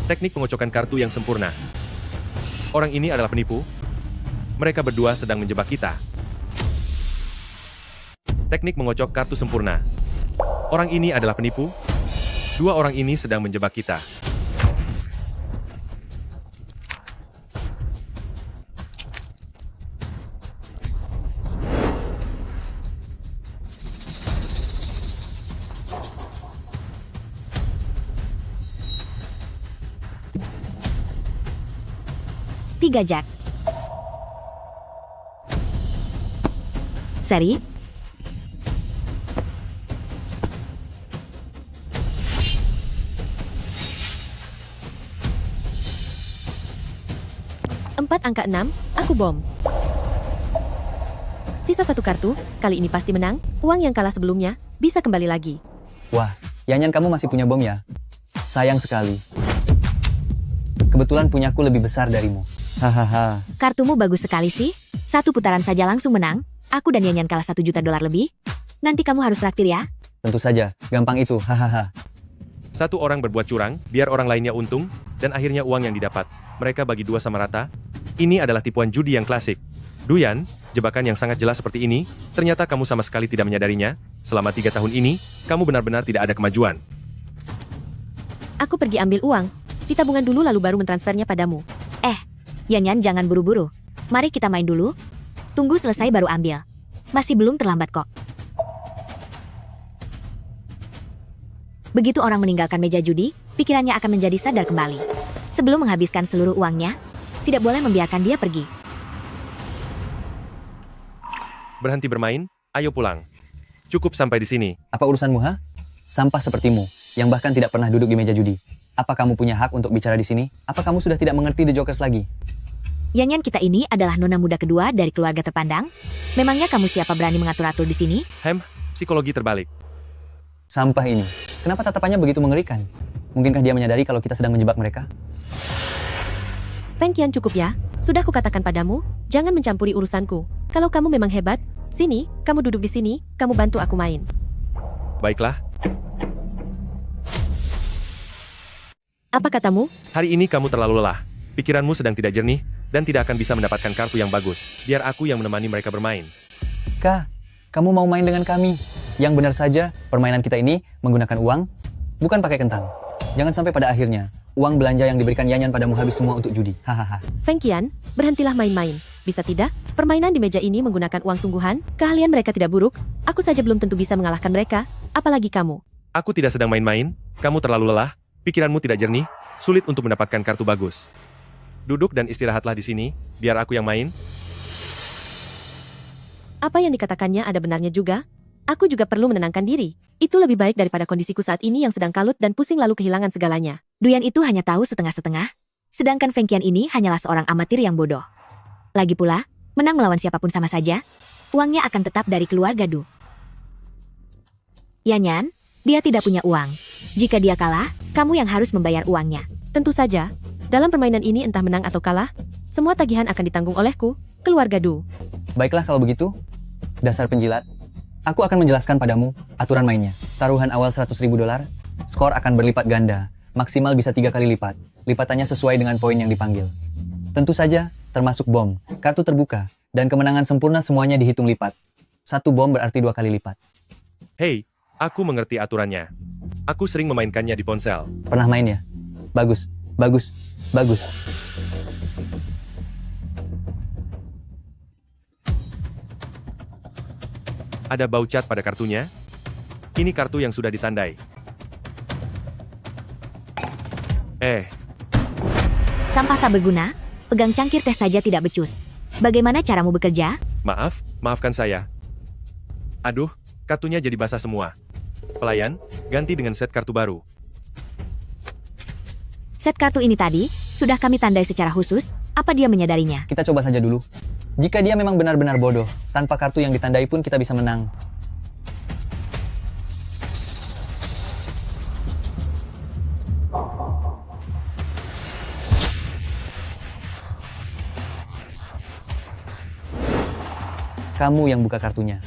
Teknik pengocokan kartu yang sempurna. Orang ini adalah penipu. Mereka berdua sedang menjebak kita. Teknik mengocok kartu sempurna. Orang ini adalah penipu. Dua orang ini sedang menjebak kita. Tiga jak. Seri. Empat angka 6, aku bom. Sisa satu kartu, kali ini pasti menang. Uang yang kalah sebelumnya, bisa kembali lagi. Wah, Yanyan kamu masih punya bom ya? Sayang sekali. Kebetulan punyaku lebih besar darimu. Hahaha. Kartumu bagus sekali sih. Satu putaran saja langsung menang. Aku dan Yanyan kalah $1 juta lebih. Nanti kamu harus traktir ya. Tentu saja, gampang itu. Hahaha. Satu orang berbuat curang, biar orang lainnya untung, dan akhirnya uang yang didapat. Mereka bagi dua sama rata. Ini adalah tipuan judi yang klasik. Duyan, jebakan yang sangat jelas seperti ini, ternyata kamu sama sekali tidak menyadarinya. Selama 3 tahun ini, kamu benar-benar tidak ada kemajuan. Aku pergi ambil uang, di tabungan dulu lalu baru mentransfernya padamu. Yanyan jangan buru-buru. Mari kita main dulu. Tunggu selesai baru ambil. Masih belum terlambat kok. Begitu orang meninggalkan meja judi, pikirannya akan menjadi sadar kembali. Sebelum menghabiskan seluruh uangnya, tidak boleh membiarkan dia pergi. Berhenti bermain, ayo pulang. Cukup sampai di sini. Apa urusanmu, ha? Sampah sepertimu, yang bahkan tidak pernah duduk di meja judi. Apa kamu punya hak untuk bicara di sini? Apa kamu sudah tidak mengerti The Jokers lagi? Yanyan kita ini adalah nona muda kedua dari keluarga terpandang. Memangnya kamu siapa berani mengatur-atur di sini? Psikologi terbalik. Sampah ini. Kenapa tatapannya begitu mengerikan? Mungkinkah dia menyadari kalau kita sedang menjebak mereka? Feng Qian cukup ya, sudah kukatakan padamu, jangan mencampuri urusanku. Kalau kamu memang hebat, sini, kamu duduk di sini, kamu bantu aku main. Baiklah, Apa katamu? hari ini kamu terlalu lelah. Pikiranmu sedang tidak jernih, dan tidak akan bisa mendapatkan kartu yang bagus. Biar aku yang menemani mereka bermain. Kak, kamu mau main dengan kami? Yang benar saja, permainan kita ini menggunakan uang, bukan pakai kentang. Jangan sampai pada akhirnya, uang belanja yang diberikan Yanyan padamu habis semua untuk judi. Hahaha. Feng Qian, berhentilah main-main. Bisa tidak? Permainan di meja ini menggunakan uang sungguhan, keahlian mereka tidak buruk, aku saja belum tentu bisa mengalahkan mereka, apalagi kamu. Aku tidak sedang main-main, kamu terlalu lelah, pikiranmu tidak jernih, sulit untuk mendapatkan kartu bagus. Duduk dan istirahatlah di sini, biar aku yang main. Apa yang dikatakannya ada benarnya juga? Aku juga perlu menenangkan diri. Itu lebih baik daripada kondisiku saat ini yang sedang kalut dan pusing lalu kehilangan segalanya. Duyan itu hanya tahu setengah-setengah. Sedangkan Feng Qian ini hanyalah seorang amatir yang bodoh. Lagi pula, menang melawan siapapun sama saja. Uangnya akan tetap dari keluarga Du. Yanyan, dia tidak punya uang. Jika dia kalah, kamu yang harus membayar uangnya. Tentu saja, dalam permainan ini entah menang atau kalah, semua tagihan akan ditanggung olehku, keluarga Du. Baiklah kalau begitu, dasar penjilat. Aku akan menjelaskan padamu aturan mainnya. Taruhan awal $100.000, skor akan berlipat ganda, maksimal bisa 3 kali lipat. Lipatannya sesuai dengan poin yang dipanggil. Tentu saja, termasuk bom, kartu terbuka, dan kemenangan sempurna semuanya dihitung lipat. 1 bom berarti 2 kali lipat. Hei, aku mengerti aturannya. Aku sering memainkannya di ponsel. Pernah main ya? Bagus, bagus, bagus. Ada bau cat pada kartunya. Ini kartu yang sudah ditandai. Sampah tak berguna, pegang cangkir teh saja tidak becus. Bagaimana caramu bekerja? Maafkan saya. Aduh, kartunya jadi basah semua. Pelayan, ganti dengan set kartu baru. Set kartu ini tadi, sudah kami tandai secara khusus, apa dia menyadarinya? Kita coba saja dulu. Jika dia memang benar-benar bodoh, tanpa kartu yang ditandai pun kita bisa menang. Kamu yang buka kartunya.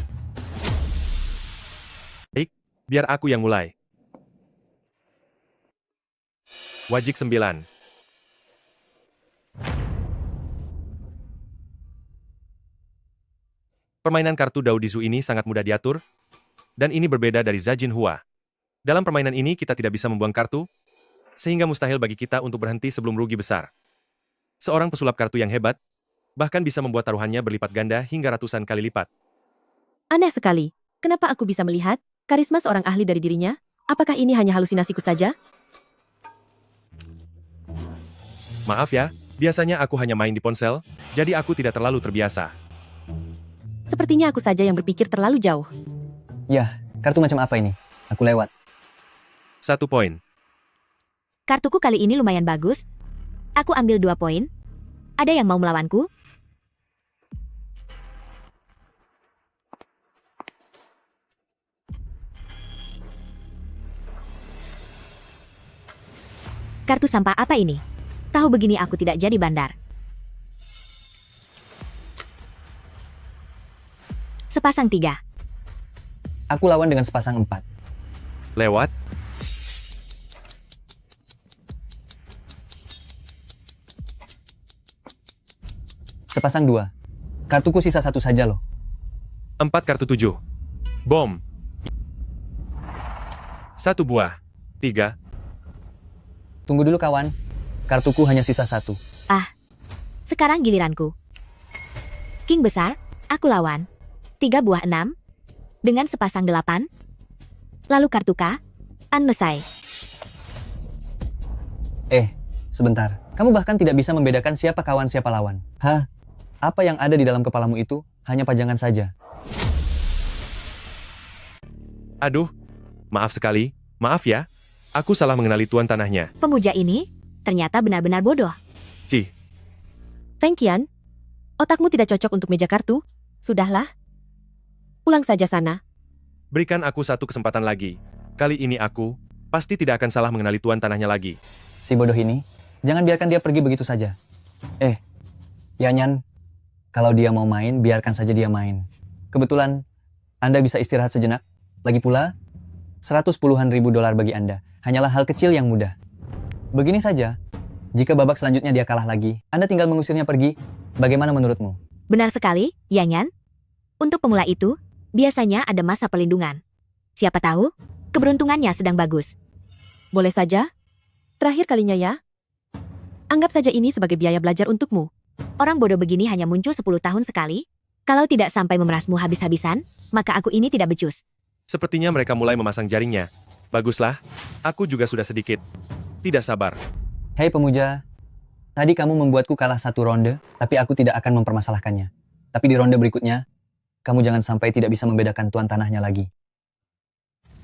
Baik, biar aku yang mulai. Wajik 9. Permainan kartu Daudizu ini sangat mudah diatur, dan ini berbeda dari Zajin Hua. Dalam permainan ini kita tidak bisa membuang kartu, sehingga mustahil bagi kita untuk berhenti sebelum rugi besar. Seorang pesulap kartu yang hebat, bahkan bisa membuat taruhannya berlipat ganda hingga ratusan kali lipat. Aneh sekali. Kenapa aku bisa melihat karisma seorang ahli dari dirinya? Apakah ini hanya halusinasiku saja? Maaf ya, biasanya aku hanya main di ponsel, jadi aku tidak terlalu terbiasa. Sepertinya aku saja yang berpikir terlalu jauh. Yah, kartu macam apa ini? Aku lewat. 1 poin. Kartuku kali ini lumayan bagus. Aku ambil 2 poin. Ada yang mau melawanku? Kartu sampah apa ini? Tahu begini aku tidak jadi bandar. Sepasang 3. Aku lawan dengan sepasang 4. Lewat. Sepasang 2. Kartuku sisa 1 saja loh. 4 kartu 7. Bom. 1 buah. 3. Tunggu dulu kawan. Kartuku hanya sisa 1. Sekarang giliranku. King besar, aku lawan. 3 buah 6. Dengan sepasang 8. Lalu kartu K. Unmesai. Sebentar. Kamu bahkan tidak bisa membedakan siapa kawan siapa lawan. Hah? Apa yang ada di dalam kepalamu itu hanya pajangan saja. Aduh. Maaf sekali. Maaf ya. Aku salah mengenali tuan tanahnya. Pemuja ini ternyata benar-benar bodoh. Cih. Feng Qian, otakmu tidak cocok untuk meja kartu? Sudahlah. Pulang saja sana. Berikan aku 1 kesempatan lagi. Kali ini aku pasti tidak akan salah mengenali tuan tanahnya lagi. Si bodoh ini, jangan biarkan dia pergi begitu saja. Yanyan, kalau dia mau main, biarkan saja dia main. Kebetulan, Anda bisa istirahat sejenak. Lagi pula, 100 puluhan ribu dolar bagi Anda. Hanyalah hal kecil yang mudah. Begini saja, jika babak selanjutnya dia kalah lagi, Anda tinggal mengusirnya pergi. Bagaimana menurutmu? Benar sekali, Yanyan. Untuk pemula itu, biasanya ada masa perlindungan. Siapa tahu, keberuntungannya sedang bagus. Boleh saja? Terakhir kalinya ya. Anggap saja ini sebagai biaya belajar untukmu. Orang bodoh begini hanya muncul 10 tahun sekali. Kalau tidak sampai memerasmu habis-habisan, maka aku ini tidak becus. Sepertinya mereka mulai memasang jaringnya. Baguslah. Aku juga sudah sedikit. Tidak sabar. Hei pemuja, tadi kamu membuatku kalah 1 ronde, tapi aku tidak akan mempermasalahkannya. Tapi di ronde berikutnya, kamu jangan sampai tidak bisa membedakan tuan tanahnya lagi.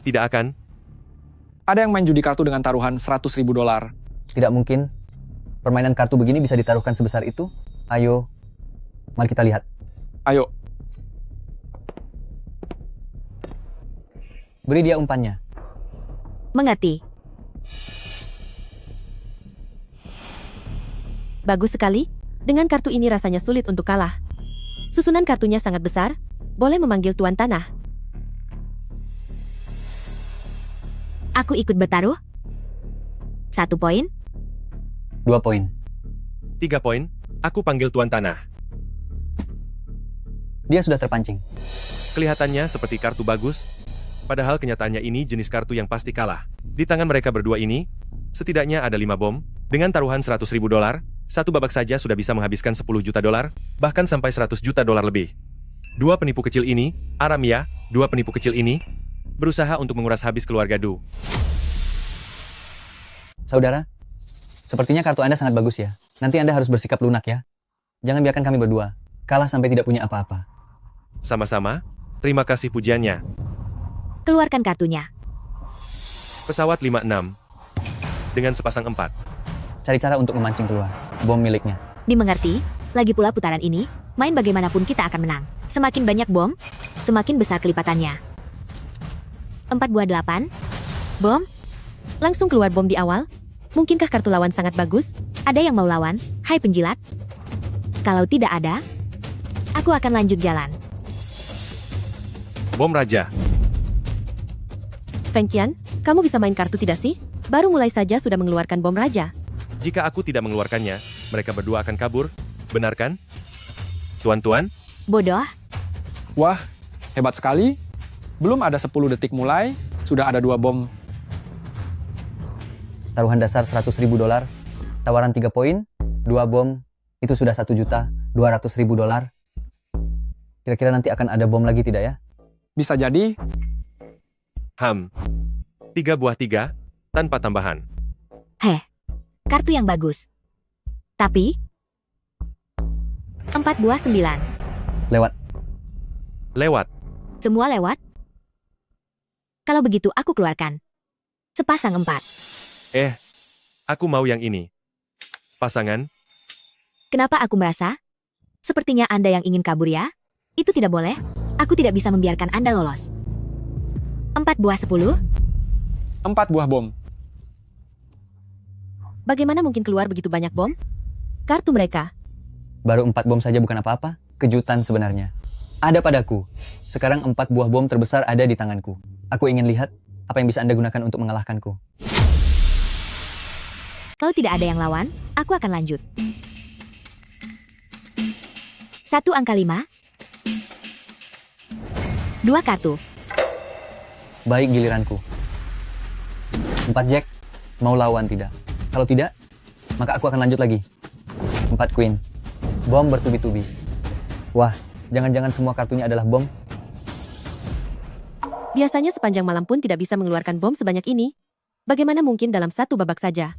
Tidak akan. Ada yang main judi kartu dengan taruhan 100 ribu dolar. Tidak mungkin. Permainan kartu begini bisa ditaruhkan sebesar itu. Ayo, mari kita lihat. Ayo, Beri dia umpannya. Mengerti. Bagus sekali. Dengan kartu ini rasanya sulit untuk kalah. Susunan kartunya sangat besar. Boleh memanggil tuan tanah. Aku ikut bertaruh. 1 poin. 2 poin. 3 poin. Aku panggil tuan tanah. Dia sudah terpancing. Kelihatannya seperti kartu bagus. Padahal kenyataannya ini jenis kartu yang pasti kalah. Di tangan mereka berdua ini, setidaknya ada 5 bom. Dengan taruhan 100 ribu dolar, 1 babak saja sudah bisa menghabiskan 10 juta dolar, bahkan sampai 100 juta dolar lebih. 2 penipu kecil ini, Aramia, 2 penipu kecil ini, berusaha untuk menguras habis keluarga Du. Saudara, sepertinya kartu Anda sangat bagus ya. Nanti Anda harus bersikap lunak ya. Jangan biarkan kami berdua kalah sampai tidak punya apa-apa. Sama-sama, terima kasih pujiannya. Keluarkan kartunya. Pesawat 56. Dengan sepasang 4. Cari cara untuk memancing keluar bom miliknya. Dimengerti, lagi pula putaran ini, main bagaimanapun kita akan menang. Semakin banyak bom, semakin besar kelipatannya. 4 buah 8. Bom, Langsung keluar bom di awal. Mungkinkah kartu lawan sangat bagus? ada yang mau lawan? Hai penjilat. Kalau tidak ada, aku akan lanjut jalan. Bom Raja. Feng Qian, Kamu bisa main kartu tidak sih? Baru mulai saja sudah mengeluarkan bom raja. Jika aku tidak mengeluarkannya, mereka berdua akan kabur. Benar kan? Tuan-tuan, Bodoh. Wah, hebat sekali. Belum ada 10 detik mulai, sudah ada 2 bom. Taruhan dasar 100.000 dolar, tawaran 3 poin, 2 bom, itu sudah 1.200.000 dolar. Kira-kira nanti akan ada bom lagi tidak ya? Bisa jadi, 3 buah 3, tanpa tambahan. Kartu yang bagus. Tapi 4 buah 9. Lewat. Lewat. Semua lewat? Kalau begitu aku keluarkan. Sepasang 4. Aku mau yang ini. Pasangan, Kenapa aku merasa? Sepertinya Anda yang ingin kabur ya? Itu tidak boleh. Aku tidak bisa membiarkan Anda lolos. 4 buah 10? 4 buah bom. Bagaimana mungkin keluar begitu banyak bom? Kartu mereka. Baru 4 bom saja bukan apa-apa. Kejutan sebenarnya. Ada padaku. Sekarang 4 buah bom terbesar ada di tanganku. Aku ingin lihat apa yang bisa Anda gunakan untuk mengalahkanku. Kalau tidak ada yang lawan, aku akan lanjut. 1 angka 5. 2 kartu. Baik giliranku. 4 jack, mau lawan tidak? Kalau tidak, maka aku akan lanjut lagi. 4 queen. Bom bertubi-tubi. Wah, jangan-jangan semua kartunya adalah bom. Biasanya sepanjang malam pun tidak bisa mengeluarkan bom sebanyak ini. Bagaimana mungkin dalam satu babak saja?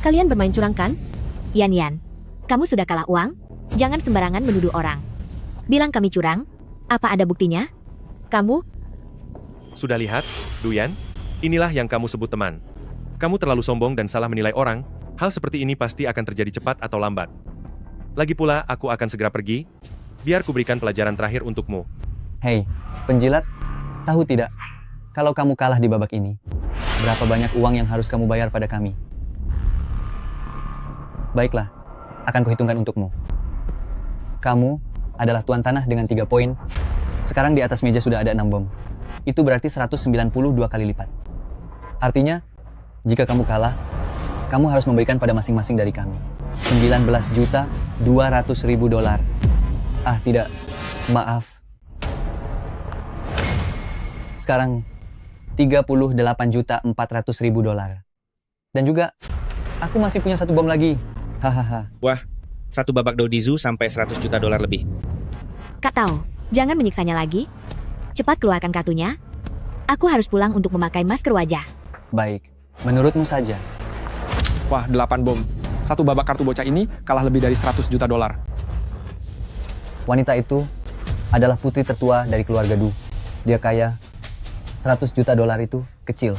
Kalian bermain curang kan? Yan, kamu sudah kalah uang? Jangan sembarangan menuduh orang. Bilang kami curang? Apa ada buktinya? Kamu? sudah lihat, Duyan? Inilah yang kamu sebut teman. Kamu terlalu sombong dan salah menilai orang. Hal seperti ini pasti akan terjadi cepat atau lambat. Lagi pula, aku akan segera pergi. Biar kuberikan pelajaran terakhir untukmu. Hei, penjilat, tahu tidak? Kalau kamu kalah di babak ini, berapa banyak uang yang harus kamu bayar pada kami? Baiklah, akan kuhitungkan untukmu. Kamu adalah tuan tanah dengan 3 poin. Sekarang di atas meja sudah ada 6 bom. Itu berarti 192 kali lipat. Artinya, jika kamu kalah, kamu harus memberikan pada masing-masing dari kami 19.200.000 dolar. Ah, tidak. Maaf. Sekarang 38.400.000 dolar. Dan juga, aku masih punya 1 bom lagi. Hahaha. Wah, satu babak Dodizu sampai 100 juta dolar lebih. Kak Tao, jangan menyiksanya lagi. Cepat keluarkan kartunya. Aku harus pulang untuk memakai masker wajah. Baik, menurutmu saja. Wah, 8 bom. Satu babak kartu bocah ini kalah lebih dari 100 juta dolar. Wanita itu adalah putri tertua dari keluarga Du. Dia kaya. 100 juta dolar itu kecil.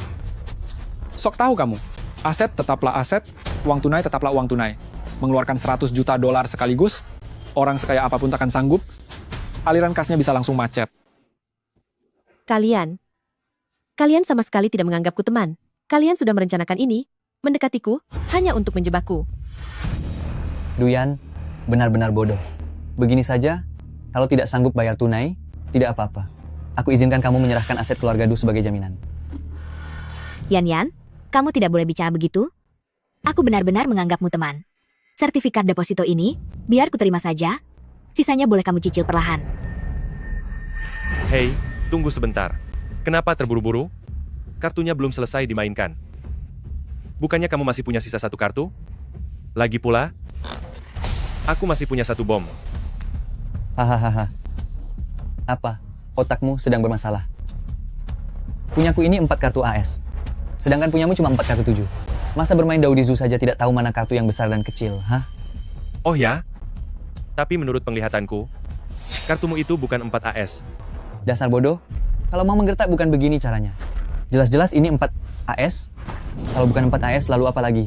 Sok tahu kamu, aset tetaplah aset, uang tunai tetaplah uang tunai. Mengeluarkan 100 juta dolar sekaligus, orang sekaya apapun takkan sanggup, aliran kasnya bisa langsung macet. Kalian sama sekali tidak menganggapku teman. Kalian sudah merencanakan ini, mendekatiku, hanya untuk menjebakku. Duyan benar-benar bodoh. Begini saja, kalau tidak sanggup bayar tunai, tidak apa-apa. Aku izinkan kamu menyerahkan aset keluarga Du sebagai jaminan. Yan, kamu tidak boleh bicara begitu. Aku benar-benar menganggapmu teman. Sertifikat deposito ini, biar ku terima saja. Sisanya boleh kamu cicil perlahan. Hei, tunggu sebentar. Kenapa terburu-buru? Kartunya belum selesai dimainkan. Bukannya kamu masih punya sisa 1 kartu? Lagi pula, aku masih punya 1 bom. Hahaha. Apa? Otakmu sedang bermasalah. Punyaku ini 4 kartu AS. Sedangkan punyamu cuma 4 kartu 7. Masa bermain Dodizu saja tidak tahu mana kartu yang besar dan kecil, hah? Oh ya? Tapi menurut penglihatanku, kartumu itu bukan 4 AS. Dasar bodoh. Kalau mau menggertak bukan begini caranya. Jelas-jelas ini 4 AS. Kalau bukan 4 AS, lalu apa lagi?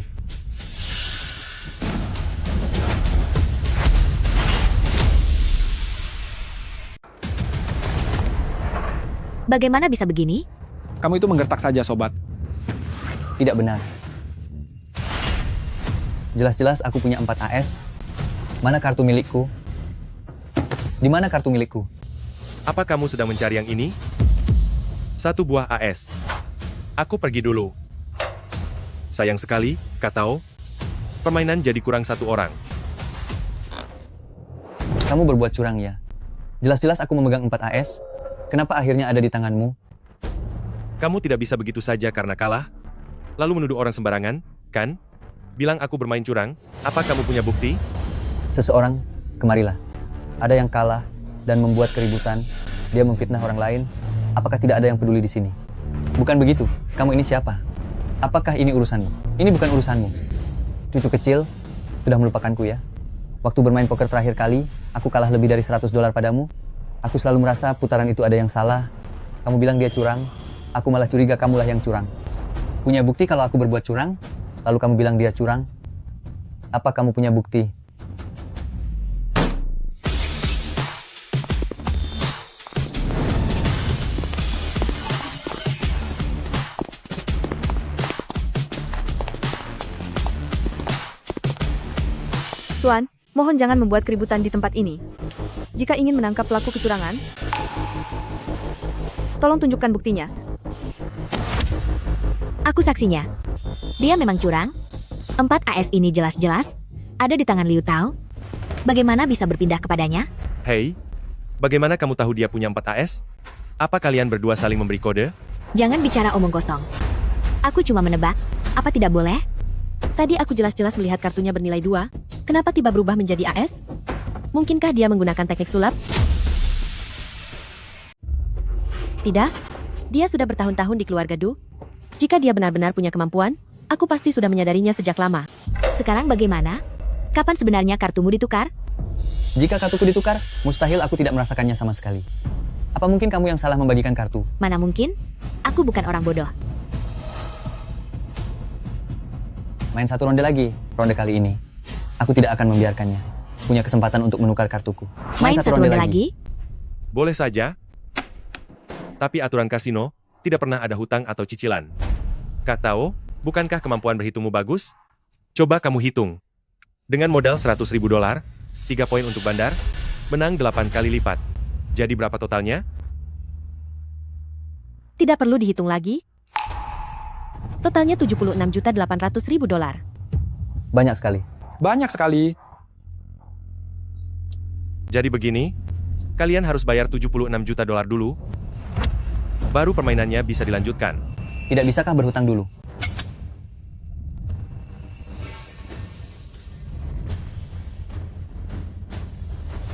Bagaimana bisa begini? Kamu itu menggertak saja, sobat. Tidak benar. Jelas-jelas aku punya 4 AS. Mana kartu milikku? Di mana kartu milikku? Apa kamu sedang mencari yang ini? 1 buah AS. Aku pergi dulu. Sayang sekali, Katao. Permainan jadi kurang 1 orang. Kamu berbuat curang ya. Jelas-jelas aku memegang 4 AS. Kenapa akhirnya ada di tanganmu? Kamu tidak bisa begitu saja karena kalah, lalu menuduh orang sembarangan, kan? Bilang aku bermain curang, apa kamu punya bukti? Seseorang, kemarilah. Ada yang kalah dan membuat keributan. Dia memfitnah orang lain. Apakah tidak ada yang peduli di sini? Bukan begitu. Kamu ini siapa? Apakah ini urusanmu? Ini bukan urusanmu. Cucu kecil, sudah melupakanku ya. Waktu bermain poker terakhir kali, aku kalah lebih dari $100 padamu. Aku selalu merasa putaran itu ada yang salah. Kamu bilang dia curang. Aku malah curiga kamulah yang curang. Punya bukti kalau aku berbuat curang? Lalu kamu bilang dia curang? Apa kamu punya bukti? Tuan, mohon jangan membuat keributan di tempat ini. Jika ingin menangkap pelaku kecurangan, tolong tunjukkan buktinya. Aku saksinya. Dia memang curang. 4 AS ini jelas-jelas ada di tangan Liu Tao. Bagaimana bisa berpindah kepadanya? Hei, bagaimana kamu tahu dia punya 4 AS? Apa kalian berdua saling memberi kode? Jangan bicara omong kosong. Aku cuma menebak. Apa tidak boleh? Tadi aku jelas-jelas melihat kartunya bernilai 2. Kenapa tiba berubah menjadi AS? Mungkinkah dia menggunakan teknik sulap? Tidak. Dia sudah bertahun-tahun di keluarga Du. Jika dia benar-benar punya kemampuan, aku pasti sudah menyadarinya sejak lama. Sekarang bagaimana? Kapan sebenarnya kartumu ditukar? Jika kartuku ditukar, mustahil aku tidak merasakannya sama sekali. Apa mungkin kamu yang salah membagikan kartu? Mana mungkin? Aku bukan orang bodoh. Main 1 ronde lagi, ronde kali ini. Aku tidak akan membiarkannya. Punya kesempatan untuk menukar kartuku. Main 1 ronde lagi? Boleh saja. Tapi aturan kasino, tidak pernah ada hutang atau cicilan. Katao, bukankah kemampuan berhitungmu bagus? Coba kamu hitung. Dengan modal $100.000, 3 poin untuk bandar, menang 8 kali lipat. Jadi berapa totalnya? Tidak perlu dihitung lagi. Totalnya $76.800.000. Banyak sekali. Banyak sekali. Jadi begini, kalian harus bayar $76 juta dulu, baru permainannya bisa dilanjutkan. Tidak bisakah berhutang dulu?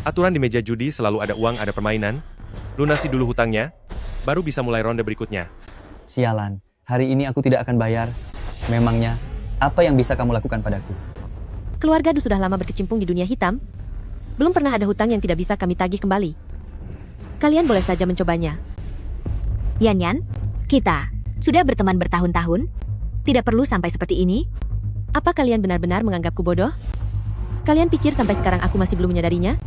Aturan di meja judi selalu ada uang, ada permainan. Lunasi dulu hutangnya, baru bisa mulai ronde berikutnya. Sialan, hari ini aku tidak akan bayar. Memangnya, apa yang bisa kamu lakukan padaku? Keluarga Du sudah lama berkecimpung di dunia hitam. Belum pernah ada hutang yang tidak bisa kami tagih kembali. Kalian boleh saja mencobanya. Yan, kita sudah berteman bertahun-tahun. Tidak perlu sampai seperti ini. Apa kalian benar-benar menganggapku bodoh? Kalian pikir sampai sekarang aku masih belum menyadarinya?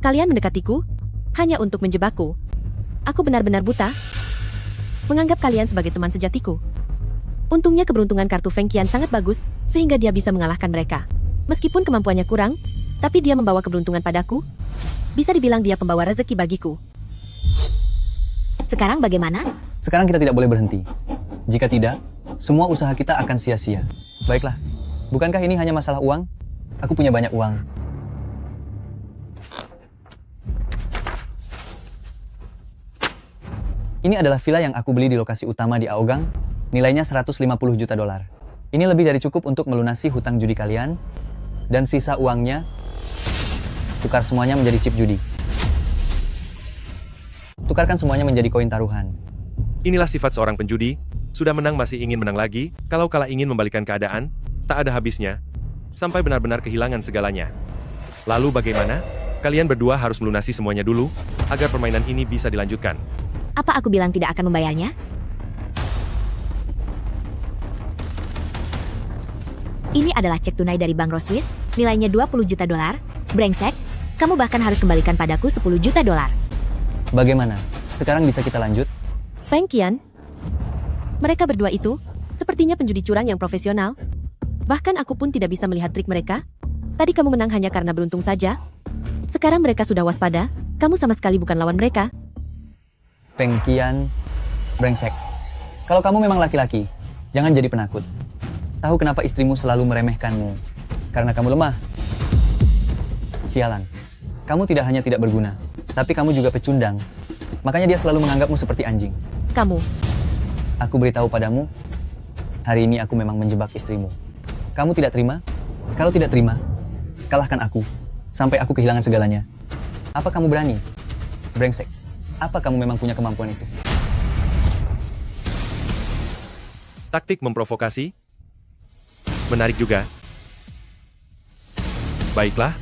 Kalian mendekatiku hanya untuk menjebakku. Aku benar-benar buta. Menganggap kalian sebagai teman sejatiku. Untungnya keberuntungan kartu Feng Qian sangat bagus, sehingga dia bisa mengalahkan mereka. Meskipun kemampuannya kurang, tapi dia membawa keberuntungan padaku. Bisa dibilang dia pembawa rezeki bagiku. Sekarang bagaimana? Sekarang kita tidak boleh berhenti. Jika tidak, semua usaha kita akan sia-sia. Baiklah, bukankah ini hanya masalah uang? Aku punya banyak uang. Ini adalah villa yang aku beli di lokasi utama di Aogang. Nilainya $150 juta. Ini lebih dari cukup untuk melunasi hutang judi kalian. Dan sisa uangnya, tukar semuanya menjadi chip judi. Tukarkan semuanya menjadi koin taruhan. Inilah sifat seorang penjudi, sudah menang masih ingin menang lagi, kalau kalah ingin membalikan keadaan, tak ada habisnya, sampai benar-benar kehilangan segalanya. Lalu bagaimana? Kalian berdua harus melunasi semuanya dulu, agar permainan ini bisa dilanjutkan. Apa aku bilang tidak akan membayarnya? Ini adalah cek tunai dari Bank Roswis, nilainya $20 juta. Brengsek, kamu bahkan harus kembalikan padaku $10 juta. Bagaimana? Sekarang bisa kita lanjut? Feng Qian? Mereka berdua itu, sepertinya penjudi curang yang profesional. Bahkan aku pun tidak bisa melihat trik mereka. Tadi kamu menang hanya karena beruntung saja. Sekarang mereka sudah waspada, Kamu sama sekali bukan lawan mereka. Peng Qian, brengsek. Kalau kamu memang laki-laki, jangan jadi penakut. Tahu kenapa istrimu selalu meremehkanmu? Karena kamu lemah. Sialan. Kamu tidak hanya tidak berguna, tapi kamu juga pecundang. Makanya dia selalu menganggapmu seperti anjing. Kamu, Aku beritahu padamu, hari ini aku memang menjebak istrimu. Kamu tidak terima? Kalau tidak terima, kalahkan aku, sampai aku kehilangan segalanya. Apa kamu berani? Brengsek. Apa kamu memang punya kemampuan itu? Taktik memprovokasi. Menarik juga. Baiklah.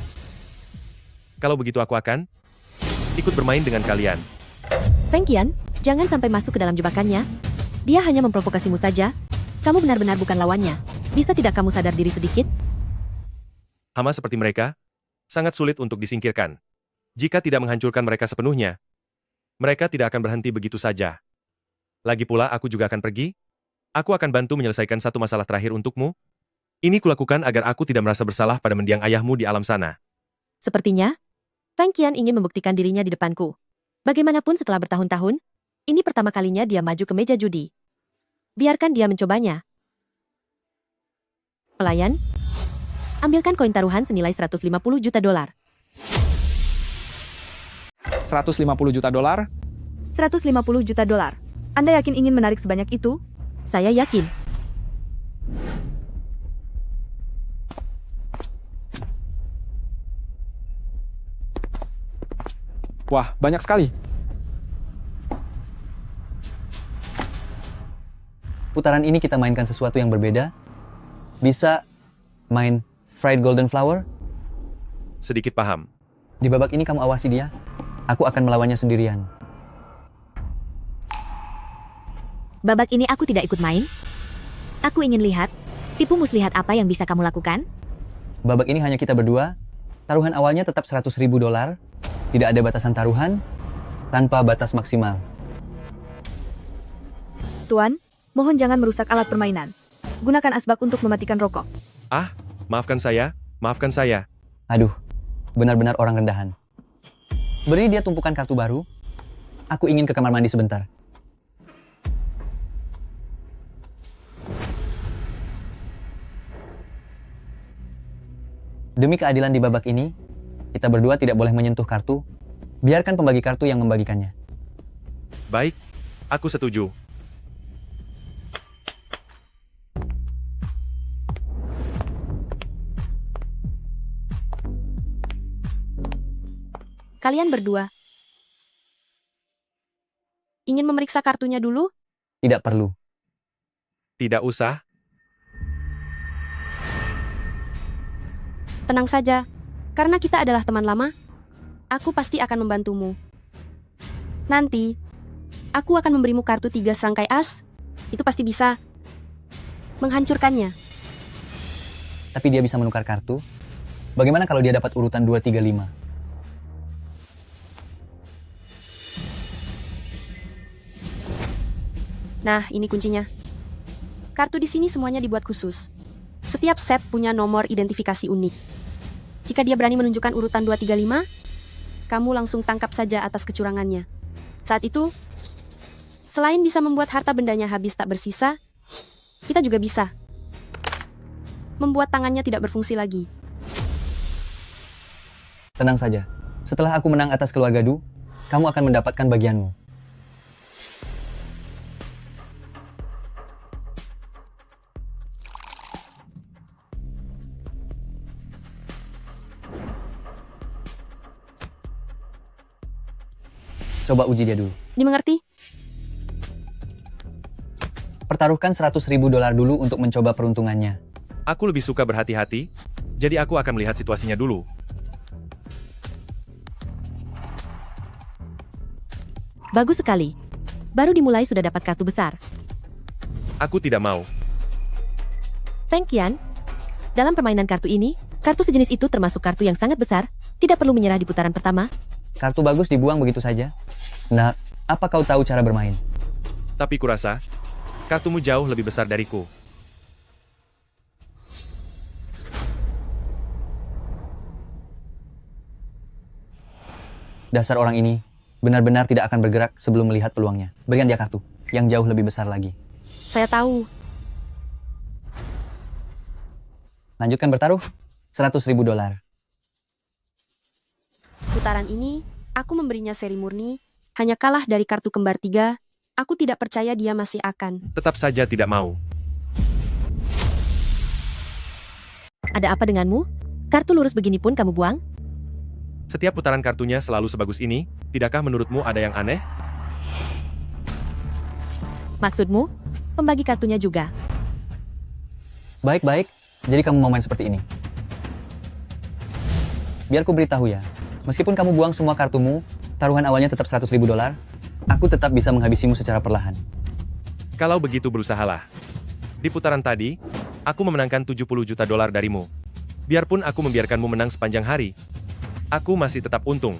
Kalau begitu aku akan ikut bermain dengan kalian. Feng Qian, jangan sampai masuk ke dalam jebakannya. Dia hanya memprovokasimu saja. Kamu benar-benar bukan lawannya. Bisa tidak kamu sadar diri sedikit? Hama seperti mereka, sangat sulit untuk disingkirkan. Jika tidak menghancurkan mereka sepenuhnya, mereka tidak akan berhenti begitu saja. Lagi pula aku juga akan pergi. Aku akan bantu menyelesaikan satu masalah terakhir untukmu. Ini kulakukan agar aku tidak merasa bersalah pada mendiang ayahmu di alam sana. Sepertinya, Feng Qian ingin membuktikan dirinya di depanku. Bagaimanapun setelah bertahun-tahun, ini pertama kalinya dia maju ke meja judi. Biarkan dia mencobanya. Pelayan, ambilkan koin taruhan senilai 150 juta dolar. 150 juta dolar? 150 juta dolar. Anda yakin ingin menarik sebanyak itu? Saya yakin. Wah, banyak sekali. Putaran ini kita mainkan sesuatu yang berbeda. Bisa main Fried Golden Flower? Sedikit paham. Di babak ini kamu awasi dia. Aku akan melawannya sendirian. Babak ini aku tidak ikut main. Aku ingin lihat, tipu muslihat apa yang bisa kamu lakukan? Babak ini hanya kita berdua. Taruhan awalnya tetap 100.000 dolar. Tidak ada batasan taruhan, tanpa batas maksimal. Tuan, mohon jangan merusak alat permainan. Gunakan asbak untuk mematikan rokok. Ah, maafkan saya, maafkan saya. Aduh, benar-benar orang rendahan. Beri dia tumpukan kartu baru. Aku ingin ke kamar mandi sebentar. Demi keadilan di babak ini, kita berdua tidak boleh menyentuh kartu. Biarkan pembagi kartu yang membagikannya. Baik, aku setuju. Kalian berdua ingin memeriksa kartunya dulu? Tidak perlu. Tidak usah. Tenang saja, karena kita adalah teman lama, aku pasti akan membantumu. Nanti, aku akan memberimu kartu 3 serangkai as, itu pasti bisa menghancurkannya. Tapi dia bisa menukar kartu. Bagaimana kalau dia dapat urutan 2, 3, 5? Nah, ini kuncinya. Kartu di sini semuanya dibuat khusus. Setiap set punya nomor identifikasi unik. Jika dia berani menunjukkan urutan 2, 3, 5, kamu langsung tangkap saja atas kecurangannya. Saat itu, selain bisa membuat harta bendanya habis tak bersisa, kita juga bisa membuat tangannya tidak berfungsi lagi. Tenang saja. Setelah aku menang atas keluarga Du, kamu akan mendapatkan bagianmu. Coba uji dia dulu. Dimengerti? Pertaruhkan 100.000 dolar dulu untuk mencoba peruntungannya. Aku lebih suka berhati-hati, jadi aku akan melihat situasinya dulu. Bagus sekali. Baru dimulai sudah dapat kartu besar. Aku tidak mau. Feng Qian, dalam permainan kartu ini, kartu sejenis itu termasuk kartu yang sangat besar, tidak perlu menyerah di putaran pertama. Kartu bagus dibuang begitu saja. Nah, apa kau tahu cara bermain? Tapi kurasa, kartumu jauh lebih besar dariku. Dasar orang ini benar-benar tidak akan bergerak sebelum melihat peluangnya. Berikan dia kartu yang jauh lebih besar lagi. Saya tahu. Lanjutkan bertaruh. 100.000 dolar. Putaran ini, aku memberinya seri murni, hanya kalah dari kartu kembar 3, aku tidak percaya dia masih akan. Tetap saja tidak mau. Ada apa denganmu? Kartu lurus begini pun kamu buang? Setiap putaran kartunya selalu sebagus ini, tidakkah menurutmu ada yang aneh? Maksudmu? Pembagi kartunya juga. Baik-baik, jadi kamu mau main seperti ini. Biar ku beritahu ya, meskipun kamu buang semua kartumu, taruhan awalnya tetap 100.000 dolar, aku tetap bisa menghabisimu secara perlahan. Kalau begitu berusahalah. Di putaran tadi, aku memenangkan 70 juta dolar darimu. Biarpun aku membiarkanmu menang sepanjang hari, aku masih tetap untung.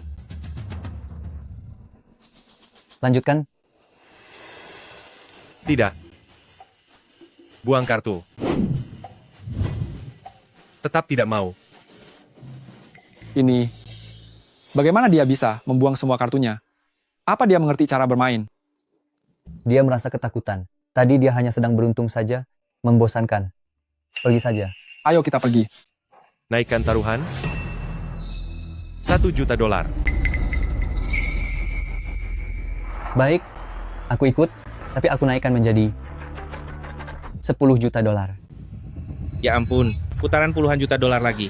Lanjutkan. Tidak. Buang kartu. Tetap tidak mau. Ini, bagaimana dia bisa membuang semua kartunya? Apa dia mengerti cara bermain? Dia merasa ketakutan. Tadi dia hanya sedang beruntung saja, membosankan. Pergi saja. Ayo kita pergi. Naikkan taruhan. 1 juta dolar. Baik, aku ikut, tapi aku naikkan menjadi 10 juta dolar. Ya ampun, putaran puluhan juta dolar lagi.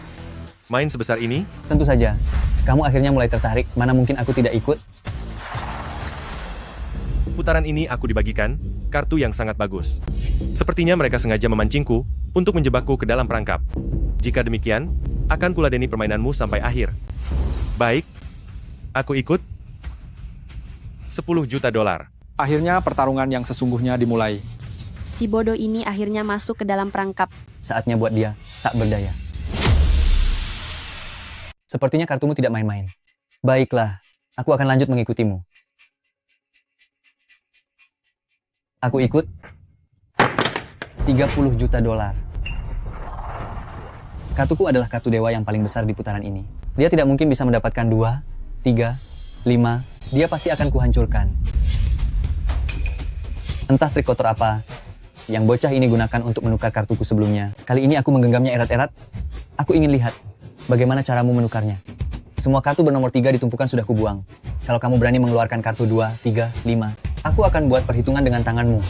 Main sebesar ini, Tentu saja, kamu akhirnya mulai tertarik, mana mungkin aku tidak ikut? putaran ini aku dibagikan, kartu yang sangat bagus. Sepertinya mereka sengaja memancingku, untuk menjebakku ke dalam perangkap. Jika demikian, akan kuladeni permainanmu sampai akhir. Baik, aku ikut. 10 juta dolar. Akhirnya pertarungan yang sesungguhnya dimulai. Si bodoh ini akhirnya masuk ke dalam perangkap. Saatnya buat dia tak berdaya. Sepertinya kartumu tidak main-main. Baiklah, aku akan lanjut mengikutimu. Aku ikut. 30 juta dolar. Kartuku adalah kartu dewa yang paling besar di putaran ini. Dia tidak mungkin bisa mendapatkan 2, 3, 5. Dia pasti akan kuhancurkan. Entah trik kotor apa yang bocah ini gunakan untuk menukar kartuku sebelumnya. Kali ini aku menggenggamnya erat-erat. Aku ingin lihat bagaimana caramu menukarnya. Semua kartu bernomor 3 ditumpukan sudah kubuang. Kalau kamu berani mengeluarkan kartu 2, 3, 5, aku akan buat perhitungan dengan tanganmu.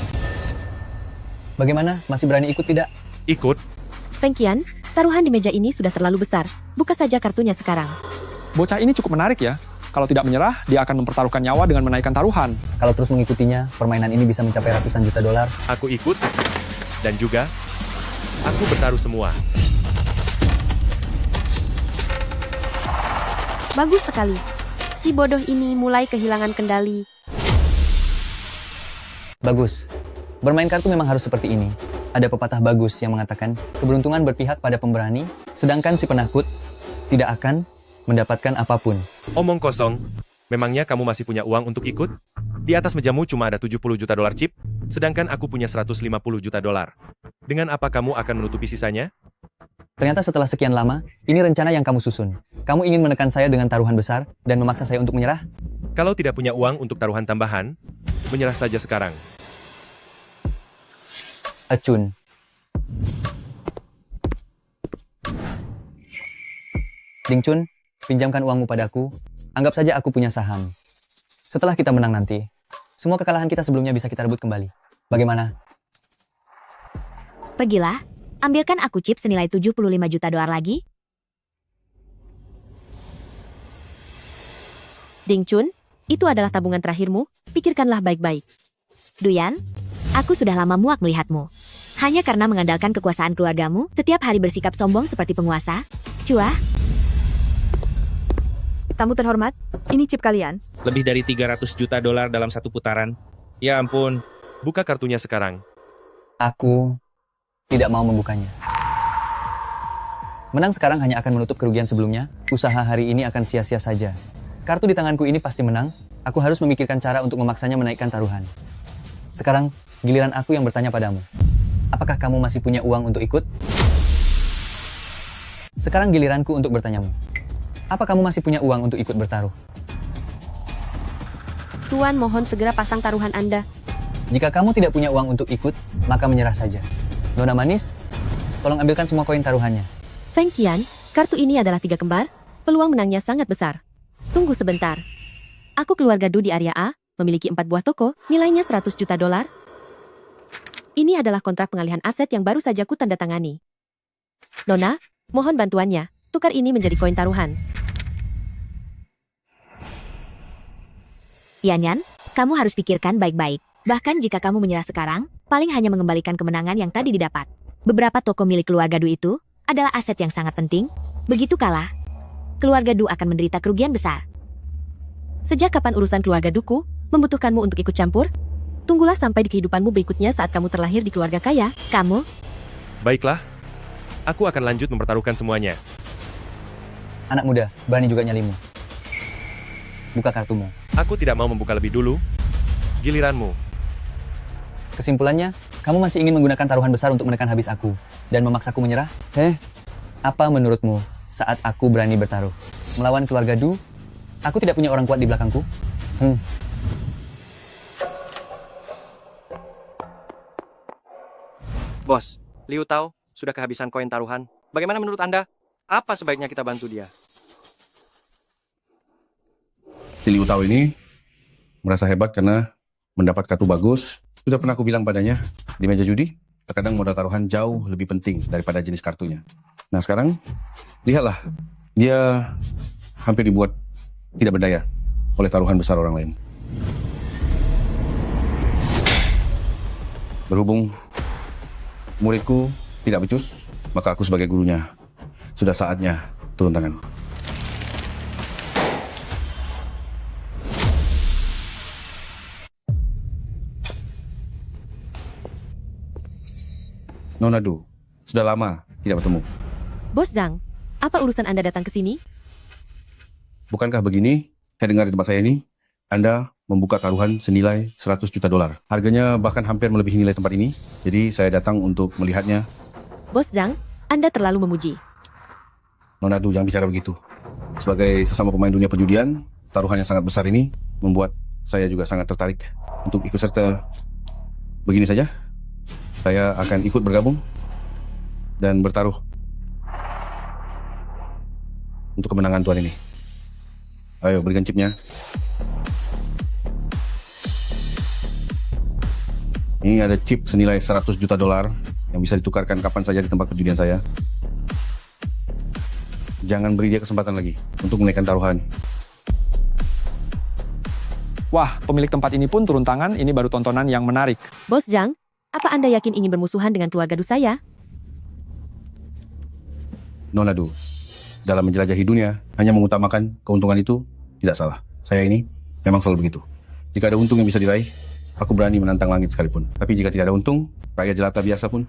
Bagaimana? Masih berani ikut tidak? Ikut. Feng Qian, taruhan di meja ini sudah terlalu besar. Buka saja kartunya sekarang. Bocah ini cukup menarik ya. Kalau tidak menyerah, dia akan mempertaruhkan nyawa dengan menaikkan taruhan. Kalau terus mengikutinya, permainan ini bisa mencapai ratusan juta dolar. Aku ikut. Dan juga, aku bertaruh semua. Bagus sekali. Si bodoh ini mulai kehilangan kendali. Bagus. Bermain kartu memang harus seperti ini. Ada pepatah bagus yang mengatakan, keberuntungan berpihak pada pemberani, sedangkan si penakut tidak akan mendapatkan apapun. Omong kosong. Memangnya kamu masih punya uang untuk ikut? Di atas mejamu cuma ada 70 juta dolar chip, sedangkan aku punya 150 juta dolar. Dengan apa kamu akan menutupi sisanya? Ternyata setelah sekian lama, ini rencana yang kamu susun. Kamu ingin menekan saya dengan taruhan besar dan memaksa saya untuk menyerah? Kalau tidak punya uang untuk taruhan tambahan, menyerah saja sekarang. Acun. Ding Chun, pinjamkan uangmu padaku. Anggap saja aku punya saham. Setelah kita menang nanti, semua kekalahan kita sebelumnya bisa kita rebut kembali. Bagaimana? Pergilah, ambilkan aku chip senilai 75 juta dolar lagi. Ding Chun, itu adalah tabungan terakhirmu. Pikirkanlah baik-baik. Duyan, aku sudah lama muak melihatmu. Hanya karena mengandalkan kekuasaan keluargamu, setiap hari bersikap sombong seperti penguasa. Cua, Tamu terhormat, ini chip kalian. Lebih dari 300 juta dolar dalam satu putaran. Ya ampun, Buka kartunya sekarang. Aku tidak mau membukanya. Menang sekarang hanya akan menutup kerugian sebelumnya. Usaha hari ini akan sia-sia saja. Kartu di tanganku ini pasti menang. Aku harus memikirkan cara untuk memaksanya menaikkan taruhan. Sekarang, giliran aku yang bertanya padamu. Apakah kamu masih punya uang untuk ikut? Sekarang giliranku untuk bertanyamu. Apa kamu masih punya uang untuk ikut bertaruh? Tuan, mohon segera pasang taruhan Anda. Jika kamu tidak punya uang untuk ikut, maka menyerah saja. Nona manis, tolong ambilkan semua koin taruhannya. Feng Qian, kartu ini adalah 3 kembar. Peluang menangnya sangat besar. Tunggu sebentar. Aku keluarga Du di area A, memiliki 4 buah toko, nilainya 100 juta dolar. Ini adalah kontrak pengalihan aset yang baru saja ku tanda tangani. Nona, mohon bantuannya. Tukar ini menjadi koin taruhan. Yanyan, kamu harus pikirkan baik-baik. Bahkan jika kamu menyerah sekarang, paling hanya mengembalikan kemenangan yang tadi didapat. Beberapa toko milik keluarga Du itu adalah aset yang sangat penting. Begitu kalah, keluarga Du akan menderita kerugian besar. Sejak kapan urusan keluarga Duku membutuhkanmu untuk ikut campur? Tunggulah sampai di kehidupanmu berikutnya saat kamu terlahir di keluarga kaya. Kamu, Baiklah, aku akan lanjut mempertaruhkan semuanya. Anak muda, berani juga nyalimu. Buka kartumu. Aku tidak mau membuka lebih dulu. Giliranmu. Kesimpulannya, kamu masih ingin menggunakan taruhan besar untuk menekan habis aku dan memaksaku menyerah? Apa menurutmu saat aku berani bertaruh? Melawan keluarga Du, aku tidak punya orang kuat di belakangku? Bos, Liu Tao sudah kehabisan koin taruhan. Bagaimana menurut Anda? Apa sebaiknya kita bantu dia? Si Liu Tao ini merasa hebat karena mendapat kartu bagus. Sudah pernah aku bilang padanya, di meja judi, terkadang modal taruhan jauh lebih penting daripada jenis kartunya. Nah sekarang, lihatlah, dia hampir dibuat tidak berdaya oleh taruhan besar orang lain. Berhubung muridku tidak becus, maka aku sebagai gurunya sudah saatnya turun tangan. Nona Du, sudah lama tidak bertemu. Bos Zhang, apa urusan Anda datang ke sini? Bukankah begini, saya dengar di tempat saya ini, Anda membuka taruhan senilai 100 juta dolar. Harganya bahkan hampir melebihi nilai tempat ini, jadi saya datang untuk melihatnya. Bos Zhang, Anda terlalu memuji. Nona Du, jangan bicara begitu. Sebagai sesama pemain dunia perjudian, taruhan yang sangat besar ini membuat saya juga sangat tertarik untuk ikut serta. Begini saja, saya akan ikut bergabung dan bertaruh untuk kemenangan tuan ini. Ayo, berikan chipnya. Ini ada chip senilai 100 juta dolar yang bisa ditukarkan kapan saja di tempat perjudian saya. Jangan beri dia kesempatan lagi untuk menaikkan taruhan. Wah, pemilik tempat ini pun turun tangan, ini baru tontonan yang menarik. Bos Zhang, apa Anda yakin ingin bermusuhan dengan keluarga Du saya? Nona Du, dalam menjelajahi dunia, hanya mengutamakan keuntungan itu tidak salah. Saya ini memang selalu begitu. Jika ada untung yang bisa diraih, aku berani menantang langit sekalipun. Tapi jika tidak ada untung, rakyat jelata biasa pun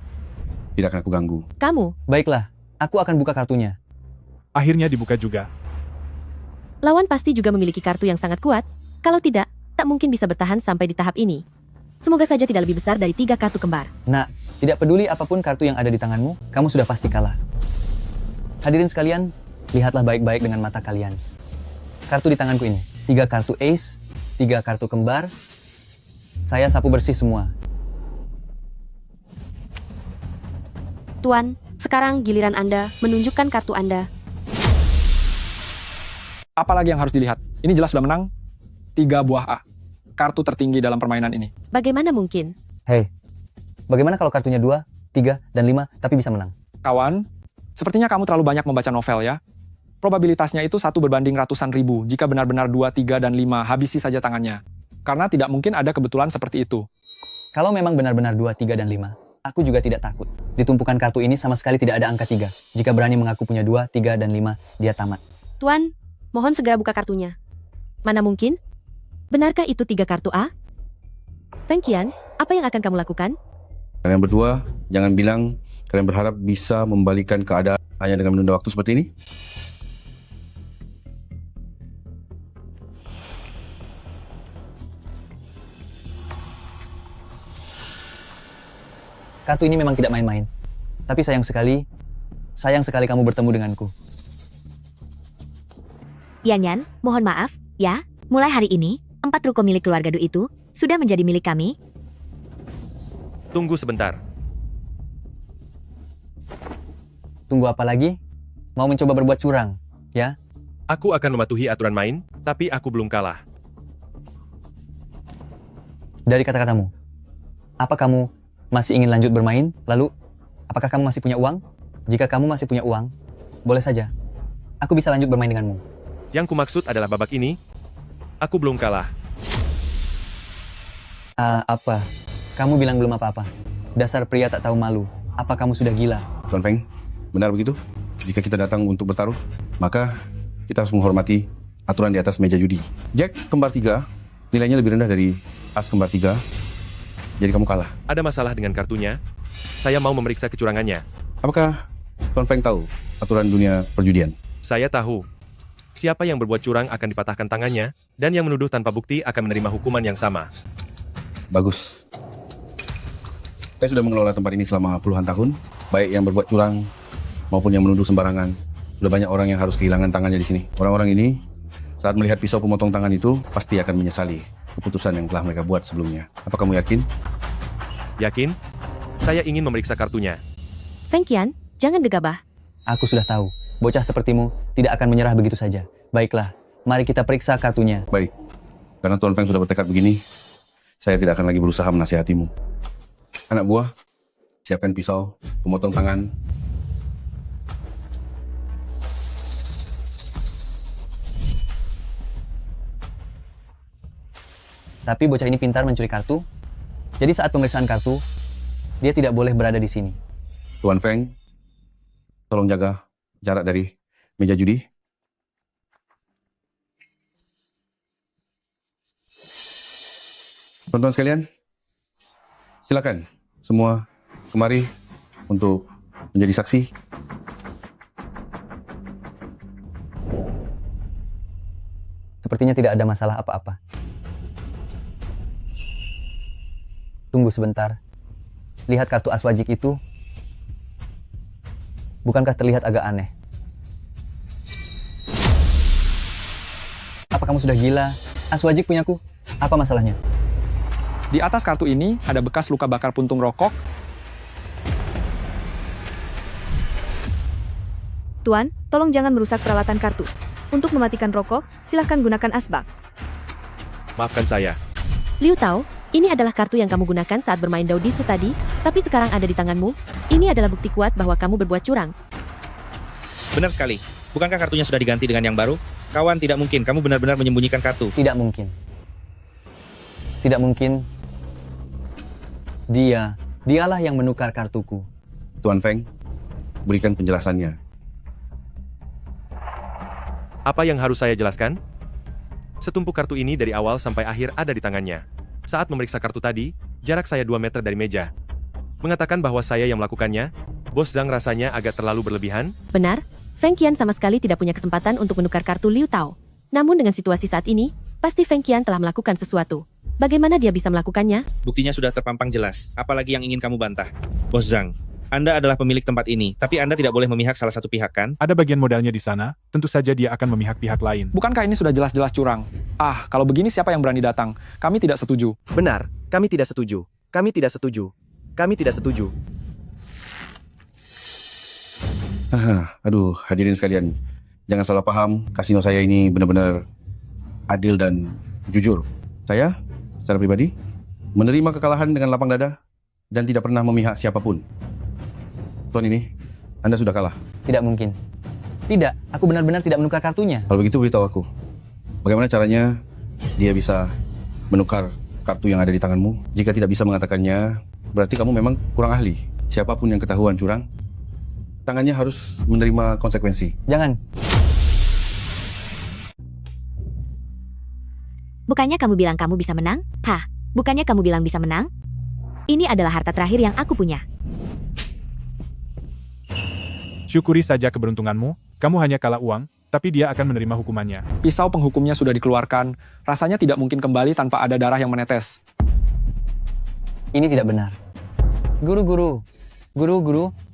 tidak akan aku ganggu. Kamu, Baiklah, aku akan buka kartunya. Akhirnya dibuka juga. lawan pasti juga memiliki kartu yang sangat kuat. Kalau tidak, tak mungkin bisa bertahan sampai di tahap ini. Semoga saja tidak lebih besar dari 3 kartu kembar. Nak, tidak peduli apapun kartu yang ada di tanganmu, kamu sudah pasti kalah. Hadirin sekalian, lihatlah baik-baik dengan mata kalian. Kartu di tanganku ini, 3 kartu ace, 3 kartu kembar. Saya sapu bersih semua. Tuan, sekarang giliran Anda menunjukkan kartu Anda. Apalagi yang harus dilihat? Ini jelas sudah menang. 3 buah A. Kartu tertinggi dalam permainan ini. Bagaimana mungkin? Hei, bagaimana kalau kartunya 2, 3, dan 5 tapi bisa menang? Kawan, sepertinya kamu terlalu banyak membaca novel ya. Probabilitasnya itu 1 berbanding ratusan ribu. Jika benar-benar 2, 3, dan 5, habisi saja tangannya. Karena tidak mungkin ada kebetulan seperti itu. Kalau memang benar-benar 2, 3, dan 5, aku juga tidak takut. Di tumpukan kartu ini sama sekali tidak ada angka 3. Jika berani mengaku punya 2, 3, dan 5, dia tamat. Tuan, mohon segera buka kartunya. Mana mungkin? Benarkah itu 3 kartu A? Feng Qian, apa yang akan kamu lakukan? Kalian berdua, jangan bilang kalian berharap bisa membalikan keadaan hanya dengan menunda waktu seperti ini. Kartu ini memang tidak main-main. Tapi sayang sekali kamu bertemu denganku. Yanyan, mohon maaf, ya. Mulai hari ini, 4 ruko milik keluarga Du itu sudah menjadi milik kami. Tunggu sebentar. Tunggu apa lagi? Mau mencoba berbuat curang, ya? Aku akan mematuhi aturan main, tapi aku belum kalah. Dari kata-katamu, apa kamu masih ingin lanjut bermain? Lalu, apakah kamu masih punya uang? Jika kamu masih punya uang, boleh saja. Aku bisa lanjut bermain denganmu. Yang kumaksud adalah babak ini, aku belum kalah. Apa? Kamu bilang belum apa-apa. Dasar pria tak tahu malu. Apa kamu sudah gila? Tuan Feng, benar begitu? Jika kita datang untuk bertaruh, maka kita harus menghormati aturan di atas meja judi. Jack kembar 3, nilainya lebih rendah dari as kembar 3, jadi kamu kalah. Ada masalah dengan kartunya? Saya mau memeriksa kecurangannya. Apakah Tuan Feng tahu aturan dunia perjudian? Saya tahu. Siapa yang berbuat curang akan dipatahkan tangannya, dan yang menuduh tanpa bukti akan menerima hukuman yang sama. Bagus. Saya sudah mengelola tempat ini selama puluhan tahun, baik yang berbuat curang maupun yang menuduh sembarangan. Sudah banyak orang yang harus kehilangan tangannya di sini. Orang-orang ini, saat melihat pisau pemotong tangan itu, pasti akan menyesali keputusan yang telah mereka buat sebelumnya. Apa kamu yakin? Yakin? Saya ingin memeriksa kartunya. Feng Qian, jangan gegabah. Aku sudah tahu, bocah sepertimu tidak akan menyerah begitu saja. Baiklah, mari kita periksa kartunya. Baik. Karena Tuan Feng sudah bertekad begini, saya tidak akan lagi berusaha menasihatimu. Anak buah, siapkan pisau, pemotong tangan. Tapi bocah ini pintar mencuri kartu. Jadi saat pemeriksaan kartu, dia tidak boleh berada di sini. Tuan Feng, tolong jaga jarak dari meja judi. Teman-teman sekalian, silakan semua kemari untuk menjadi saksi. Sepertinya tidak ada masalah apa-apa. Tunggu sebentar. Lihat kartu aswajik itu. Bukankah terlihat agak aneh? Apa kamu sudah gila? Aswajik punyaku. Apa masalahnya? Di atas kartu ini ada bekas luka bakar puntung rokok. Tuan, tolong jangan merusak peralatan kartu. Untuk mematikan rokok, silahkan gunakan asbak. Maafkan saya. Liu Tao, ini adalah kartu yang kamu gunakan saat bermain Dao Disu tadi, tapi sekarang ada di tanganmu. Ini adalah bukti kuat bahwa kamu berbuat curang. Benar sekali. Bukankah kartunya sudah diganti dengan yang baru? Kawan, tidak mungkin. Kamu benar-benar menyembunyikan kartu. Tidak mungkin. Tidak mungkin. Dialah yang menukar kartuku. Tuan Feng, berikan penjelasannya. Apa yang harus saya jelaskan? Setumpuk kartu ini dari awal sampai akhir ada di tangannya. Saat memeriksa kartu tadi, jarak saya 2 meter dari meja. Mengatakan bahwa saya yang melakukannya, Bos Zhang rasanya agak terlalu berlebihan. Benar, Feng Qian sama sekali tidak punya kesempatan untuk menukar kartu Liu Tao. Namun dengan situasi saat ini, pasti Feng Qian telah melakukan sesuatu. Bagaimana dia bisa melakukannya? Buktinya sudah terpampang jelas. Apalagi yang ingin kamu bantah? Bos Zhang, Anda adalah pemilik tempat ini, tapi Anda tidak boleh memihak salah satu pihak, kan? Ada bagian modalnya di sana, tentu saja dia akan memihak pihak lain. Bukankah ini sudah jelas-jelas curang? Kalau begini siapa yang berani datang? Kami tidak setuju. Benar, kami tidak setuju. Kami tidak setuju. Kami tidak setuju. Aduh, hadirin sekalian. Jangan salah paham, kasino saya ini benar-benar adil dan jujur. Saya, secara pribadi, menerima kekalahan dengan lapang dada dan tidak pernah memihak siapapun. Tuan ini, Anda sudah kalah. Tidak mungkin. Tidak, aku benar-benar tidak menukar kartunya. Kalau begitu beritahu aku. Bagaimana caranya dia bisa menukar kartu yang ada di tanganmu? Jika tidak bisa mengatakannya, berarti kamu memang kurang ahli. Siapapun yang ketahuan curang, tangannya harus menerima konsekuensi. Jangan. Bukannya kamu bilang kamu bisa menang? Bukannya kamu bilang bisa menang? Ini adalah harta terakhir yang aku punya. Syukuri saja keberuntunganmu, kamu hanya kalah uang, tapi dia akan menerima hukumannya. Pisau penghukumnya sudah dikeluarkan. Rasanya tidak mungkin kembali tanpa ada darah yang menetes. Ini tidak benar. Guru,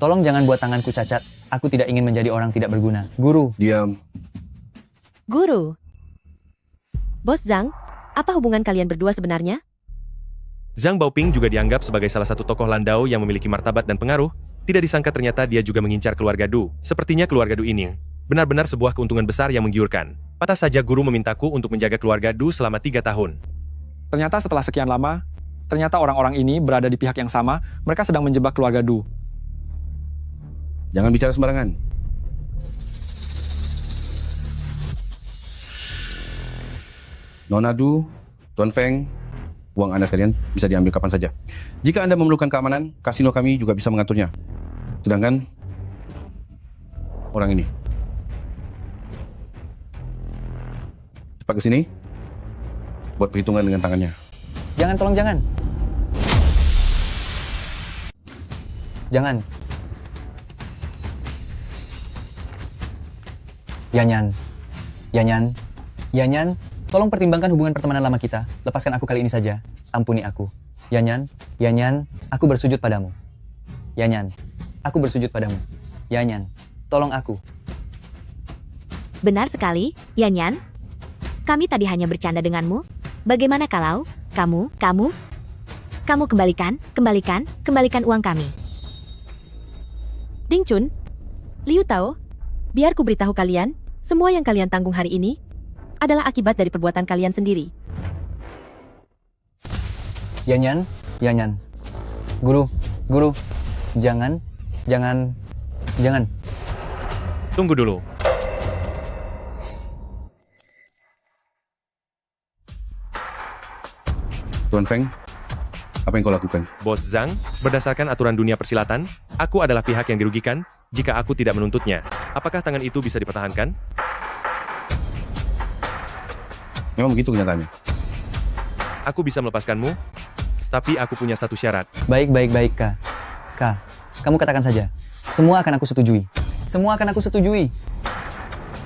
tolong jangan buat tanganku cacat. Aku tidak ingin menjadi orang tidak berguna. Guru. Diam. Guru. Bos Zhang, Apa hubungan kalian berdua sebenarnya? Zhang Baoping juga dianggap sebagai salah satu tokoh Landau yang memiliki martabat dan pengaruh. Tidak disangka ternyata dia juga mengincar keluarga Du. Sepertinya keluarga Du ini benar-benar sebuah keuntungan besar yang menggiurkan. Pantas saja guru memintaku untuk menjaga keluarga Du selama 3 tahun. Ternyata setelah sekian lama, ternyata orang-orang ini berada di pihak yang sama, mereka sedang menjebak keluarga Du. Jangan bicara sembarangan. Nona Du, Tuan Feng, uang Anda sekalian bisa diambil kapan saja. Jika Anda memerlukan keamanan, kasino kami juga bisa mengaturnya. Sedangkan orang ini, cepat ke sini, buat perhitungan dengan tangannya. Jangan, tolong jangan. Jangan. Yanyan. Yanyan. Yanyan, tolong pertimbangkan hubungan pertemanan lama kita. Lepaskan aku kali ini saja. Ampuni aku. Yanyan. Yanyan, aku bersujud padamu. Yanyan, aku bersujud padamu. Yanyan, tolong aku. Benar sekali, Yanyan. Kami tadi hanya bercanda denganmu. Bagaimana kalau kamu kembalikan uang kami. Ding Chun, Liu Tao, biar ku beritahu kalian, semua yang kalian tanggung hari ini adalah akibat dari perbuatan kalian sendiri. Yanyan, Yanyan. Guru, jangan. Tunggu dulu. Tuan Feng, apa yang kau lakukan? Bos Zhang, berdasarkan aturan dunia persilatan, aku adalah pihak yang dirugikan jika aku tidak menuntutnya. Apakah tangan itu bisa dipertahankan? Memang begitu kenyataannya. Aku bisa melepaskanmu, tapi aku punya satu syarat. Baik, Kak. Kak, kamu katakan saja. Semua akan aku setujui.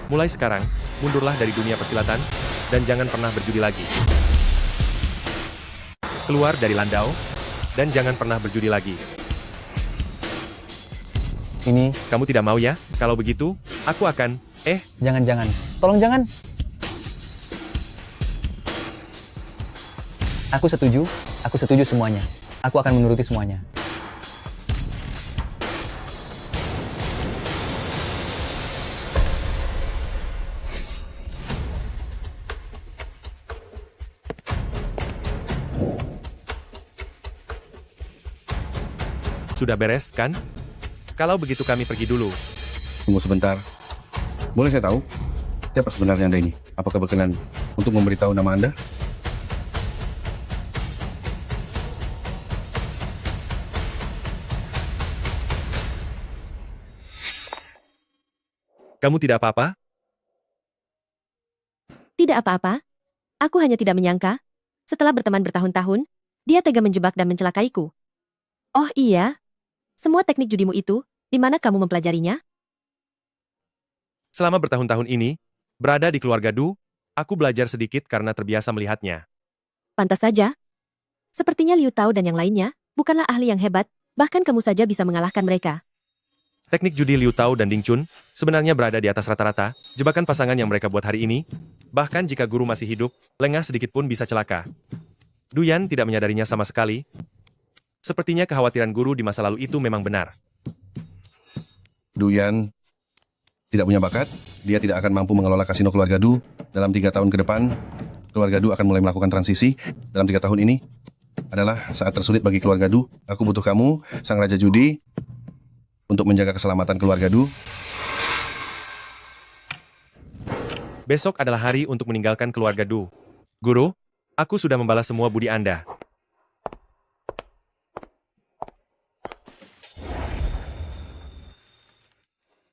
Mulai sekarang, mundurlah dari dunia persilatan, dan jangan pernah berjudi lagi. Keluar dari Landau, dan jangan pernah berjudi lagi. Ini, Kamu tidak mau ya? Kalau begitu, aku akan... jangan. Tolong jangan. Aku setuju semuanya. Aku akan menuruti semuanya. Sudah beres, kan? Kalau begitu kami pergi dulu. Tunggu sebentar. Boleh saya tahu siapa sebenarnya Anda ini? Apakah berkenan untuk memberitahu nama Anda? Kamu tidak apa-apa? Tidak apa-apa. Aku hanya tidak menyangka, setelah berteman bertahun-tahun, dia tega menjebak dan mencelakaiku. Oh iya, semua teknik judimu itu, di mana kamu mempelajarinya? Selama bertahun-tahun ini, berada di keluarga Du, aku belajar sedikit karena terbiasa melihatnya. Pantas saja. Sepertinya Liu Tao dan yang lainnya, bukanlah ahli yang hebat, bahkan kamu saja bisa mengalahkan mereka. Teknik judi Liu Tao dan Ding Chun sebenarnya berada di atas rata-rata, jebakan pasangan yang mereka buat hari ini. Bahkan jika guru masih hidup, lengah sedikit pun bisa celaka. Duyan tidak menyadarinya sama sekali. Sepertinya kekhawatiran guru di masa lalu itu memang benar. Duyan tidak punya bakat, dia tidak akan mampu mengelola kasino keluarga Du dalam 3 tahun ke depan. Keluarga Du akan mulai melakukan transisi dalam 3 tahun ini. Adalah saat tersulit bagi keluarga Du. Aku butuh kamu, sang raja judi, untuk menjaga keselamatan keluarga Du. Besok adalah hari untuk meninggalkan keluarga Du. Guru, aku sudah membalas semua budi Anda.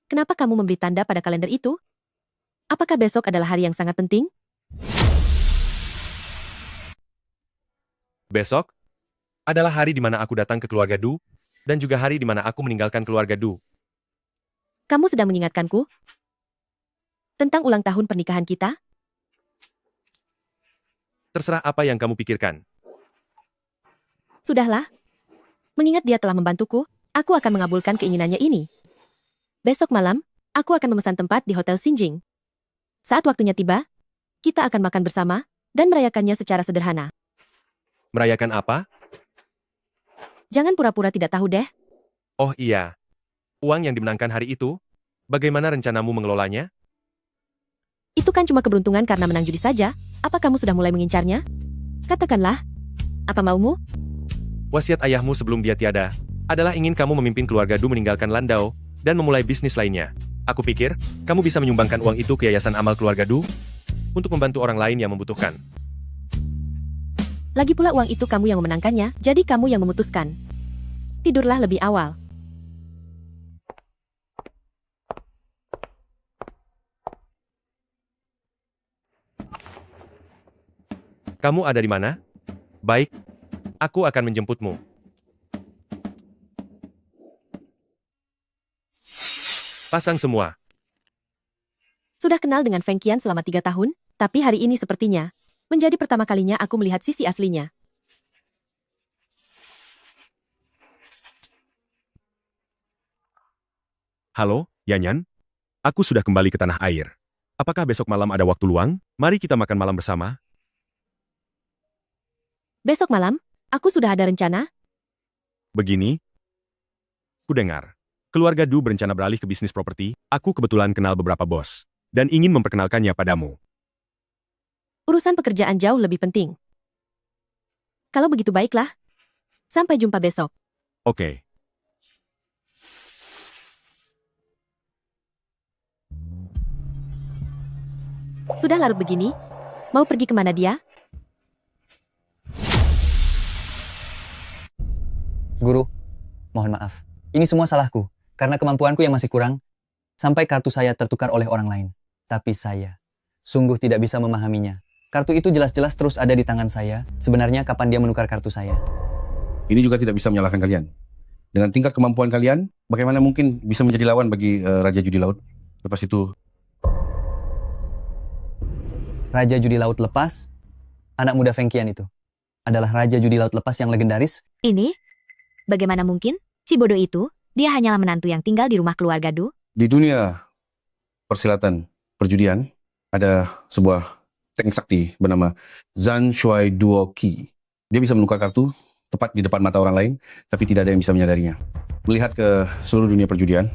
Kenapa kamu memberi tanda pada kalender itu? Apakah besok adalah hari yang sangat penting? Besok adalah hari di mana aku datang ke keluarga Du, dan juga hari di mana aku meninggalkan keluarga Du. Kamu sedang mengingatkanku? Tentang ulang tahun pernikahan kita? Terserah apa yang kamu pikirkan. Sudahlah. Mengingat dia telah membantuku, aku akan mengabulkan keinginannya ini. Besok malam, aku akan memesan tempat di Hotel Xinjing. Saat waktunya tiba, kita akan makan bersama, dan merayakannya secara sederhana. Merayakan apa? Jangan pura-pura tidak tahu deh. Oh iya. Uang yang dimenangkan hari itu, bagaimana rencanamu mengelolanya? Itu kan cuma keberuntungan karena menang judi saja. Apa kamu sudah mulai mengincarnya? Katakanlah. Apa maumu? Wasiat ayahmu sebelum dia tiada, adalah ingin kamu memimpin keluarga Du meninggalkan Landau, dan memulai bisnis lainnya. Aku pikir, kamu bisa menyumbangkan uang itu ke Yayasan Amal Keluarga Du, untuk membantu orang lain yang membutuhkan. Lagi pula uang itu kamu yang memenangkannya, jadi kamu yang memutuskan. Tidurlah lebih awal. Kamu ada di mana? Baik, aku akan menjemputmu. Pasang semua. Sudah kenal dengan Feng Qian selama 3 tahun, tapi hari ini sepertinya menjadi pertama kalinya aku melihat sisi aslinya. Halo, Yanyan. Aku sudah kembali ke tanah air. Apakah besok malam ada waktu luang? Mari kita makan malam bersama. Besok malam, aku sudah ada rencana. Begini. Ku dengar. Keluarga Du berencana beralih ke bisnis properti. Aku kebetulan kenal beberapa bos. Dan ingin memperkenalkannya padamu. Urusan pekerjaan jauh lebih penting. Kalau begitu baiklah. Sampai jumpa besok. Oke. Sudah larut begini? Mau pergi kemana dia? Guru, mohon maaf. Ini semua salahku, karena kemampuanku yang masih kurang, sampai kartu saya tertukar oleh orang lain. Tapi saya sungguh tidak bisa memahaminya. Kartu itu jelas-jelas terus ada di tangan saya. Sebenarnya kapan dia menukar kartu saya? Ini juga tidak bisa menyalahkan kalian. Dengan tingkat kemampuan kalian, bagaimana mungkin bisa menjadi lawan bagi Raja Judi Laut? Lepas itu, Raja Judi Laut lepas, anak muda Feng Qian itu, adalah Raja Judi Laut lepas yang legendaris. Ini? Bagaimana mungkin? Si bodoh itu, dia hanyalah menantu yang tinggal di rumah keluarga Du. di dunia persilatan perjudian, ada sebuah teknik sakti bernama Zan Shuai Duo Qi. Dia bisa menukar kartu tepat di depan mata orang lain, tapi tidak ada yang bisa menyadarinya. Melihat ke seluruh dunia perjudian,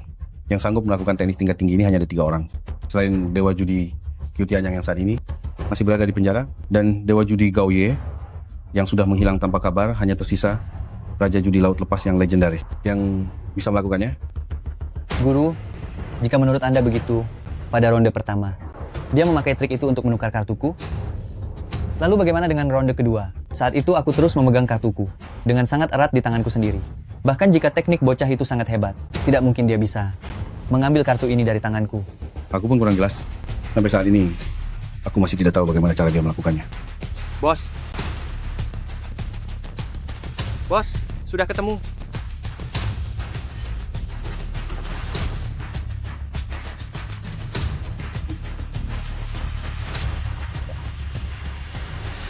yang sanggup melakukan teknik tingkat tinggi ini hanya ada 3 orang. Selain Dewa Judi Qiu Tianyang yang saat ini masih berada di penjara, dan Dewa Judi Gao Ye yang sudah menghilang tanpa kabar, hanya tersisa Raja Judi Laut lepas yang legendaris yang bisa melakukannya. Guru, jika menurut Anda begitu, pada ronde pertama, dia memakai trik itu untuk menukar kartuku. Lalu bagaimana dengan ronde kedua? Saat itu aku terus memegang kartuku, dengan sangat erat di tanganku sendiri. Bahkan jika teknik bocah itu sangat hebat, tidak mungkin dia bisa mengambil kartu ini dari tanganku. Aku pun kurang jelas. Sampai saat ini, aku masih tidak tahu bagaimana cara dia melakukannya. Bos. Bos, sudah ketemu.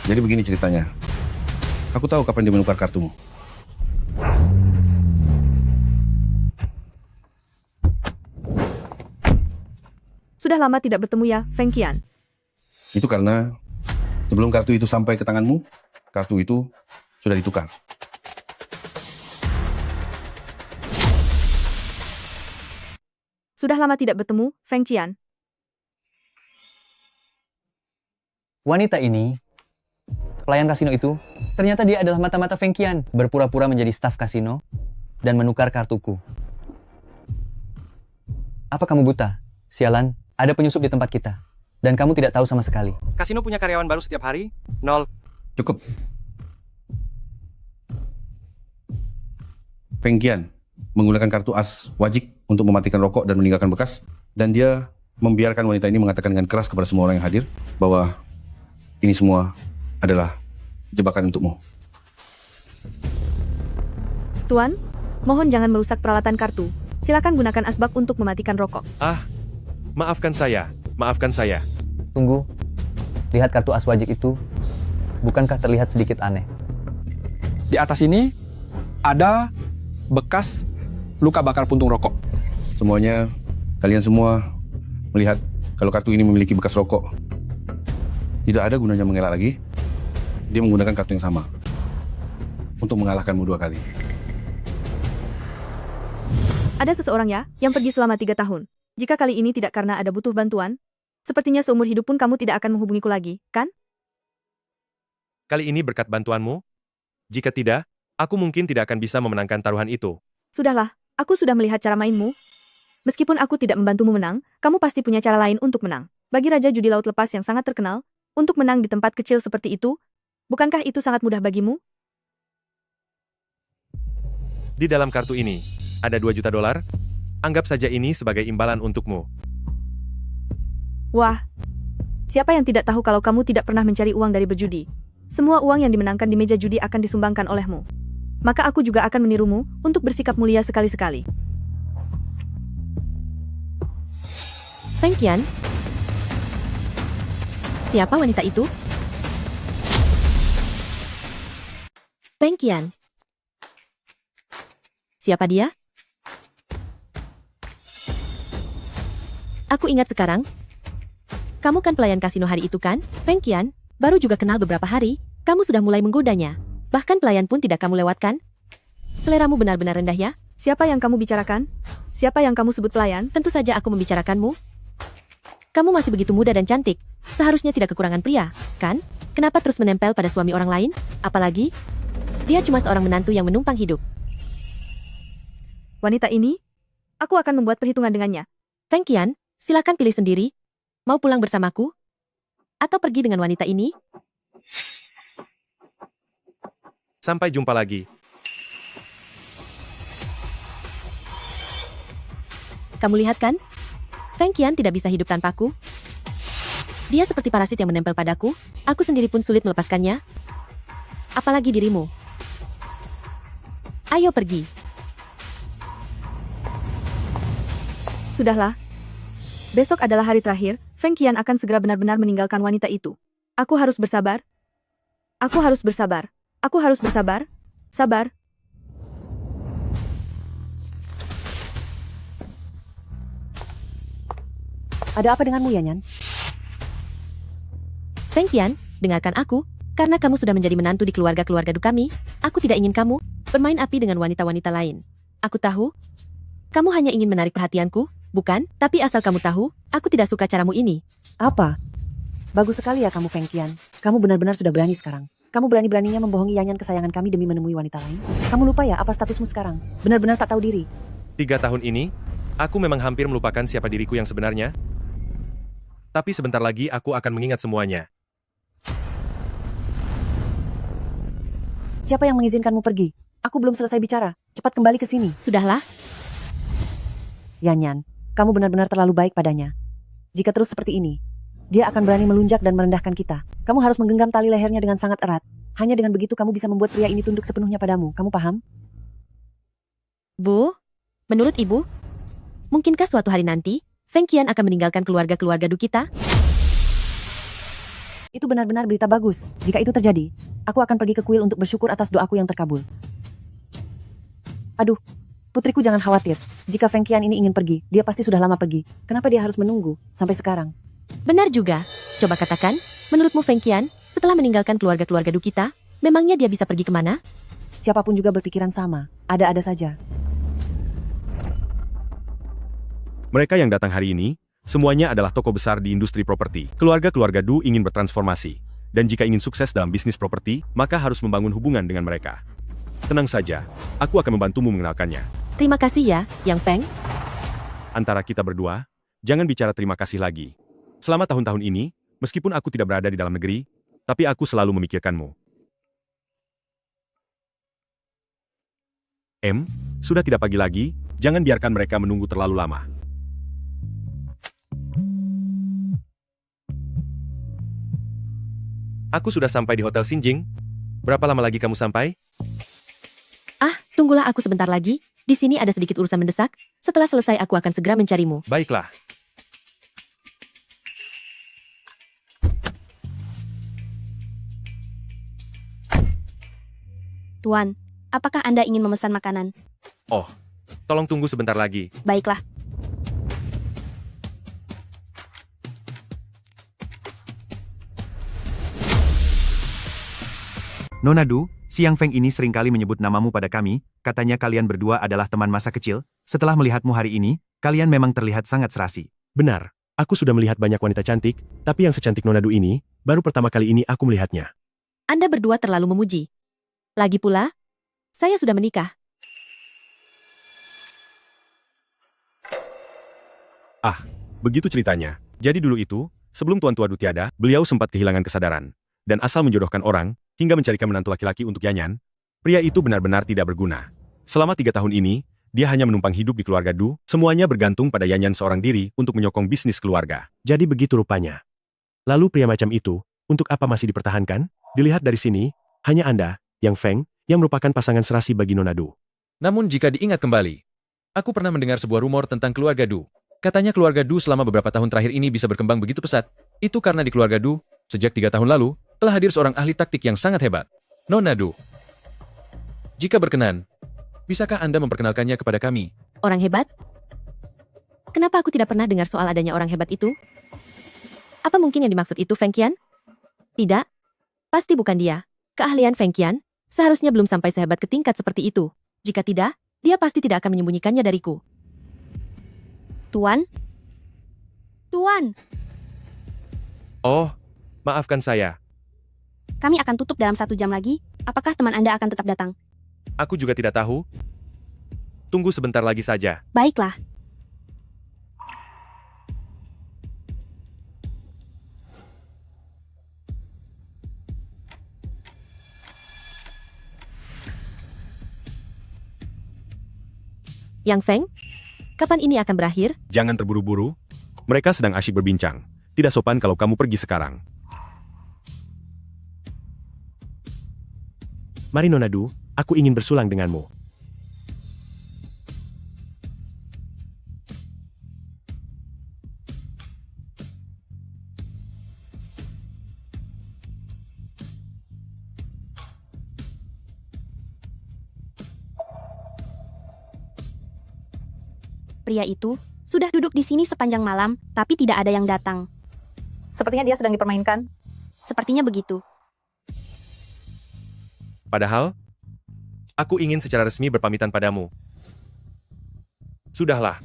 Jadi begini ceritanya. Aku tahu kapan dia menukar kartumu. Sudah lama tidak bertemu ya, Feng Qian. Itu karena sebelum kartu itu sampai ke tanganmu, kartu itu sudah ditukar. Sudah lama tidak bertemu, Feng Qian. Wanita ini, pelayan kasino itu, ternyata dia adalah mata-mata Feng Qian, berpura-pura menjadi staf kasino dan menukar kartuku. Apa kamu buta? Sialan, ada penyusup di tempat kita. Dan kamu tidak tahu sama sekali. Kasino punya karyawan baru setiap hari? 0. Cukup. Feng Qian menggunakan kartu as wajik untuk mematikan rokok dan meninggalkan bekas. Dan dia membiarkan wanita ini mengatakan dengan keras kepada semua orang yang hadir bahwa ini semua adalah jebakan untukmu. Tuan, mohon jangan merusak peralatan kartu. Silakan gunakan asbak untuk mematikan rokok. Maafkan saya. Maafkan saya. Tunggu, lihat kartu as wajik itu. Bukankah terlihat sedikit aneh? Di atas ini ada bekas luka bakar puntung rokok. Semuanya, kalian semua melihat kalau kartu ini memiliki bekas rokok. Tidak ada gunanya mengelak lagi. Dia menggunakan kartu yang sama untuk mengalahkanmu 2 kali. Ada seseorang ya, yang pergi selama 3 tahun. Jika kali ini tidak karena ada butuh bantuan, sepertinya seumur hidup pun kamu tidak akan menghubungiku lagi, kan? Kali ini berkat bantuanmu? Jika tidak, aku mungkin tidak akan bisa memenangkan taruhan itu. Sudahlah, aku sudah melihat cara mainmu. Meskipun aku tidak membantumu menang, kamu pasti punya cara lain untuk menang. Bagi Raja Judi Laut Lepas yang sangat terkenal, untuk menang di tempat kecil seperti itu, bukankah itu sangat mudah bagimu? Di dalam kartu ini, ada 2 juta dolar. Anggap saja ini sebagai imbalan untukmu. Wah, siapa yang tidak tahu kalau kamu tidak pernah mencari uang dari berjudi? Semua uang yang dimenangkan di meja judi akan disumbangkan olehmu. Maka aku juga akan menirumu untuk bersikap mulia sekali-sekali. Feng Qian? Siapa wanita itu? Feng Qian. Siapa dia? Aku ingat sekarang. Kamu kan pelayan kasino hari itu kan, Feng Qian? Baru juga kenal beberapa hari, kamu sudah mulai menggodanya. Bahkan pelayan pun tidak kamu lewatkan. Seleramu benar-benar rendah ya? Siapa yang kamu bicarakan? Siapa yang kamu sebut pelayan? Tentu saja aku membicarakanmu. Kamu masih begitu muda dan cantik. Seharusnya tidak kekurangan pria, kan? Kenapa terus menempel pada suami orang lain? Apalagi, dia cuma seorang menantu yang menumpang hidup. Wanita ini? Aku akan membuat perhitungan dengannya. Feng Qian, silakan pilih sendiri. Mau pulang bersamaku? Atau pergi dengan wanita ini? Sampai jumpa lagi. Kamu lihat kan? Feng Qian tidak bisa hidup tanpaku. Dia seperti parasit yang menempel padaku. Aku sendiri pun sulit melepaskannya. Apalagi dirimu. Ayo pergi. Sudahlah. Besok adalah hari terakhir, Feng Qian akan segera benar-benar meninggalkan wanita itu. Aku harus bersabar. Aku harus bersabar. Aku harus bersabar. Sabar. Ada apa denganmu, Yanyan? Feng Qian, dengarkan aku. Karena kamu sudah menjadi menantu di keluarga-keluarga Du kami, aku tidak ingin kamu bermain api dengan wanita-wanita lain. Aku tahu, kamu hanya ingin menarik perhatianku, bukan? Tapi asal kamu tahu, aku tidak suka caramu ini. Apa? Bagus sekali ya kamu, Feng Qian. Kamu benar-benar sudah berani sekarang. Kamu berani-beraninya membohongi Yanyan kesayangan kami demi menemui wanita lain. Kamu lupa ya apa statusmu sekarang? Benar-benar tak tahu diri. 3 tahun ini, aku memang hampir melupakan siapa diriku yang sebenarnya. Tapi sebentar lagi aku akan mengingat semuanya. Siapa yang mengizinkanmu pergi? Aku belum selesai bicara. Cepat kembali ke sini. Sudahlah. Yanyan, kamu benar-benar terlalu baik padanya. Jika terus seperti ini, dia akan berani melunjak dan merendahkan kita. Kamu harus menggenggam tali lehernya dengan sangat erat. Hanya dengan begitu kamu bisa membuat pria ini tunduk sepenuhnya padamu. Kamu paham? Bu, menurut ibu, mungkinkah suatu hari nanti, Feng Qian akan meninggalkan keluarga-keluarga Du kita? Itu benar-benar berita bagus. Jika itu terjadi, aku akan pergi ke kuil untuk bersyukur atas doaku yang terkabul. Aduh, putriku jangan khawatir. Jika Feng Qian ini ingin pergi, dia pasti sudah lama pergi. Kenapa dia harus menunggu sampai sekarang? Benar juga. Coba katakan, menurutmu Feng Qian, setelah meninggalkan keluarga-keluarga Du kita, memangnya dia bisa pergi kemana? Siapapun juga berpikiran sama. Ada-ada saja. Mereka yang datang hari ini, semuanya adalah toko besar di industri properti. Keluarga-keluarga Du ingin bertransformasi. Dan jika ingin sukses dalam bisnis properti, maka harus membangun hubungan dengan mereka. Tenang saja, aku akan membantumu mengenalkannya. Terima kasih ya, Yang Feng. Antara kita berdua, jangan bicara terima kasih lagi. Selama tahun-tahun ini, meskipun aku tidak berada di dalam negeri, tapi aku selalu memikirkanmu. Sudah tidak pagi lagi, jangan biarkan mereka menunggu terlalu lama. Aku sudah sampai di Hotel Xinjing. Berapa lama lagi kamu sampai? Tunggulah aku sebentar lagi. Di sini ada sedikit urusan mendesak. Setelah selesai aku akan segera mencarimu. Baiklah. Tuan, apakah Anda ingin memesan makanan? Oh, tolong tunggu sebentar lagi. Baiklah. Nona Du, Siang Feng ini seringkali menyebut namamu pada kami, katanya kalian berdua adalah teman masa kecil. Setelah melihatmu hari ini, kalian memang terlihat sangat serasi. Benar, aku sudah melihat banyak wanita cantik, tapi yang secantik Nona Du ini, baru pertama kali ini aku melihatnya. Anda berdua terlalu memuji. Lagi pula, saya sudah menikah. Ah, begitu ceritanya. Jadi dulu itu, sebelum Tuan Tua Du tiada, beliau sempat kehilangan kesadaran. Dan asal menjodohkan orang, hingga mencarikan menantu laki-laki untuk Yanyan, pria itu benar-benar tidak berguna. Selama 3 tahun ini, dia hanya menumpang hidup di keluarga Du, semuanya bergantung pada Yanyan seorang diri untuk menyokong bisnis keluarga. Jadi begitu rupanya. Lalu pria macam itu, untuk apa masih dipertahankan? Dilihat dari sini, hanya Anda, Yang Feng, yang merupakan pasangan serasi bagi Nona Du. Namun jika diingat kembali, aku pernah mendengar sebuah rumor tentang keluarga Du. Katanya keluarga Du selama beberapa tahun terakhir ini bisa berkembang begitu pesat. Itu karena di keluarga Du, sejak 3 tahun lalu, telah hadir seorang ahli taktik yang sangat hebat. Nona Du. Jika berkenan, bisakah Anda memperkenalkannya kepada kami? Orang hebat? Kenapa aku tidak pernah dengar soal adanya orang hebat itu? Apa mungkin yang dimaksud itu Feng Qian? Tidak. Pasti bukan dia. Keahlian Feng Qian seharusnya belum sampai sehebat ke tingkat seperti itu. Jika tidak, dia pasti tidak akan menyembunyikannya dariku. Tuan? Tuan, Oh, maafkan saya. kami akan tutup dalam 1 jam lagi. Apakah teman Anda akan tetap datang? Aku juga tidak tahu. Tunggu sebentar lagi saja. Baiklah. Yang Feng, kapan ini akan berakhir? Jangan terburu-buru. Mereka sedang asyik berbincang. Tidak sopan kalau kamu pergi sekarang. Mari Nona Du, aku ingin bersulang denganmu. Pria itu sudah duduk di sini sepanjang malam, tapi tidak ada yang datang. Sepertinya dia sedang dipermainkan. Sepertinya begitu. Padahal, aku ingin secara resmi berpamitan padamu. Sudahlah.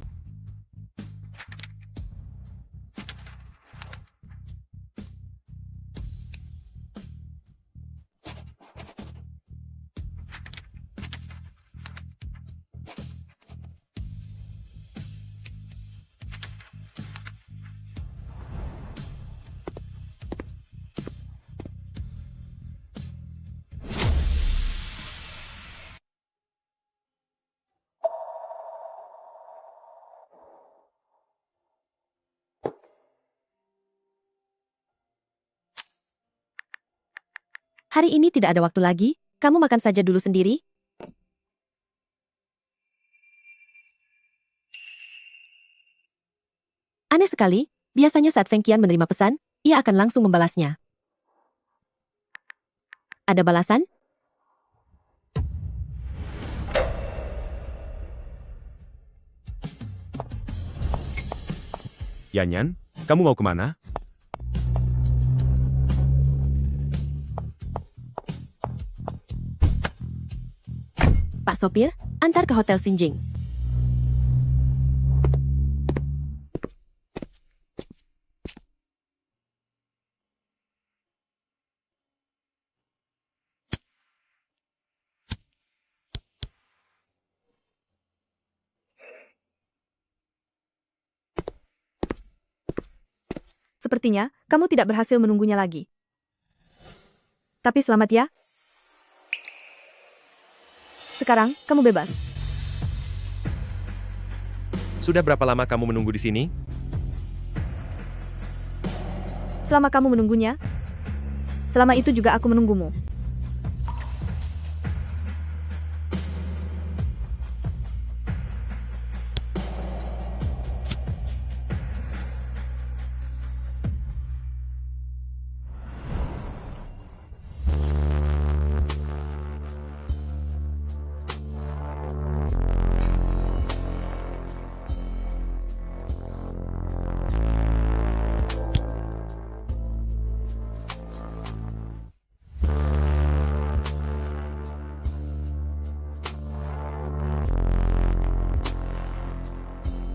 Hari ini tidak ada waktu lagi, kamu makan saja dulu sendiri. Aneh sekali, biasanya saat Feng Qian menerima pesan, ia akan langsung membalasnya. Ada balasan? Yanyan, kamu mau kemana? Pak sopir, antar ke Hotel Xinjing. Sepertinya, kamu tidak berhasil menunggunya lagi. Tapi selamat ya. Sekarang, kamu bebas. Sudah berapa lama kamu menunggu di sini? Selama kamu menunggunya, selama itu juga aku menunggumu.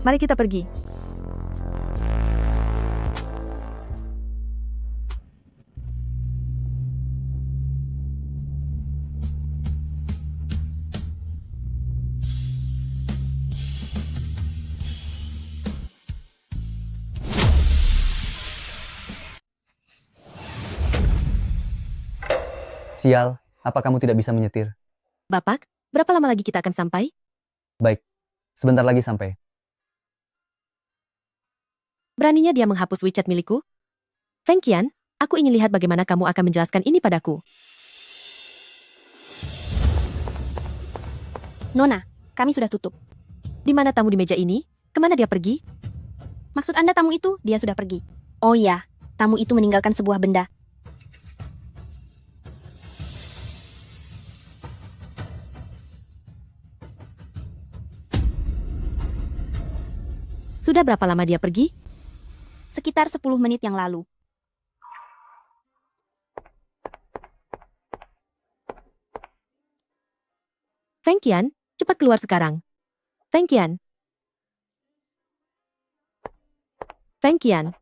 Mari kita pergi. Sial, apa kamu tidak bisa menyetir? Bapak, berapa lama lagi kita akan sampai? Baik, sebentar lagi sampai. Beraninya dia menghapus WeChat milikku? Feng Qian, aku ingin lihat bagaimana kamu akan menjelaskan ini padaku. Nona, kami sudah tutup. Di mana tamu di meja ini? Kemana dia pergi? Maksud Anda tamu itu, dia sudah pergi. Oh iya, tamu itu meninggalkan sebuah benda. Sudah berapa lama dia pergi? Sekitar 10 menit yang lalu. Feng Qian, cepat keluar sekarang. Feng Qian. Feng Qian.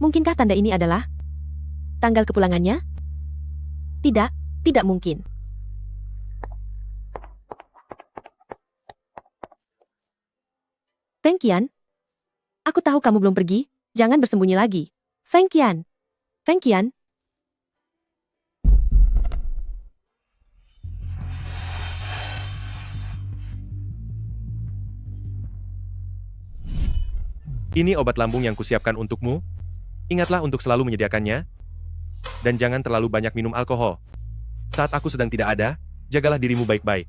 Mungkinkah tanda ini adalah tanggal kepulangannya? Tidak, tidak mungkin. Feng Qian, aku tahu kamu belum pergi, jangan bersembunyi lagi. Feng Qian. Feng Qian. Ini obat lambung yang kusiapkan untukmu. Ingatlah untuk selalu menyediakannya. Dan jangan terlalu banyak minum alkohol. Saat aku sedang tidak ada, jagalah dirimu baik-baik.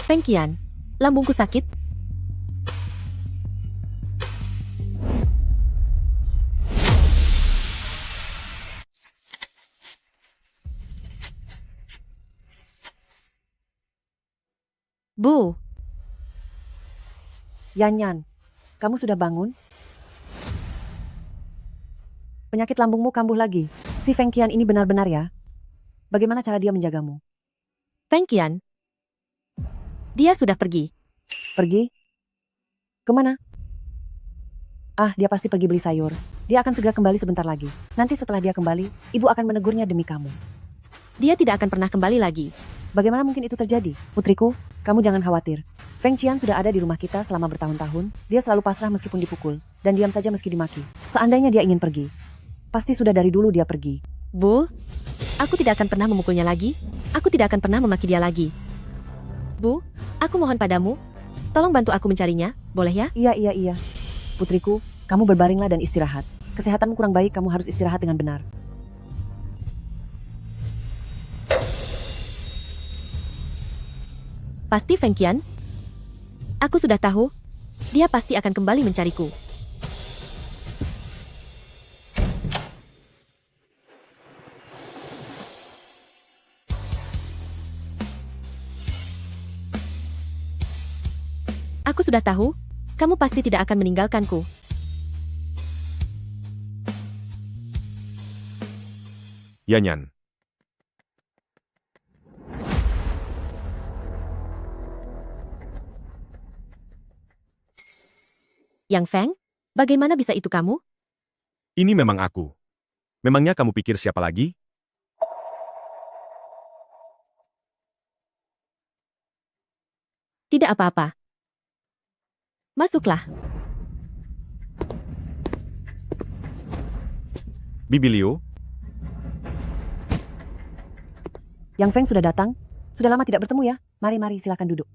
Feng Qian, lambungku sakit. Bu. Yan, kamu sudah bangun? Penyakit lambungmu kambuh lagi. Si Feng Qian ini benar-benar ya. Bagaimana cara dia menjagamu? Feng Qian. Dia sudah pergi. Pergi? Kemana? Ah, dia pasti pergi beli sayur. Dia akan segera kembali sebentar lagi. Nanti setelah dia kembali, ibu akan menegurnya demi kamu. Dia tidak akan pernah kembali lagi. Bagaimana mungkin itu terjadi? Putriku, kamu jangan khawatir. Feng Qian sudah ada di rumah kita selama bertahun-tahun. Dia selalu pasrah meskipun dipukul. Dan diam saja meski dimaki. Seandainya dia ingin pergi. Pasti sudah dari dulu dia pergi. Bu, aku tidak akan pernah memukulnya lagi. Aku tidak akan pernah memaki dia lagi. Bu, aku mohon padamu. Tolong bantu aku mencarinya, boleh ya? Iya. Putriku, kamu berbaringlah dan istirahat. Kesehatanmu kurang baik, kamu harus istirahat dengan benar. Pasti Feng Qian? Aku sudah tahu. Dia pasti akan kembali mencariku. Aku sudah tahu. Kamu pasti tidak akan meninggalkanku. Yanyan. Yang Feng, bagaimana bisa itu kamu? Ini memang aku. Memangnya kamu pikir siapa lagi? Tidak apa-apa. Masuklah. Bibi Liu, Yang Feng sudah datang? Sudah lama tidak bertemu ya? Mari, silakan duduk.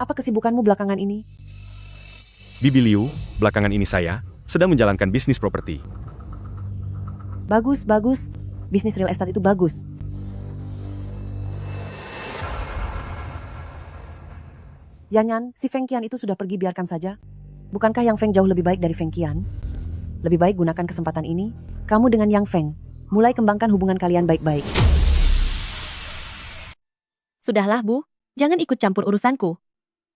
Apa kesibukanmu belakangan ini? Bibi Liu, belakangan ini saya sedang menjalankan bisnis properti. Bagus. Bisnis real estate itu bagus. Yanyan, si Feng Qian itu sudah pergi, biarkan saja. Bukankah Yang Feng jauh lebih baik dari Feng Qian? Lebih baik gunakan kesempatan ini. Kamu dengan Yang Feng, mulai kembangkan hubungan kalian baik-baik. Sudahlah, Bu. Jangan ikut campur urusanku.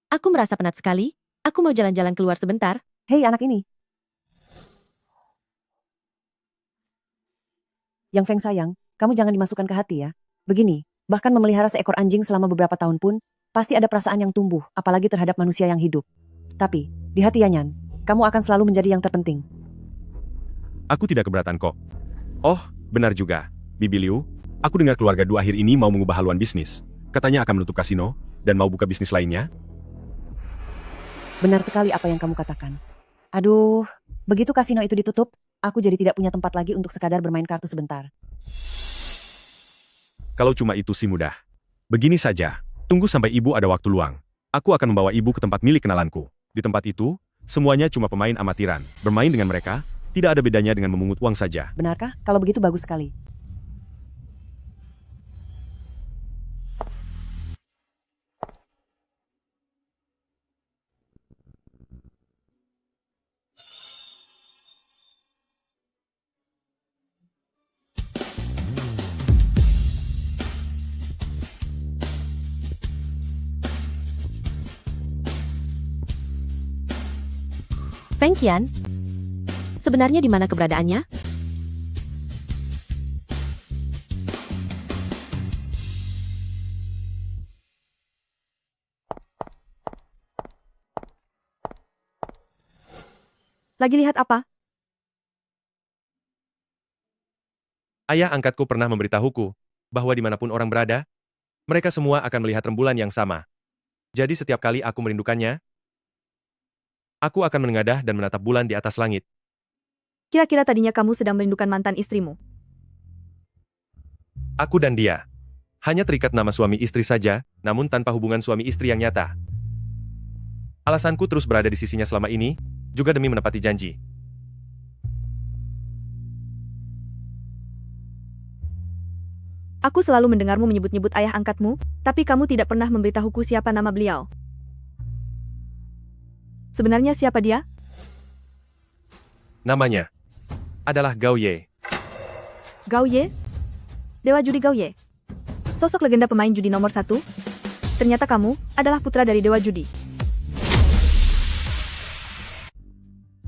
Aku merasa penat sekali. Aku mau jalan-jalan keluar sebentar. Hei anak ini. Yang Feng sayang, kamu jangan dimasukkan ke hati ya. Begini, bahkan memelihara seekor anjing selama beberapa tahun pun, pasti ada perasaan yang tumbuh, apalagi terhadap manusia yang hidup. Tapi, di hati Yanyan, kamu akan selalu menjadi yang terpenting. Aku tidak keberatan kok. Oh, benar juga. Bibi Liu, aku dengar keluarga Du akhir ini mau mengubah haluan bisnis. Katanya akan menutup kasino, dan mau buka bisnis lainnya. Benar sekali apa yang kamu katakan. Aduh, begitu kasino itu ditutup, aku jadi tidak punya tempat lagi untuk sekadar bermain kartu sebentar. Kalau cuma itu sih mudah. Begini saja, tunggu sampai ibu ada waktu luang. Aku akan membawa ibu ke tempat milik kenalanku. Di tempat itu, semuanya cuma pemain amatiran. Bermain dengan mereka, tidak ada bedanya dengan memungut uang saja. Benarkah? Kalau begitu bagus sekali. Feng Qian? Sebenarnya di mana keberadaannya? Lagi lihat apa? Ayah angkatku pernah memberitahuku bahwa dimanapun orang berada, mereka semua akan melihat rembulan yang sama. Jadi setiap kali aku merindukannya, aku akan menengadah dan menatap bulan di atas langit. Kira-kira tadinya kamu sedang merindukan mantan istrimu. Aku dan dia hanya terikat nama suami istri saja, namun tanpa hubungan suami istri yang nyata. Alasanku terus berada di sisinya selama ini, juga demi menepati janji. Aku selalu mendengarmu menyebut-nyebut ayah angkatmu, tapi kamu tidak pernah memberitahuku siapa nama beliau. Sebenarnya siapa dia? Namanya adalah Gao Ye. Gao Ye? Dewa judi Gao Ye? Sosok legenda pemain judi nomor 1? Ternyata kamu adalah putra dari dewa judi.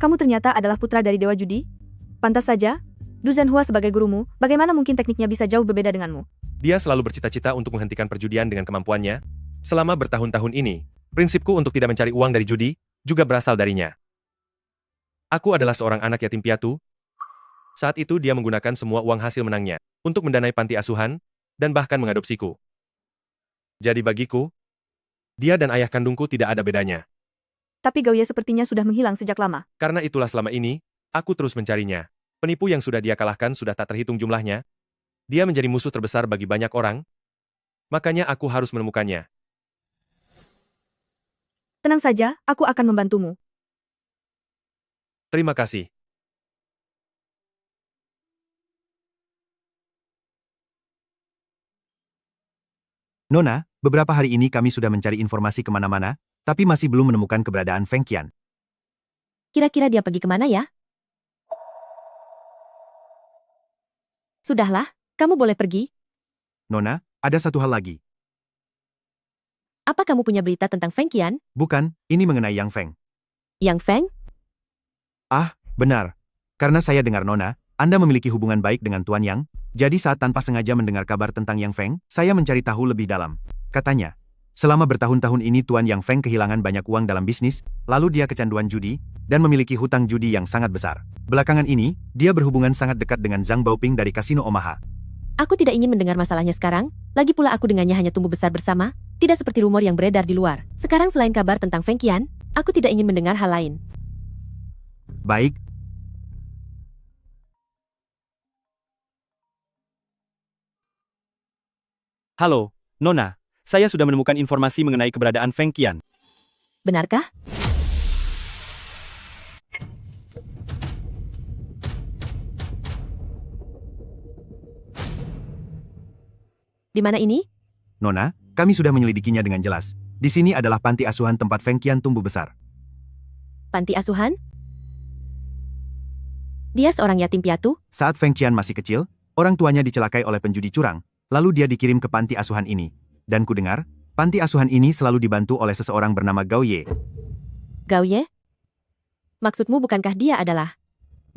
Kamu ternyata adalah putra dari dewa judi? Pantas saja, Du Zhenhua sebagai gurumu, bagaimana mungkin tekniknya bisa jauh berbeda denganmu? Dia selalu bercita-cita untuk menghentikan perjudian dengan kemampuannya. Selama bertahun-tahun ini, prinsipku untuk tidak mencari uang dari judi juga berasal darinya. Aku adalah seorang anak yatim piatu. Saat itu dia menggunakan semua uang hasil menangnya untuk mendanai panti asuhan dan bahkan mengadopsiku. Jadi bagiku, dia dan ayah kandungku tidak ada bedanya. Tapi Gao Ye sepertinya sudah menghilang sejak lama. Karena itulah selama ini, aku terus mencarinya. Penipu yang sudah dia kalahkan sudah tak terhitung jumlahnya. Dia menjadi musuh terbesar bagi banyak orang. Makanya aku harus menemukannya. Tenang saja, aku akan membantumu. Terima kasih. Nona, beberapa hari ini kami sudah mencari informasi kemana-mana, tapi masih belum menemukan keberadaan Feng Qian. Kira-kira dia pergi kemana ya? Sudahlah, kamu boleh pergi. Nona, ada satu hal lagi. Apa kamu punya berita tentang Feng Qian? Bukan, ini mengenai Yang Feng. Yang Feng? Ah, benar. Karena saya dengar Nona, Anda memiliki hubungan baik dengan Tuan Yang, jadi saat tanpa sengaja mendengar kabar tentang Yang Feng, saya mencari tahu lebih dalam. Katanya, selama bertahun-tahun ini Tuan Yang Feng kehilangan banyak uang dalam bisnis, lalu dia kecanduan judi, dan memiliki hutang judi yang sangat besar. Belakangan ini, dia berhubungan sangat dekat dengan Zhang Baoping dari kasino Omaha. Aku tidak ingin mendengar masalahnya sekarang, lagi pula aku dengannya hanya tumbuh besar bersama, tidak seperti rumor yang beredar di luar. Sekarang selain kabar tentang Feng Qian, aku tidak ingin mendengar hal lain. Baik. Halo, Nona. Saya sudah menemukan informasi mengenai keberadaan Feng Qian. Benarkah? Di mana ini? Nona, kami sudah menyelidikinya dengan jelas. Di sini adalah panti asuhan tempat Feng Qian tumbuh besar. Panti asuhan? Dia seorang yatim piatu? Saat Feng Qian masih kecil, orang tuanya dicelakai oleh penjudi curang, lalu dia dikirim ke panti asuhan ini. Dan ku dengar, panti asuhan ini selalu dibantu oleh seseorang bernama Gao Ye. Gao Ye? Maksudmu bukankah dia adalah...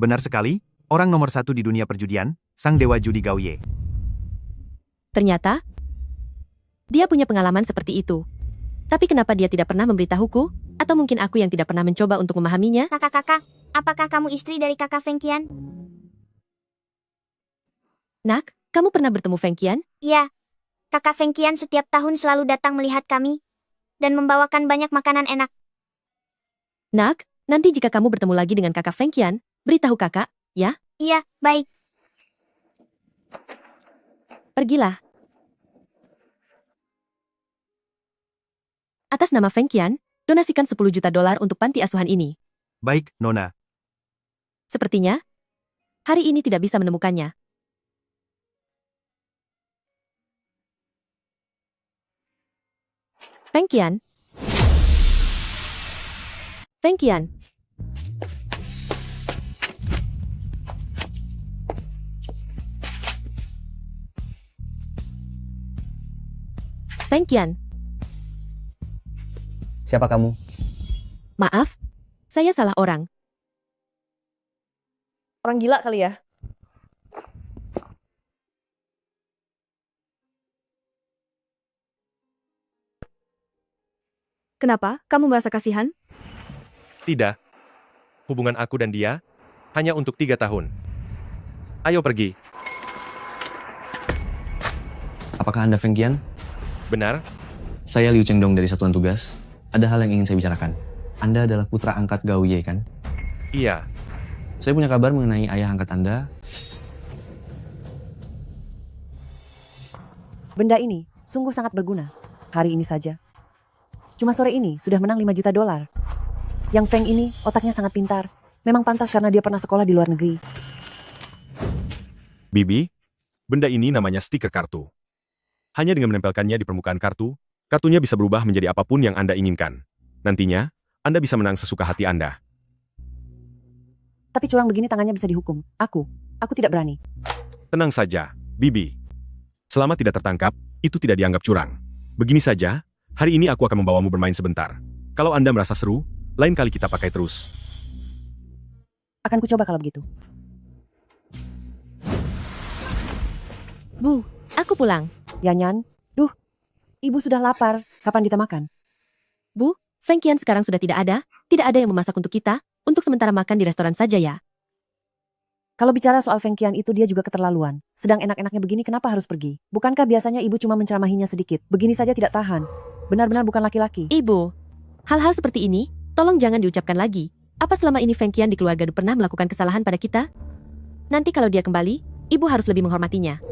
Benar sekali, orang nomor 1 di dunia perjudian, sang dewa judi Gao Ye. Ternyata, dia punya pengalaman seperti itu. Tapi kenapa dia tidak pernah memberitahuku? Atau mungkin aku yang tidak pernah mencoba untuk memahaminya? Kakak-kakak, apakah kamu istri dari kakak Feng Qian? Nak, kamu pernah bertemu Feng Qian? Iya. Kakak Feng Qian setiap tahun selalu datang melihat kami dan membawakan banyak makanan enak. Nak, nanti jika kamu bertemu lagi dengan kakak Feng Qian, beritahu kakak, ya? Iya, baik. Pergilah. Atas nama Feng Qian, donasikan 10 juta dolar untuk panti asuhan ini. Baik, Nona. Sepertinya, hari ini tidak bisa menemukannya. Feng Qian. Feng Qian. Feng Qian. Siapa kamu? Maaf, saya salah orang. Orang gila kali ya? Kenapa? Kamu merasa kasihan? Tidak. Hubungan aku dan dia hanya untuk 3 tahun. Ayo pergi. Apakah Anda Feng Qian? Benar? Saya Liu Chengdong dari Satuan Tugas. Ada hal yang ingin saya bicarakan. Anda adalah putra angkat Gao Ye, kan? Iya. Saya punya kabar mengenai ayah angkat Anda. Benda ini sungguh sangat berguna. Hari ini saja. Cuma sore ini sudah menang 5 juta dolar. Yang Feng ini otaknya sangat pintar. Memang pantas karena dia pernah sekolah di luar negeri. Bibi, benda ini namanya stiker kartu. Hanya dengan menempelkannya di permukaan kartu, kartunya bisa berubah menjadi apapun yang Anda inginkan. Nantinya, Anda bisa menang sesuka hati Anda. Tapi curang begini tangannya bisa dihukum. Aku tidak berani. Tenang saja, Bibi. Selama tidak tertangkap, itu tidak dianggap curang. Begini saja, hari ini aku akan membawamu bermain sebentar. Kalau Anda merasa seru, lain kali kita pakai terus. Akan kucoba kalau begitu. Bu, aku pulang. Yanyan, duh, ibu sudah lapar. Kapan kita makan? Bu, Feng Qian sekarang sudah tidak ada. Tidak ada yang memasak untuk kita. Untuk sementara makan di restoran saja ya. Kalau bicara soal Feng Qian itu dia juga keterlaluan. Sedang enak-enaknya begini kenapa harus pergi? Bukankah biasanya ibu cuma menceramahinya sedikit? Begini saja tidak tahan. Benar-benar bukan laki-laki. Ibu, hal-hal seperti ini, tolong jangan diucapkan lagi. Apa selama ini Feng Qian di keluarga Du pernah melakukan kesalahan pada kita? Nanti kalau dia kembali, ibu harus lebih menghormatinya.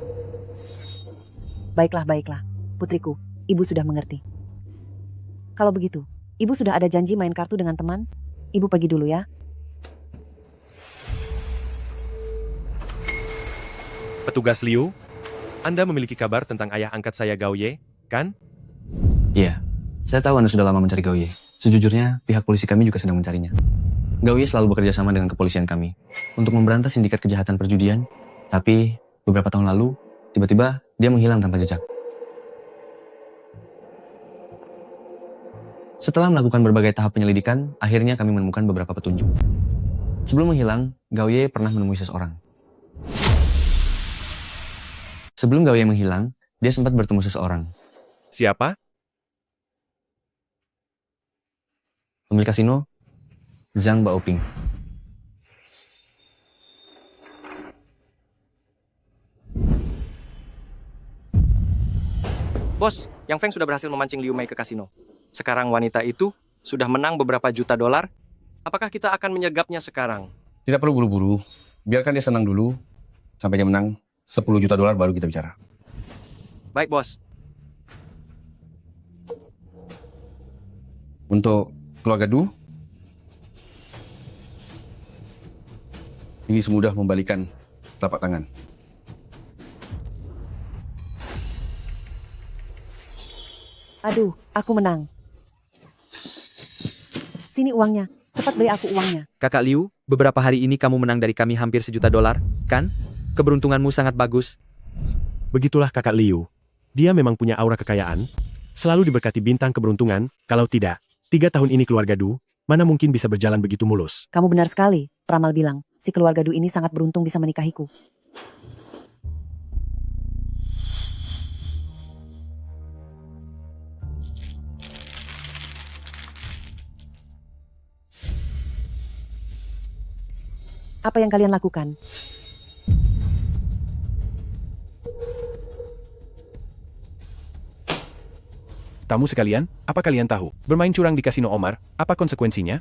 Baiklah. Putriku, ibu sudah mengerti. Kalau begitu, ibu sudah ada janji main kartu dengan teman? Ibu pergi dulu ya. Petugas Liu, Anda memiliki kabar tentang ayah angkat saya Gao Ye, kan? Iya, saya tahu Anda sudah lama mencari Gao Ye. Sejujurnya, pihak polisi kami juga sedang mencarinya. Gao Ye selalu bekerja sama dengan kepolisian kami untuk memberantas sindikat kejahatan perjudian, tapi beberapa tahun lalu, tiba-tiba dia menghilang tanpa jejak. Setelah melakukan berbagai tahap penyelidikan, akhirnya kami menemukan beberapa petunjuk. Sebelum menghilang, Gao Ye pernah menemui seseorang. Sebelum Gao Ye menghilang, dia sempat bertemu seseorang. Siapa? Pemilik kasino, Zhang Baoping. Bos, Yang Feng sudah berhasil memancing Liu Mei ke kasino. Sekarang wanita itu sudah menang beberapa juta dolar. Apakah kita akan menyergapnya sekarang? Tidak perlu buru-buru. Biarkan dia senang dulu. Sampai dia menang 10 juta dolar baru kita bicara. Baik, Bos. Untuk keluarga Du, ini semudah membalikan telapak tangan. Aduh, aku menang. Sini uangnya. Cepat beri aku uangnya. Kakak Liu, beberapa hari ini kamu menang dari kami hampir $1 juta, kan? Keberuntunganmu sangat bagus. Begitulah Kakak Liu. Dia memang punya aura kekayaan, selalu diberkati bintang keberuntungan, kalau tidak, 3 tahun ini keluarga Du, mana mungkin bisa berjalan begitu mulus. Kamu benar sekali, Pramal bilang, si keluarga Du ini sangat beruntung bisa menikahiku. Apa yang kalian lakukan? Tamu sekalian, apa kalian tahu? Bermain curang di kasino Omar, apa konsekuensinya?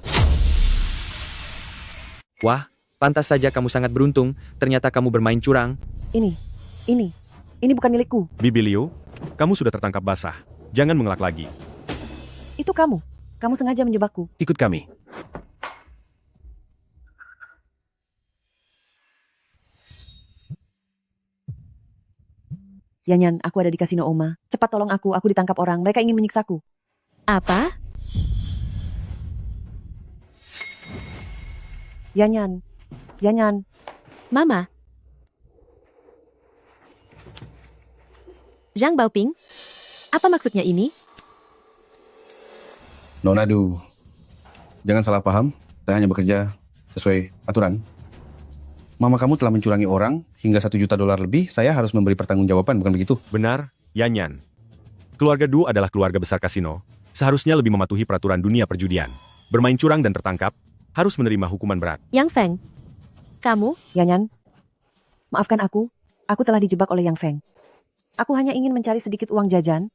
Wah, pantas saja kamu sangat beruntung, ternyata kamu bermain curang. Ini bukan milikku. Bibi Liu, kamu sudah tertangkap basah. Jangan mengelak lagi. Itu kamu sengaja menjebakku. Ikut kami. Yanyan, aku ada di kasino Oma. Cepat tolong aku ditangkap orang. Mereka ingin menyiksaku. Apa? Yanyan. Mama. Zhang Baoping? Apa maksudnya ini? Nona Du, jangan salah paham. Saya hanya bekerja sesuai aturan. Mama kamu telah mencurangi orang hingga $1 juta lebih. Saya harus memberi pertanggungjawaban, bukan begitu? Benar, Yanyan. Keluarga Du adalah keluarga besar kasino. Seharusnya lebih mematuhi peraturan dunia perjudian. Bermain curang dan tertangkap harus menerima hukuman berat. Yang Feng, kamu? Yanyan, maafkan aku. Aku telah dijebak oleh Yang Feng. Aku hanya ingin mencari sedikit uang jajan.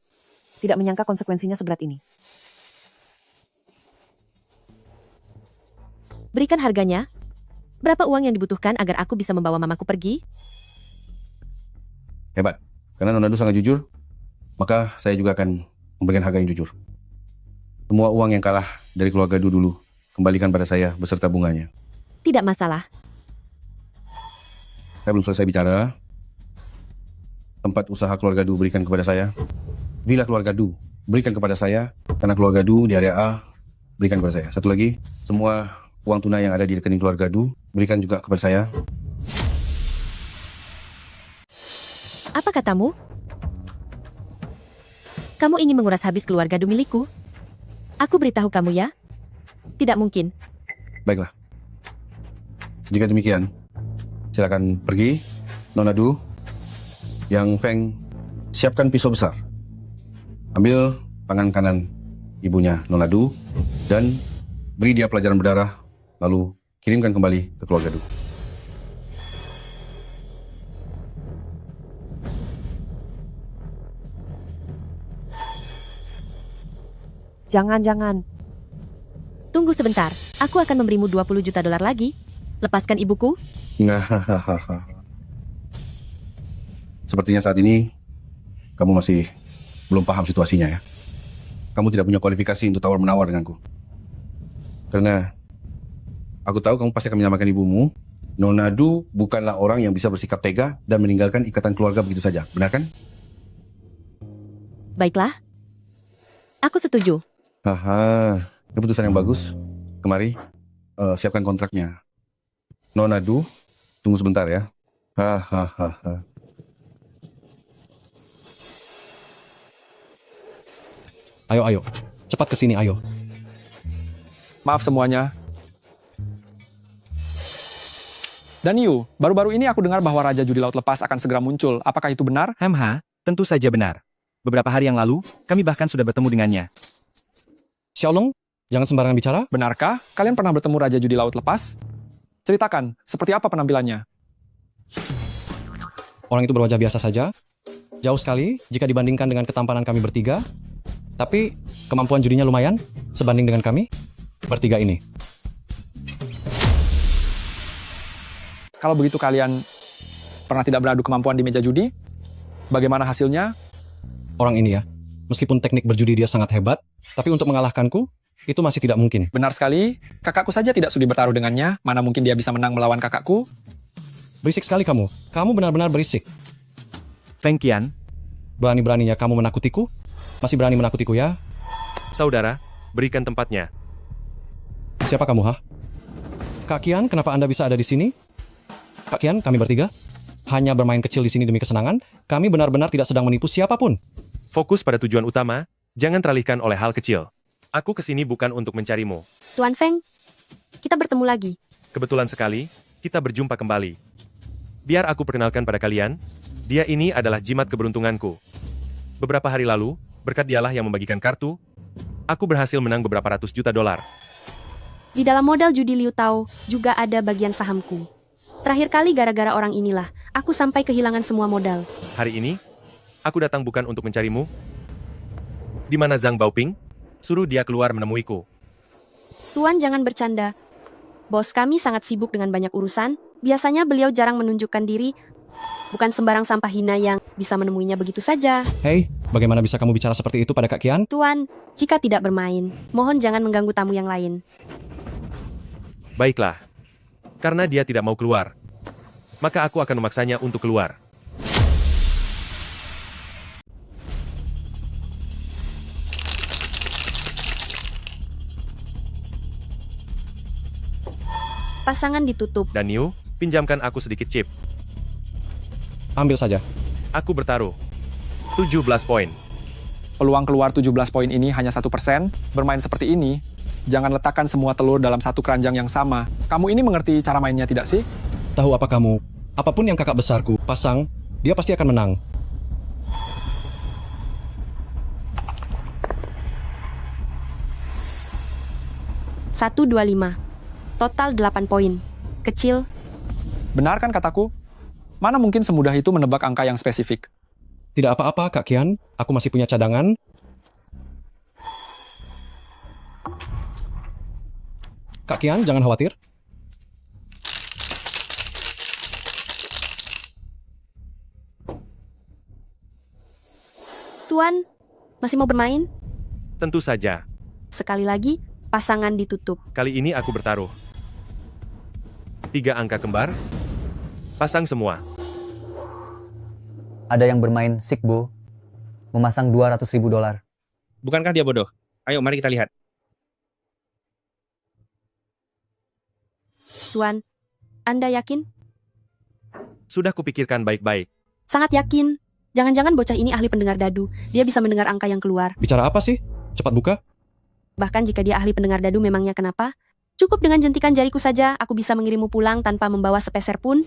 Tidak menyangka konsekuensinya seberat ini. Berikan harganya. Berapa uang yang dibutuhkan agar aku bisa membawa mamaku pergi? Hebat. Karena Nona Du sangat jujur, maka saya juga akan memberikan harga yang jujur. Semua uang yang kalah dari keluarga Du dulu, kembalikan pada saya beserta bunganya. Tidak masalah. Saya belum selesai bicara. Tempat usaha keluarga Du berikan kepada saya. Villa keluarga Du berikan kepada saya. Karena keluarga Du di area A berikan kepada saya. Satu lagi, semua uang tunai yang ada di rekening keluarga Du berikan juga kepada saya. Apa katamu? Kamu ingin menguras habis keluarga Du milikku? Aku beritahu kamu ya. Tidak mungkin. Baiklah. Jika demikian, silakan pergi, Nona Du. Yang Feng, siapkan pisau besar. Ambil tangan kanan ibunya Nona Du dan beri dia pelajaran berdarah, lalu kirimkan kembali ke keluarga Du. Jangan. Tunggu sebentar. Aku akan memberimu $20 juta lagi. Lepaskan ibuku. Sepertinya saat ini kamu masih belum paham situasinya ya. Kamu tidak punya kualifikasi untuk tawar-menawar denganku. Karena aku tahu kamu pasti akan menyamakan ibumu. Nona Du bukanlah orang yang bisa bersikap tega dan meninggalkan ikatan keluarga begitu saja. Benar kan? Baiklah. Aku setuju. Haha, keputusan yang bagus. Kemari, siapkan kontraknya. Nona Du, tunggu sebentar ya. Hahaha. Ayo, cepat ke sini, ayo. Maaf semuanya. Dan Yu, baru-baru ini aku dengar bahwa Raja Judi Laut Lepas akan segera muncul. Apakah itu benar? Tentu saja benar. Beberapa hari yang lalu, kami bahkan sudah bertemu dengannya. Xiaolong, jangan sembarangan bicara. Benarkah? Kalian pernah bertemu Raja Judi Laut Lepas? Ceritakan, seperti apa penampilannya? Orang itu berwajah biasa saja. Jauh sekali jika dibandingkan dengan ketampanan kami bertiga. Tapi kemampuan judinya lumayan sebanding dengan kami bertiga ini. Kalau begitu kalian pernah tidak beradu kemampuan di meja judi? Bagaimana hasilnya? Orang ini ya, meskipun teknik berjudi dia sangat hebat, tapi untuk mengalahkanku, itu masih tidak mungkin. Benar sekali, kakakku saja tidak sudi bertaruh dengannya, mana mungkin dia bisa menang melawan kakakku? Berisik sekali kamu benar-benar berisik. Feng Qian, berani-beraninya kamu menakutiku? Masih berani menakutiku ya? Saudara, berikan tempatnya. Siapa kamu, ha? Kak Qian, kenapa Anda bisa ada di sini? Kak Qian, kami bertiga? hanya bermain kecil di sini demi kesenangan, kami benar-benar tidak sedang menipu siapapun. Fokus pada tujuan utama, jangan teralihkan oleh hal kecil. Aku kesini bukan untuk mencarimu. Tuan Feng, kita bertemu lagi. Kebetulan sekali, kita berjumpa kembali. Biar aku perkenalkan pada kalian, dia ini adalah jimat keberuntunganku. Beberapa hari lalu, berkat dialah yang membagikan kartu, aku berhasil menang beberapa ratus juta dolar. Di dalam modal judi Liu Tao juga ada bagian sahamku. Terakhir kali gara-gara orang inilah, aku sampai kehilangan semua modal. Hari ini, aku datang bukan untuk mencarimu. Di mana Zhang Baoping? Suruh dia keluar menemuiku. Tuan jangan bercanda. Bos kami sangat sibuk dengan banyak urusan, biasanya beliau jarang menunjukkan diri, bukan sembarang sampah hina yang bisa menemuinya begitu saja. Hei, bagaimana bisa kamu bicara seperti itu pada Kak Kian? Tuan, jika tidak bermain, mohon jangan mengganggu tamu yang lain. Baiklah. Karena dia tidak mau keluar, maka aku akan memaksanya untuk keluar. Pasangan ditutup. Dan Niu, pinjamkan aku sedikit chip. Ambil saja. Aku bertaruh. 17 poin. Peluang keluar 17 poin ini hanya 1%. Bermain seperti ini, jangan letakkan semua telur dalam satu keranjang yang sama. Kamu ini mengerti cara mainnya tidak sih? Tahu apa kamu? Apapun yang kakak besarku pasang, dia pasti akan menang. Satu, 25. Total 8 poin. Kecil. Benar kan kataku? Mana mungkin semudah itu menebak angka yang spesifik? Tidak apa-apa, Kak Kian. Aku masih punya cadangan. Kak Kian, jangan khawatir. Tuan, masih mau bermain? Tentu saja. Sekali lagi, pasangan ditutup. Kali ini aku bertaruh. 3 angka kembar. Pasang semua. Ada yang bermain Sikbo, memasang 200.000 dolar. Bukankah dia bodoh? Ayo, mari kita lihat. Tuan, Anda yakin? Sudah kupikirkan baik-baik. Sangat yakin. Jangan-jangan bocah ini ahli pendengar dadu. Dia bisa mendengar angka yang keluar. Bicara apa sih? Cepat buka. Bahkan jika dia ahli pendengar dadu, memangnya kenapa? Cukup dengan jentikan jariku saja, aku bisa mengirimmu pulang tanpa membawa sepeser pun.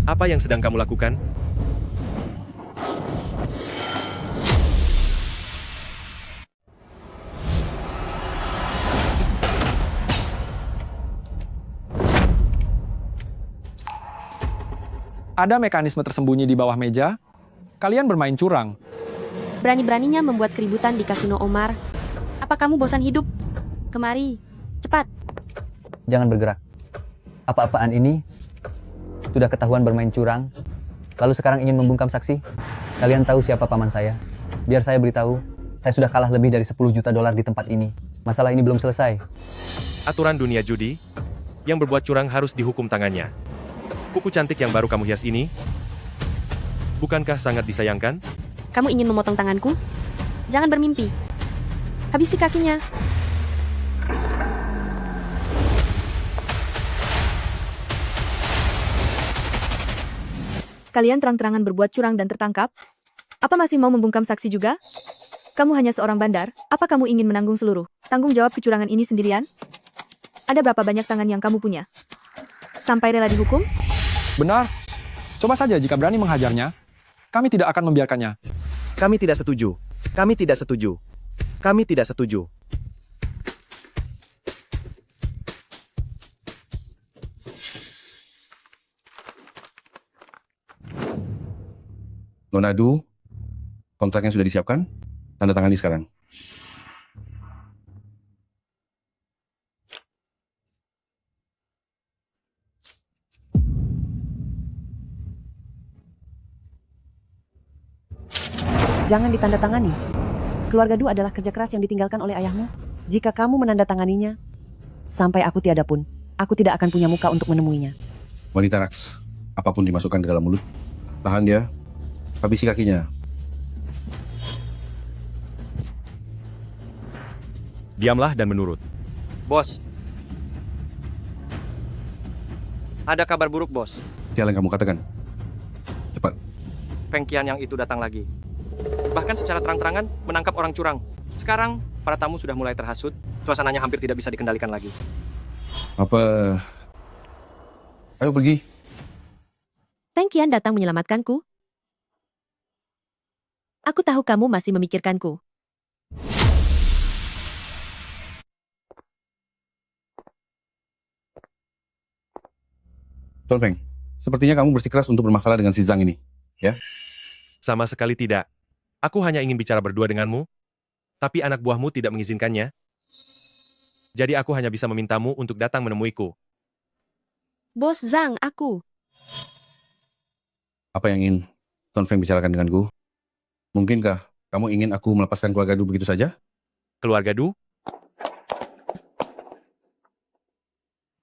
Apa yang sedang kamu lakukan? Ada mekanisme tersembunyi di bawah meja. Kalian bermain curang. Berani-beraninya membuat keributan di kasino Omar. Apa kamu bosan hidup? Kemari, cepat. Jangan bergerak. Apa-apaan ini? Sudah ketahuan bermain curang, lalu sekarang ingin membungkam saksi? Kalian tahu siapa paman saya? Biar saya beritahu, saya sudah kalah lebih dari 10 juta dolar di tempat ini. Masalah ini belum selesai. Aturan dunia judi, yang berbuat curang harus dihukum tangannya. Kuku cantik yang baru kamu hias ini, bukankah sangat disayangkan? Kamu ingin memotong tanganku? Jangan bermimpi. Habisi kakinya. Kalian terang-terangan berbuat curang dan tertangkap? Apa masih mau membungkam saksi juga? Kamu hanya seorang bandar, apa kamu ingin menanggung seluruh tanggung jawab kecurangan ini sendirian? Ada berapa banyak tangan yang kamu punya? Sampai rela dihukum? Benar. Coba saja jika berani menghajarnya, kami tidak akan membiarkannya. Kami tidak setuju. Kami tidak setuju. Kami tidak setuju. Nona Du, kontraknya sudah disiapkan? Tanda tangani sekarang. Jangan ditandatangani. Keluarga Du adalah kerja keras yang ditinggalkan oleh ayahmu. Jika kamu menandatanganinya, sampai aku tiada pun, aku tidak akan punya muka untuk menemuinya. Wanita Rax, apapun dimasukkan ke dalam mulut, tahan dia, habisi kakinya. Diamlah dan menurut. Bos. Ada kabar buruk, bos. Seperti yang kamu katakan. Cepat. Feng Qian yang itu datang lagi. Bahkan secara terang-terangan menangkap orang curang. Sekarang, para tamu sudah mulai terhasut. Suasananya hampir tidak bisa dikendalikan lagi. Apa... Ayo pergi. Feng Qian datang menyelamatkanku. Aku tahu kamu masih memikirkanku. Tuan Feng, sepertinya kamu bersikeras untuk bermasalah dengan si Zhang ini, ya? Sama sekali tidak. Aku hanya ingin bicara berdua denganmu, tapi anak buahmu tidak mengizinkannya. Jadi aku hanya bisa memintamu untuk datang menemuiku. Bos Zhang, aku. Apa yang ingin Tuan Feng bicarakan denganku? Mungkinkah kamu ingin aku melepaskan keluarga Du begitu saja? Keluarga Du?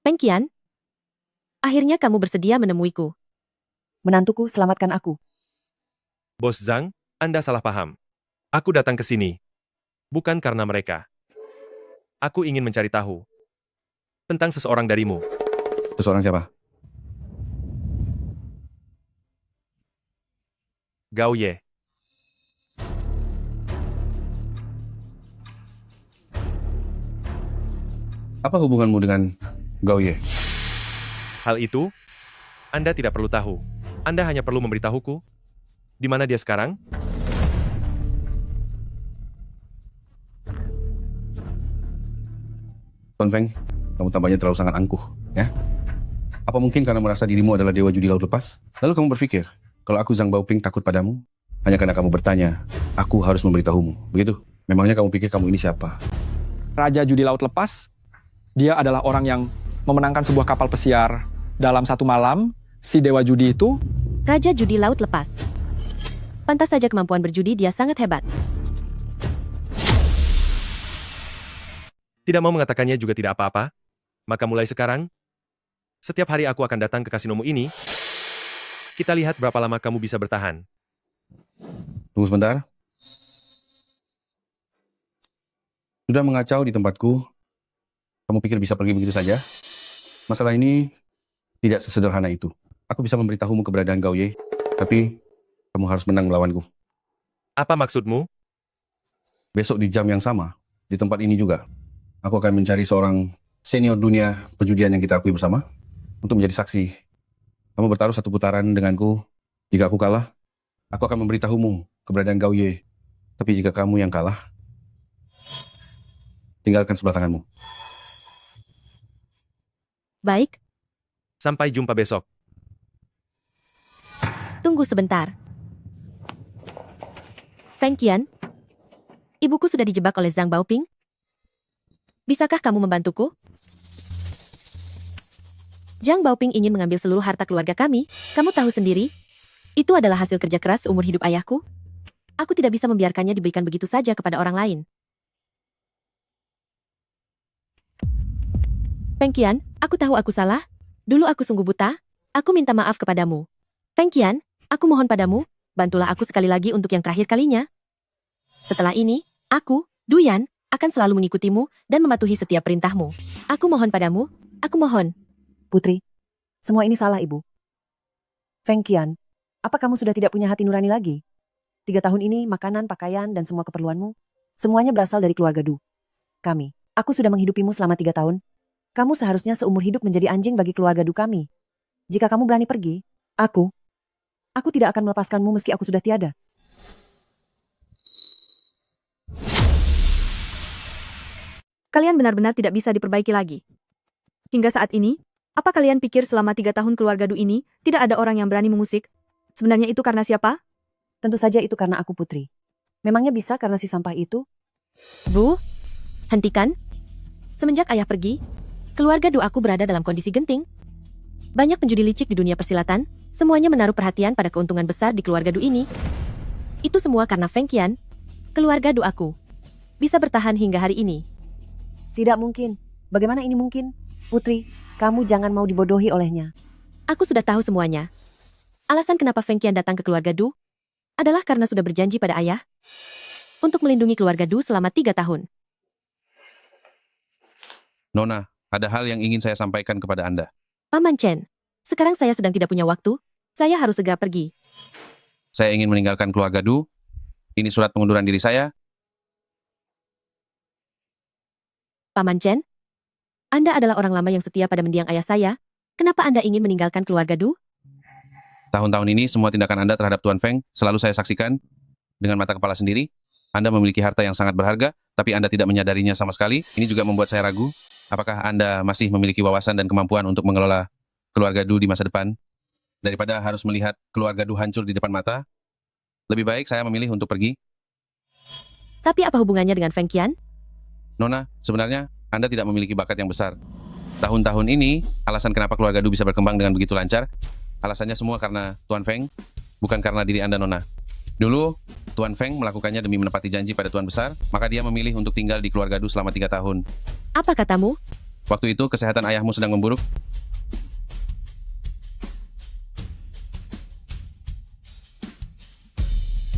Feng Qian, akhirnya kamu bersedia menemuiku. Menantuku, selamatkan aku. Bos Zhang, Anda salah paham. Aku datang ke sini. Bukan karena mereka. Aku ingin mencari tahu tentang seseorang darimu. Seseorang siapa? Gao Ye. Apa hubunganmu dengan Gao Ye? Hal itu, Anda tidak perlu tahu. Anda hanya perlu memberitahuku di mana dia sekarang. Tuan Feng, kamu tampaknya terlalu sangat angkuh, ya? Apa mungkin karena merasa dirimu adalah dewa judi laut lepas? Lalu kamu berpikir, kalau aku Zhang Baoping takut padamu, hanya karena kamu bertanya, aku harus memberitahumu. Begitu? Memangnya kamu pikir kamu ini siapa? Raja judi laut lepas, dia adalah orang yang memenangkan sebuah kapal pesiar dalam satu malam. Si dewa judi itu Raja judi laut lepas. Pantas saja kemampuan berjudi dia sangat hebat. Tidak mau mengatakannya juga tidak apa-apa. Maka mulai sekarang, setiap hari aku akan datang ke kasinomu ini. Kita lihat berapa lama kamu bisa bertahan. Tunggu sebentar. Sudah mengacau di tempatku. Kamu pikir bisa pergi begitu saja? Masalah ini tidak sesederhana itu. Aku bisa memberitahumu keberadaan Gao Ye, tapi kamu harus menang melawanku. Apa maksudmu? Besok di jam yang sama, di tempat ini juga, aku akan mencari seorang senior dunia perjudian yang kita akui bersama untuk menjadi saksi. Kamu bertaruh satu putaran denganku. Jika aku kalah, aku akan memberitahumu keberadaan Gao Ye. Tapi jika kamu yang kalah, tinggalkan sebelah tanganmu. Baik, Sampai jumpa besok. tunggu sebentar. Feng Qian, ibuku sudah dijebak oleh Zhang Baoping. Bisakah kamu membantuku? Zhang Baoping ingin mengambil seluruh harta keluarga kami. Kamu tahu sendiri, itu adalah hasil kerja keras seumur hidup ayahku. Aku tidak bisa membiarkannya diberikan begitu saja kepada orang lain. Feng Qian, aku tahu aku salah. Dulu aku sungguh buta. Aku minta maaf kepadamu. Feng Qian, aku mohon padamu, bantulah aku sekali lagi untuk yang terakhir kalinya. Setelah ini, aku, Duyan, akan selalu mengikutimu dan mematuhi setiap perintahmu. Aku mohon padamu, aku mohon. Putri, semua ini salah ibu. Feng Qian, apa kamu sudah tidak punya hati nurani lagi? 3 tahun ini, makanan, pakaian, dan semua keperluanmu, semuanya berasal dari keluarga Du. Aku sudah menghidupimu selama 3 tahun. Kamu seharusnya seumur hidup menjadi anjing bagi keluarga Du kami. Jika kamu berani pergi, aku tidak akan melepaskanmu meski aku sudah tiada. Kalian benar-benar tidak bisa diperbaiki lagi. Hingga saat ini, apa kalian pikir selama 3 tahun keluarga Du ini, tidak ada orang yang berani mengusik? Sebenarnya itu karena siapa? Tentu saja itu karena aku Putri. Memangnya bisa karena si sampah itu? Bu, hentikan. Semenjak ayah pergi, keluarga Du aku berada dalam kondisi genting. Banyak penjudi licik di dunia persilatan, semuanya menaruh perhatian pada keuntungan besar di keluarga Du ini. Itu semua karena Feng Qian, keluarga Du aku, bisa bertahan hingga hari ini. Tidak mungkin. Bagaimana ini mungkin? Putri, kamu jangan mau dibodohi olehnya. Aku sudah tahu semuanya. Alasan kenapa Feng Qian datang ke keluarga Du adalah karena sudah berjanji pada ayah untuk melindungi keluarga Du selama 3 tahun. Nona, ada hal yang ingin saya sampaikan kepada Anda. Paman Chen, Sekarang saya sedang tidak punya waktu. Saya harus segera pergi. Saya ingin meninggalkan keluarga Du. Ini surat pengunduran diri saya. Paman Chen, Anda adalah orang lama yang setia pada mendiang ayah saya. Kenapa Anda ingin meninggalkan keluarga Du? Tahun-tahun ini semua tindakan Anda terhadap Tuan Feng selalu saya saksikan dengan mata kepala sendiri. Anda memiliki harta yang sangat berharga, tapi Anda tidak menyadarinya sama sekali. Ini juga membuat saya ragu, apakah Anda masih memiliki wawasan dan kemampuan untuk mengelola keluarga Du di masa depan? Daripada harus melihat keluarga Du hancur di depan mata, lebih baik saya memilih untuk pergi. Tapi apa hubungannya dengan Feng Qian? Nona, sebenarnya Anda tidak memiliki bakat yang besar. Tahun-tahun ini, alasan kenapa keluarga Du bisa berkembang dengan begitu lancar, alasannya semua karena Tuan Feng, bukan karena diri Anda, Nona. Dulu, Tuan Feng melakukannya demi menepati janji pada Tuan Besar, maka dia memilih untuk tinggal di keluarga Du selama 3 tahun. Apa katamu? Waktu itu, kesehatan ayahmu sedang memburuk.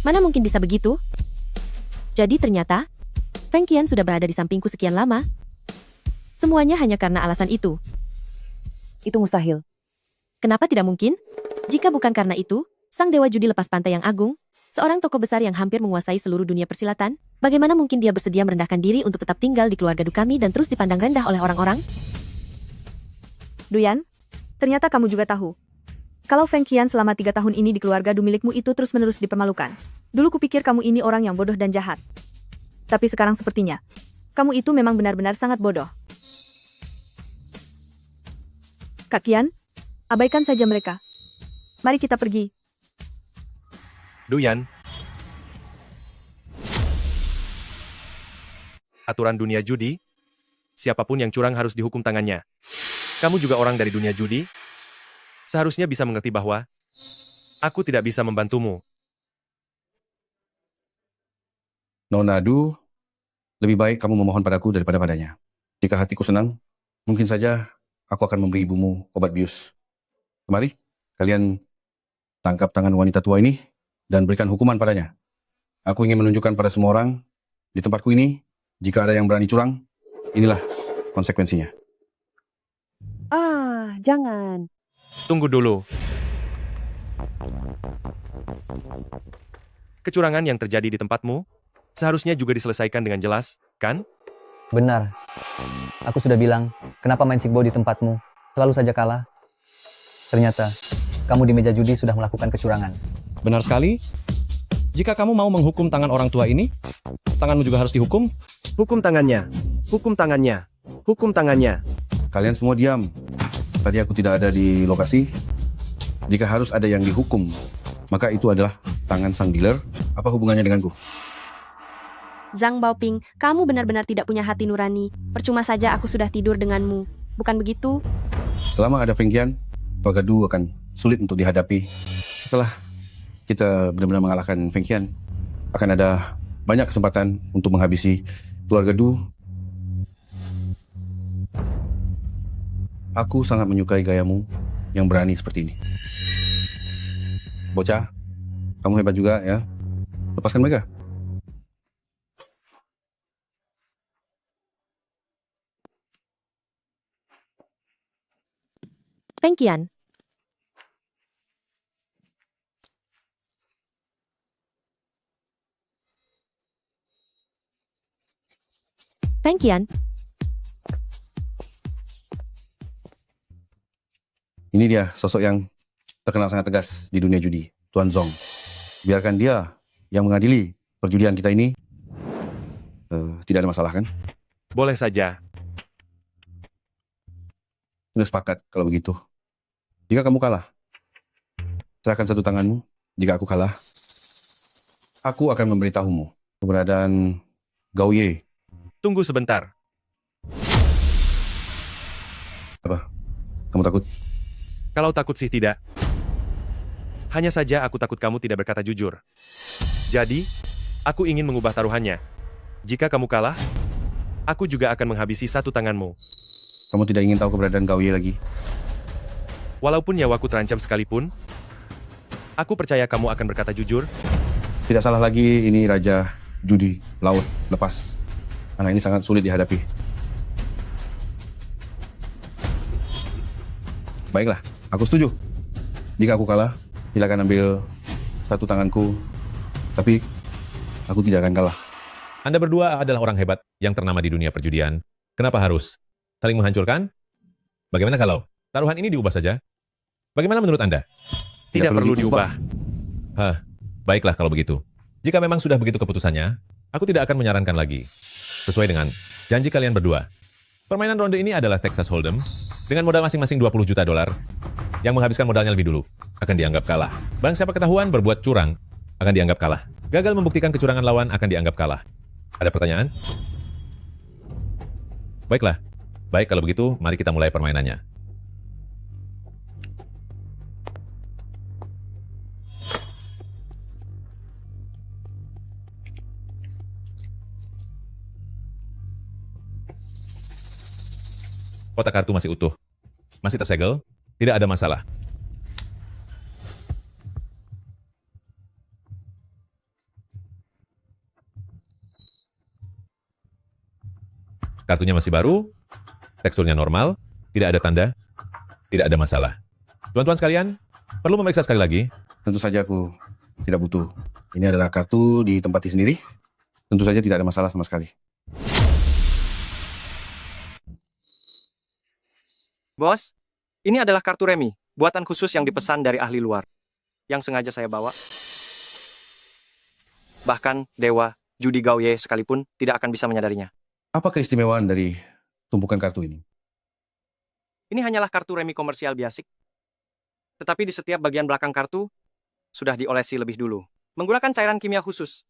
Mana mungkin bisa begitu? Jadi ternyata, Feng Qian sudah berada di sampingku sekian lama. Semuanya hanya karena alasan itu. Itu mustahil. Kenapa tidak mungkin? Jika bukan karena itu, sang dewa judi lepas pantai yang agung, seorang tokoh besar yang hampir menguasai seluruh dunia persilatan, bagaimana mungkin dia bersedia merendahkan diri untuk tetap tinggal di keluarga Du kami dan terus dipandang rendah oleh orang-orang? Duyan, ternyata kamu juga tahu. Kalau Feng Qian selama 3 tahun ini di keluarga Du milikmu itu terus-menerus dipermalukan. Dulu kupikir kamu ini orang yang bodoh dan jahat. Tapi sekarang sepertinya, kamu itu memang benar-benar sangat bodoh. Kak Qian, abaikan saja mereka. Mari kita pergi. Duyan. Aturan dunia judi, siapapun yang curang harus dihukum tangannya. Kamu juga orang dari dunia judi, seharusnya bisa mengerti bahwa aku tidak bisa membantumu. Nona Du, lebih baik kamu memohon padaku daripada padanya. Jika hatiku senang, mungkin saja aku akan memberi ibumu obat bius. Mari, kalian tangkap tangan wanita tua ini dan berikan hukuman padanya. Aku ingin menunjukkan pada semua orang di tempatku ini, jika ada yang berani curang, inilah konsekuensinya. Ah, jangan. Tunggu dulu. Kecurangan yang terjadi di tempatmu seharusnya juga diselesaikan dengan jelas, kan? Benar. Aku sudah bilang, kenapa main sikbo di tempatmu? Selalu saja kalah. Ternyata, kamu di meja judi sudah melakukan kecurangan. Benar sekali. Jika kamu mau menghukum tangan orang tua ini, tanganmu juga harus dihukum. Hukum tangannya. Hukum tangannya. Hukum tangannya. Kalian semua diam. Tadi aku tidak ada di lokasi. Jika harus ada yang dihukum, maka itu adalah tangan sang dealer. Apa hubungannya denganku? Zhang Baoping, kamu benar-benar tidak punya hati nurani. Percuma saja aku sudah tidur denganmu. Bukan begitu? Selama ada Feng Qian, keluarga Du akan sulit untuk dihadapi. Setelah kita benar-benar mengalahkan Feng Qian, akan ada banyak kesempatan untuk menghabisi keluarga Du. Aku sangat menyukai gayamu yang berani seperti ini. Bocah, kamu hebat juga ya. Lepaskan mereka. Feng Qian. Feng Qian. Ini dia sosok yang terkenal sangat tegas di dunia judi, Tuan Zong. Biarkan dia yang mengadili perjudian kita ini. Tidak ada masalah kan? Boleh saja. Sudah sepakat kalau begitu. Jika kamu kalah, serahkan satu tanganmu. Jika aku kalah, aku akan memberitahumu keberadaan Gao Ye. Tunggu sebentar. Apa? Kamu takut? Kalau takut sih tidak. Hanya saja aku takut kamu tidak berkata jujur. Jadi, aku ingin mengubah taruhannya. Jika kamu kalah, aku juga akan menghabisi satu tanganmu. Kamu tidak ingin tahu keberadaan Gao Ye lagi? Walaupun nyawaku terancam sekalipun, aku percaya kamu akan berkata jujur. Tidak salah lagi, ini Raja Judi Laut Lepas. Anak ini sangat sulit dihadapi. Baiklah, Aku setuju. Jika aku kalah, silakan ambil satu tanganku. Tapi aku tidak akan kalah. Anda berdua adalah orang hebat yang ternama di dunia perjudian. Kenapa harus saling menghancurkan? Bagaimana kalau taruhan ini diubah saja? Bagaimana menurut Anda? Tidak perlu diubah. Hah, baiklah kalau begitu. Jika memang sudah begitu keputusannya, aku tidak akan menyarankan lagi. Sesuai dengan janji kalian berdua. Permainan ronde ini adalah Texas Hold'em dengan modal masing-masing 20 juta dolar. Yang menghabiskan modalnya lebih dulu akan dianggap kalah. Barang siapa ketahuan berbuat curang akan dianggap kalah. Gagal membuktikan kecurangan lawan akan dianggap kalah. Ada pertanyaan? Baiklah. Baik kalau begitu, mari kita mulai permainannya. Kotak kartu masih utuh. Masih tersegel. Tidak ada masalah. Kartunya masih baru. Teksturnya normal. Tidak ada tanda. Tidak ada masalah. Tuan-tuan sekalian, perlu memeriksa sekali lagi? Tentu saja aku tidak butuh. Ini adalah kartu di tempatnya sendiri. Tentu saja tidak ada masalah sama sekali. Bos, ini adalah kartu remi, buatan khusus yang dipesan dari ahli luar, yang sengaja saya bawa. Bahkan dewa judi Gauye sekalipun tidak akan bisa menyadarinya. Apa keistimewaan dari tumpukan kartu ini? Ini hanyalah kartu remi komersial biasa. Tetapi di setiap bagian belakang kartu, sudah diolesi lebih dulu, menggunakan cairan kimia khusus.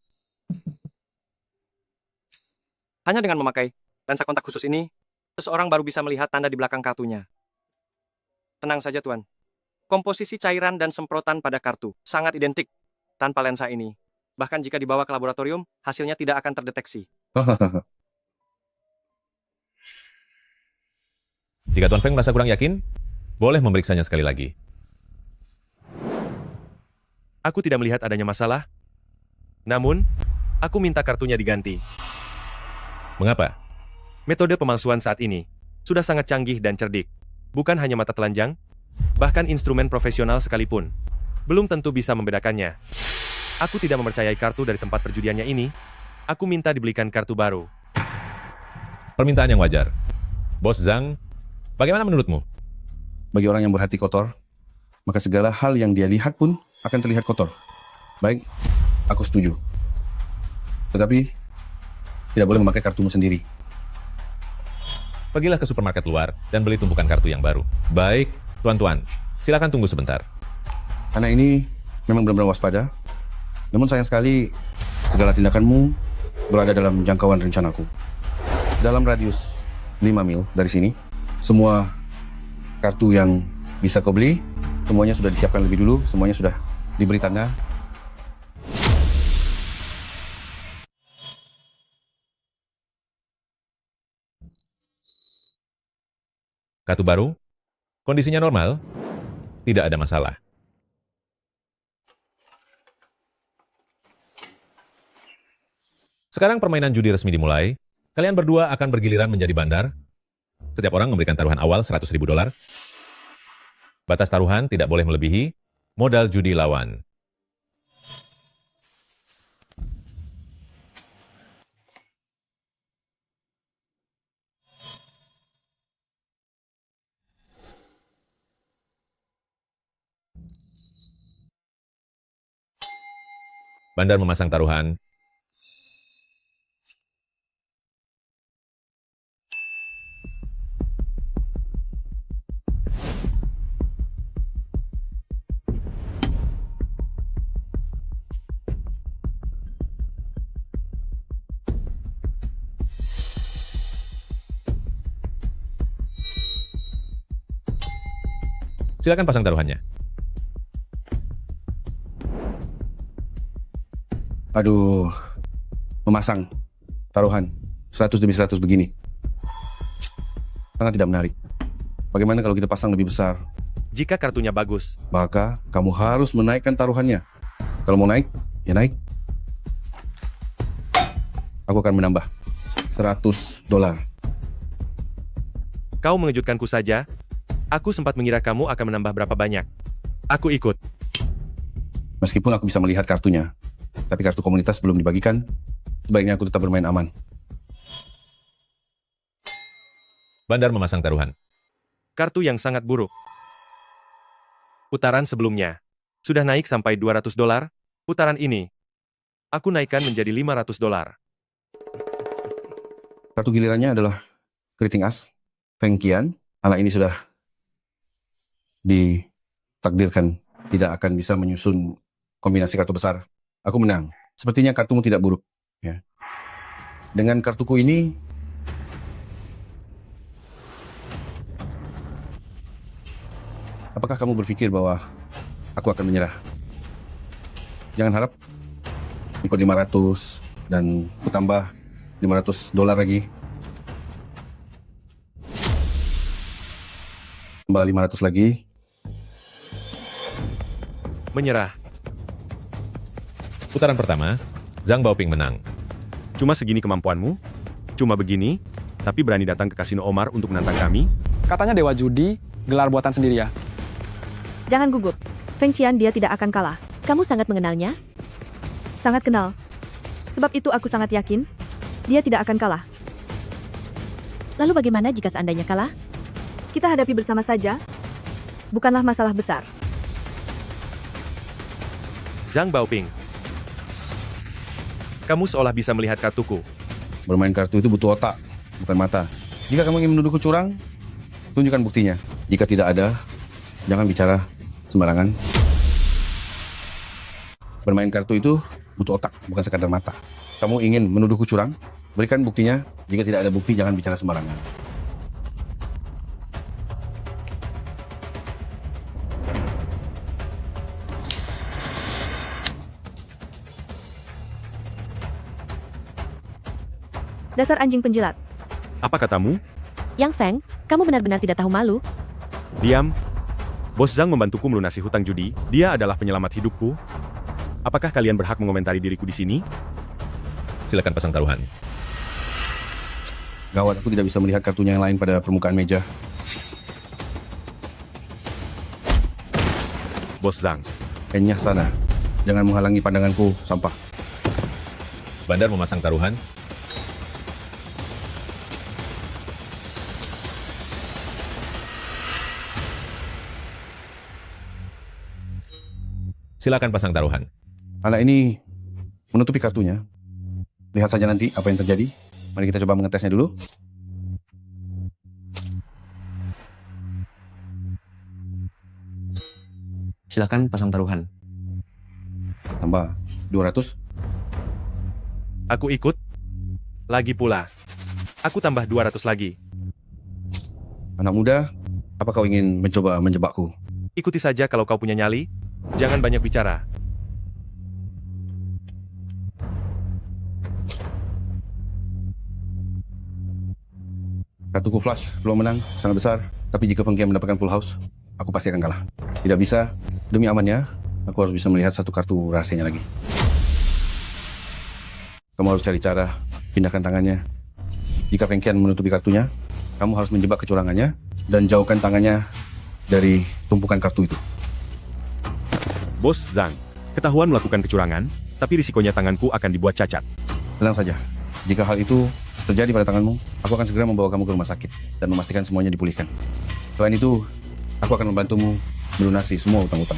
Hanya dengan memakai lensa kontak khusus ini, seseorang baru bisa melihat tanda di belakang kartunya. Tenang saja, Tuan. Komposisi cairan dan semprotan pada kartu sangat identik tanpa lensa ini. Bahkan jika dibawa ke laboratorium, hasilnya tidak akan terdeteksi. Jika Tuan Feng merasa kurang yakin, boleh memeriksanya sekali lagi. Aku tidak melihat adanya masalah. Namun, aku minta kartunya diganti. Mengapa? Metode pemalsuan saat ini sudah sangat canggih dan cerdik. Bukan hanya mata telanjang, bahkan instrumen profesional sekalipun belum tentu bisa membedakannya. Aku tidak mempercayai kartu dari tempat perjudiannya ini. Aku minta dibelikan kartu baru. Permintaan yang wajar. Bos Zhang, bagaimana menurutmu? Bagi orang yang berhati kotor, maka segala hal yang dia lihat pun akan terlihat kotor. Baik, aku setuju. Tetapi, tidak boleh memakai kartumu sendiri. Pergilah ke supermarket luar dan beli tumpukan kartu yang baru. Baik, tuan-tuan, silakan tunggu sebentar. Karena ini memang benar-benar waspada. Namun sayang sekali, segala tindakanmu berada dalam jangkauan rencanaku. Dalam radius 5 mil dari sini, semua kartu yang bisa kau beli, semuanya sudah disiapkan lebih dulu, semuanya sudah diberi tanda. Kartu baru? Kondisinya normal? Tidak ada masalah. Sekarang permainan judi resmi dimulai. Kalian berdua akan bergiliran menjadi bandar. Setiap orang memberikan taruhan awal 100.000 dolar. Batas taruhan tidak boleh melebihi modal judi lawan. Bandar memasang taruhan. Silakan pasang taruhannya. Aduh, memasang taruhan 100 demi 100 begini. Sangat tidak menarik. Bagaimana kalau kita pasang lebih besar? Jika kartunya bagus, maka kamu harus menaikkan taruhannya. Kalau mau naik, ya naik. Aku akan menambah 100 dolar. Kau mengejutkanku saja. Aku sempat mengira kamu akan menambah berapa banyak. Aku ikut. Meskipun aku bisa melihat kartunya, tapi kartu komunitas belum dibagikan, sebaiknya aku tetap bermain aman. Bandar memasang taruhan. Kartu yang sangat buruk. Putaran sebelumnya sudah naik sampai $200. Putaran ini, aku naikkan menjadi $500. Kartu gilirannya adalah keriting as, Feng Qian. Anak ini sudah ditakdirkan tidak akan bisa menyusun kombinasi kartu besar. Aku menang. Sepertinya kartumu tidak buruk. Ya. Dengan kartuku ini, apakah kamu berpikir bahwa aku akan menyerah? Jangan harap ikut 500 dan kutambah $500 lagi. Tambah 500 lagi. Menyerah. Putaran pertama, Zhang Baoping menang. Cuma segini kemampuanmu? Cuma begini? Tapi berani datang ke kasino Omar untuk menantang kami? Katanya dewa judi, gelar buatan sendiri ya. Jangan gugup. Feng Qian dia tidak akan kalah. Kamu sangat mengenalnya? Sangat kenal. Sebab itu aku sangat yakin, dia tidak akan kalah. Lalu bagaimana jika seandainya kalah? Kita hadapi bersama saja. Bukanlah masalah besar. Zhang Baoping, kamu seolah bisa melihat kartuku. Bermain kartu itu butuh otak, bukan mata. Jika kamu ingin menuduhku curang, tunjukkan buktinya. Jika tidak ada, jangan bicara sembarangan. Bermain kartu itu butuh otak, bukan sekadar mata. Kamu ingin menuduhku curang? Berikan buktinya. Jika tidak ada bukti, jangan bicara sembarangan. Dasar anjing penjilat. Apa katamu? Yang Feng, kamu benar-benar tidak tahu malu? Diam. Bos Zhang membantuku melunasi hutang judi. Dia adalah penyelamat hidupku. Apakah kalian berhak mengomentari diriku di sini? Silakan pasang taruhan. Gawat, aku tidak bisa melihat kartunya yang lain pada permukaan meja. Bos Zhang. Enyah sana. Jangan menghalangi pandanganku, sampah. Bandar memasang taruhan. Silakan pasang taruhan. Anak ini menutupi kartunya. Lihat saja nanti apa yang terjadi. Mari kita coba mengetesnya dulu. Silakan pasang taruhan. Tambah 200. Aku ikut. Lagi pula. Aku tambah 200 lagi. Anak muda, apa kau ingin mencoba menjebakku? Ikuti saja kalau kau punya nyali. Jangan banyak bicara. Kartuku flash, belum menang, sangat besar. Tapi jika Feng Qian mendapatkan full house, aku pasti akan kalah. Tidak bisa, demi amannya, aku harus bisa melihat satu kartu rahasianya lagi. Kamu harus cari cara, pindahkan tangannya. Jika Feng Qian menutupi kartunya, kamu harus menjebak kecurangannya dan jauhkan tangannya dari tumpukan kartu itu. Bos Zhang, ketahuan melakukan kecurangan, tapi risikonya tanganku akan dibuat cacat. Tenang saja, jika hal itu terjadi pada tanganmu, aku akan segera membawa kamu ke rumah sakit dan memastikan semuanya dipulihkan. Selain itu, aku akan membantumu melunasi semua utang-utang.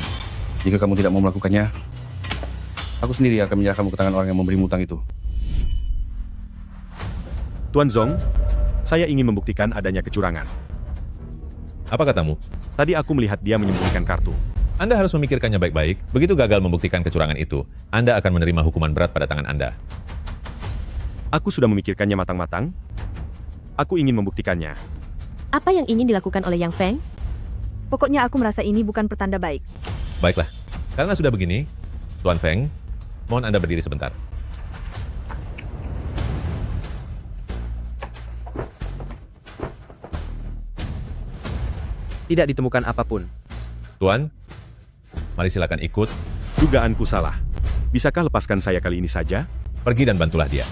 Jika kamu tidak mau melakukannya, aku sendiri akan menyerah kamu ke tangan orang yang memberimu utang itu. Tuan Zong, saya ingin membuktikan adanya kecurangan. Apa katamu? Tadi aku melihat dia menyembunyikan kartu. Anda harus memikirkannya baik-baik. Begitu gagal membuktikan kecurangan itu, Anda akan menerima hukuman berat pada tangan Anda. Aku sudah memikirkannya matang-matang. Aku ingin membuktikannya. Apa yang ingin dilakukan oleh Yang Feng? Pokoknya aku merasa ini bukan pertanda baik. Baiklah, karena sudah begini, Tuan Feng, mohon Anda berdiri sebentar. Tidak ditemukan apapun. Tuan, mari silakan ikut. Dugaanku salah. Bisakah lepaskan saya kali ini saja? Pergi dan bantulah dia.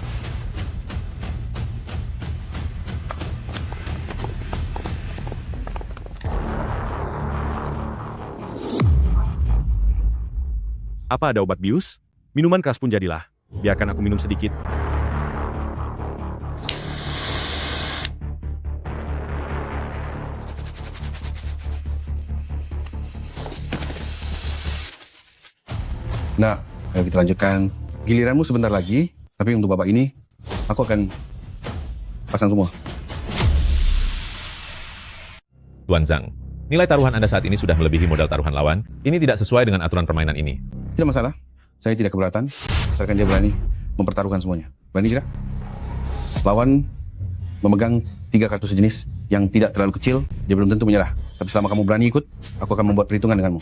Apa ada obat bius? Minuman keras pun jadilah. Biarkan aku minum sedikit. Nah, ayo kita lanjutkan. Giliranmu sebentar lagi, tapi untuk babak ini, aku akan pasang semua. Tuan Zhang, nilai taruhan Anda saat ini sudah melebihi modal taruhan lawan. Ini tidak sesuai dengan aturan permainan ini. Tidak masalah, saya tidak keberatan, asalkan dia berani mempertaruhkan semuanya. Berani tidak? Lawan memegang 3 kartu sejenis yang tidak terlalu kecil, dia belum tentu menyerah. Tapi selama kamu berani ikut, aku akan membuat perhitungan denganmu.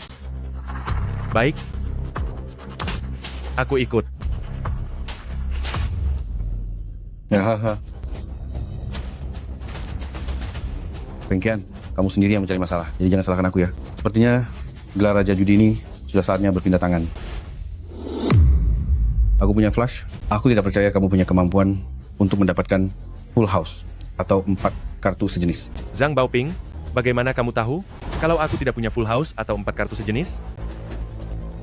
Baik. Aku ikut. Hahaha. Feng Qian, kamu sendiri yang mencari masalah, jadi jangan salahkan aku ya. Sepertinya gelar Raja Judi ini sudah saatnya berpindah tangan. Aku punya flash, aku tidak percaya kamu punya kemampuan untuk mendapatkan full house atau 4 kartu sejenis. Zhang Baoping, bagaimana kamu tahu kalau aku tidak punya full house atau 4 kartu sejenis?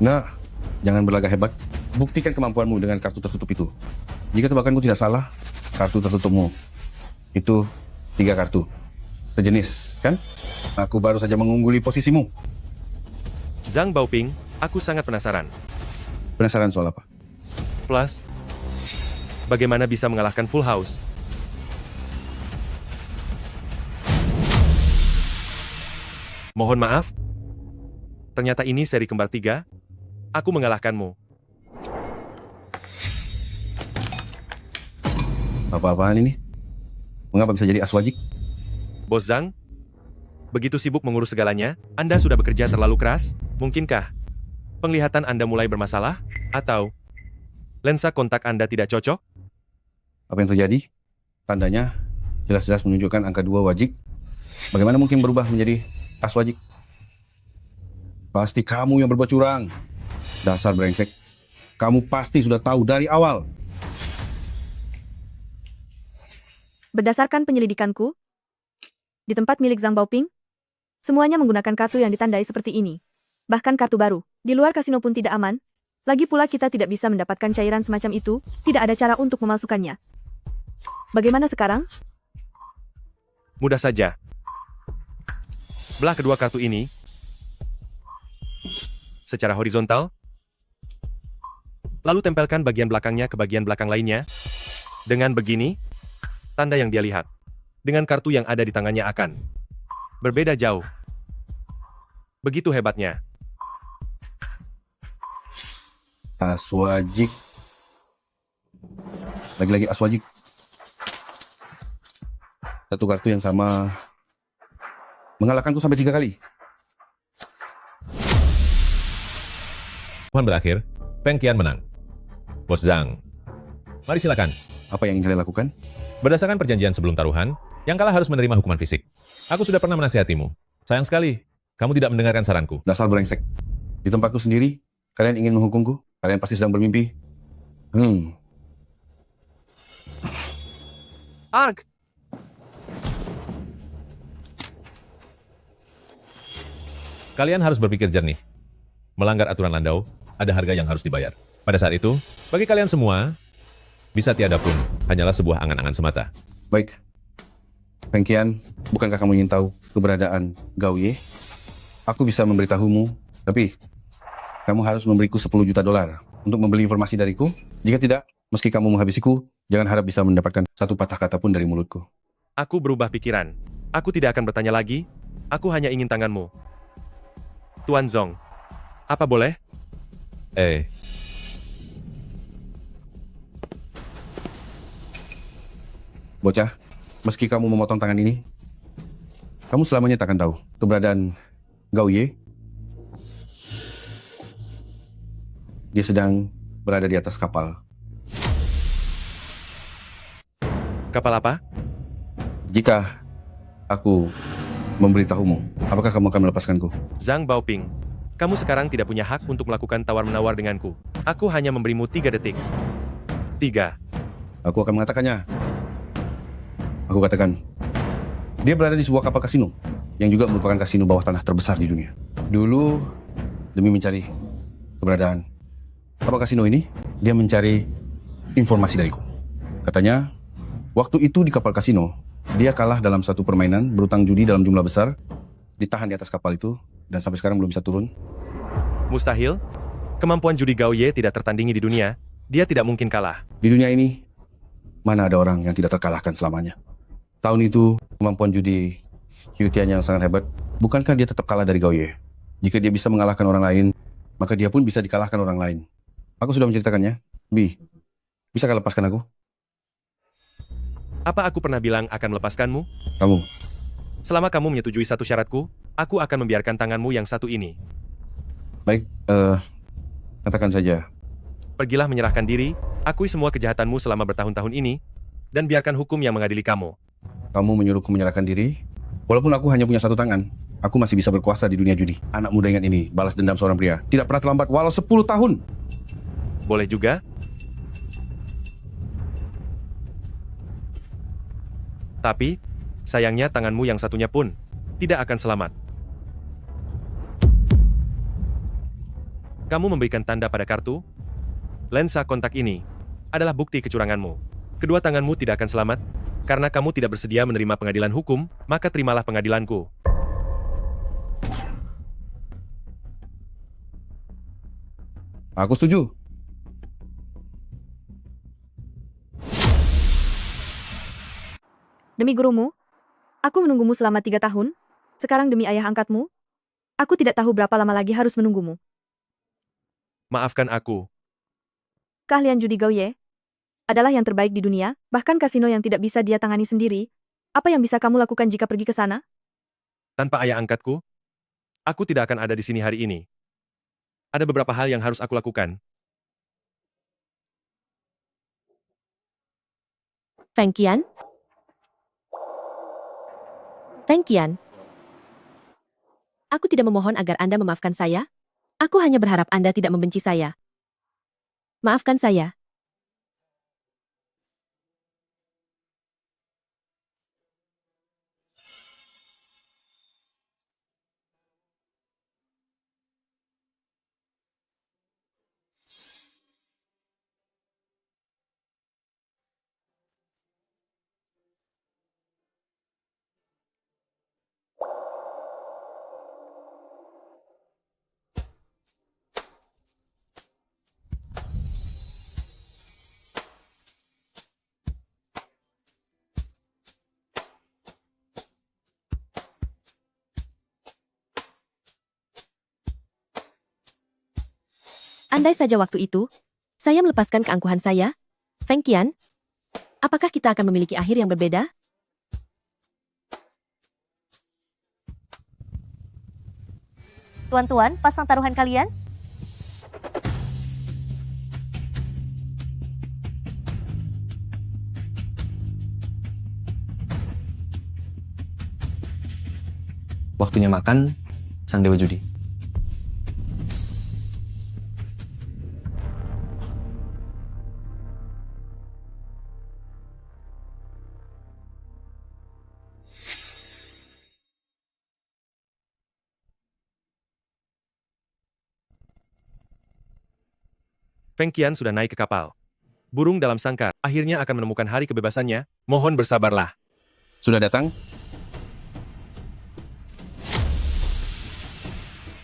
Nah, jangan berlagak hebat. Buktikan kemampuanmu dengan kartu tertutup itu. Jika tebakanku tidak salah, kartu tertutupmu itu 3 kartu sejenis, kan? Aku baru saja mengungguli posisimu. Zhang Baoping, aku sangat penasaran. Penasaran soal apa? Plus, bagaimana bisa mengalahkan full house? Mohon maaf. Ternyata ini seri kembar 3. Aku mengalahkanmu. Apa-apaan ini? Mengapa bisa jadi aswajik? Bos Zhang, begitu sibuk mengurus segalanya, Anda sudah bekerja terlalu keras? Mungkinkah penglihatan Anda mulai bermasalah? Atau lensa kontak Anda tidak cocok? Apa yang terjadi? Tandanya jelas-jelas menunjukkan angka 2 wajik. Bagaimana mungkin berubah menjadi aswajik? Pasti kamu yang berbuat curang. Dasar brengsek. Kamu pasti sudah tahu dari awal. Berdasarkan penyelidikanku, di tempat milik Zhang Baoping, semuanya menggunakan kartu yang ditandai seperti ini. Bahkan kartu baru. Di luar kasino pun tidak aman. Lagi pula kita tidak bisa mendapatkan cairan semacam itu, tidak ada cara untuk memasukkannya. Bagaimana sekarang? Mudah saja. Belah kedua kartu ini secara horizontal, lalu tempelkan bagian belakangnya ke bagian belakang lainnya. Dengan begini, tanda yang dia lihat dengan kartu yang ada di tangannya akan berbeda jauh. Begitu hebatnya. Aswajik. Lagi-lagi aswajik. Satu kartu yang sama mengalahkanku sampai 3 kali. Taruhan berakhir, Feng Qian menang. Bos Zhang, mari silakan. Apa yang ingin kalian lakukan? Berdasarkan perjanjian sebelum taruhan, yang kalah harus menerima hukuman fisik. Aku sudah pernah menasihatimu. Sayang sekali, kamu tidak mendengarkan saranku. Dasar brengsek. Di tempatku sendiri, kalian ingin menghukumku? Kalian pasti sedang bermimpi. Arg! Kalian harus berpikir jernih. Melanggar aturan landau, ada harga yang harus dibayar. Pada saat itu, bagi kalian semua, bisa tiada pun, hanyalah sebuah angan-angan semata. Baik. Feng Qian, bukankah kamu ingin tahu keberadaan Gao Ye? Aku bisa memberitahumu, tapi kamu harus memberiku 10 juta dolar untuk membeli informasi dariku. Jika tidak, meski kamu menghabisiku, jangan harap bisa mendapatkan satu patah kata pun dari mulutku. Aku berubah pikiran. Aku tidak akan bertanya lagi. Aku hanya ingin tanganmu. Tuan Zhong, apa boleh? Bocah, meski kamu memotong tangan ini, kamu selamanya tak akan tahu keberadaan Gao Ye. Dia sedang berada di atas kapal. Kapal apa? Jika aku memberitahumu, apakah kamu akan melepaskanku? Zhang Baoping, kamu sekarang tidak punya hak untuk melakukan tawar-menawar denganku. Aku hanya memberimu 3 detik. 3. Aku akan mengatakannya. Aku katakan, dia berada di sebuah kapal kasino, yang juga merupakan kasino bawah tanah terbesar di dunia. Dulu, demi mencari keberadaan apa kasino ini, dia mencari informasi dariku. Katanya, waktu itu di kapal kasino, dia kalah dalam satu permainan, berutang judi dalam jumlah besar, ditahan di atas kapal itu, dan sampai sekarang belum bisa turun. Mustahil. Kemampuan judi Gao Ye tidak tertandingi di dunia. Dia tidak mungkin kalah. Di dunia ini, mana ada orang yang tidak terkalahkan selamanya. Tahun itu, kemampuan judi Qiu Tian yang sangat hebat. Bukankah dia tetap kalah dari Gao Ye? Jika dia bisa mengalahkan orang lain, maka dia pun bisa dikalahkan orang lain. Aku sudah menceritakannya. Bi, bisakah lepaskan aku? Apa aku pernah bilang akan melepaskanmu? Kamu. Selama kamu menyetujui satu syaratku, aku akan membiarkan tanganmu yang satu ini. Baik, katakan saja. Pergilah menyerahkan diri, akui semua kejahatanmu selama bertahun-tahun ini, dan biarkan hukum yang mengadili kamu. Kamu menyuruhku menyerahkan diri? Walaupun aku hanya punya satu tangan, aku masih bisa berkuasa di dunia judi. Anak muda ingat ini, balas dendam seorang pria. Tidak pernah terlambat walau 10 tahun. Boleh juga. Tapi, sayangnya tanganmu yang satunya pun tidak akan selamat. Kamu memberikan tanda pada kartu. Lensa kontak ini adalah bukti kecuranganmu. Kedua tanganmu tidak akan selamat. Karena kamu tidak bersedia menerima pengadilan hukum, maka terimalah pengadilanku. Aku setuju. Demi gurumu, aku menunggumu selama 3 tahun. Sekarang demi ayah angkatmu, aku tidak tahu berapa lama lagi harus menunggumu. Maafkan aku. Keahlian judi Gao Ye adalah yang terbaik di dunia, bahkan kasino yang tidak bisa dia tangani sendiri. Apa yang bisa kamu lakukan jika pergi ke sana? Tanpa ayah angkatku, aku tidak akan ada di sini hari ini. Ada beberapa hal yang harus aku lakukan. Feng Qian? Feng Qian? Aku tidak memohon agar Anda memaafkan saya. Aku hanya berharap Anda tidak membenci saya. Maafkan saya. Andai saja waktu itu, saya melepaskan keangkuhan saya. Feng Qian, apakah kita akan memiliki akhir yang berbeda? Tuan-tuan, pasang taruhan kalian. Waktunya makan, sang dewa judi. Feng Qian sudah naik ke kapal. Burung dalam sangkar akhirnya akan menemukan hari kebebasannya. Mohon bersabarlah. Sudah datang?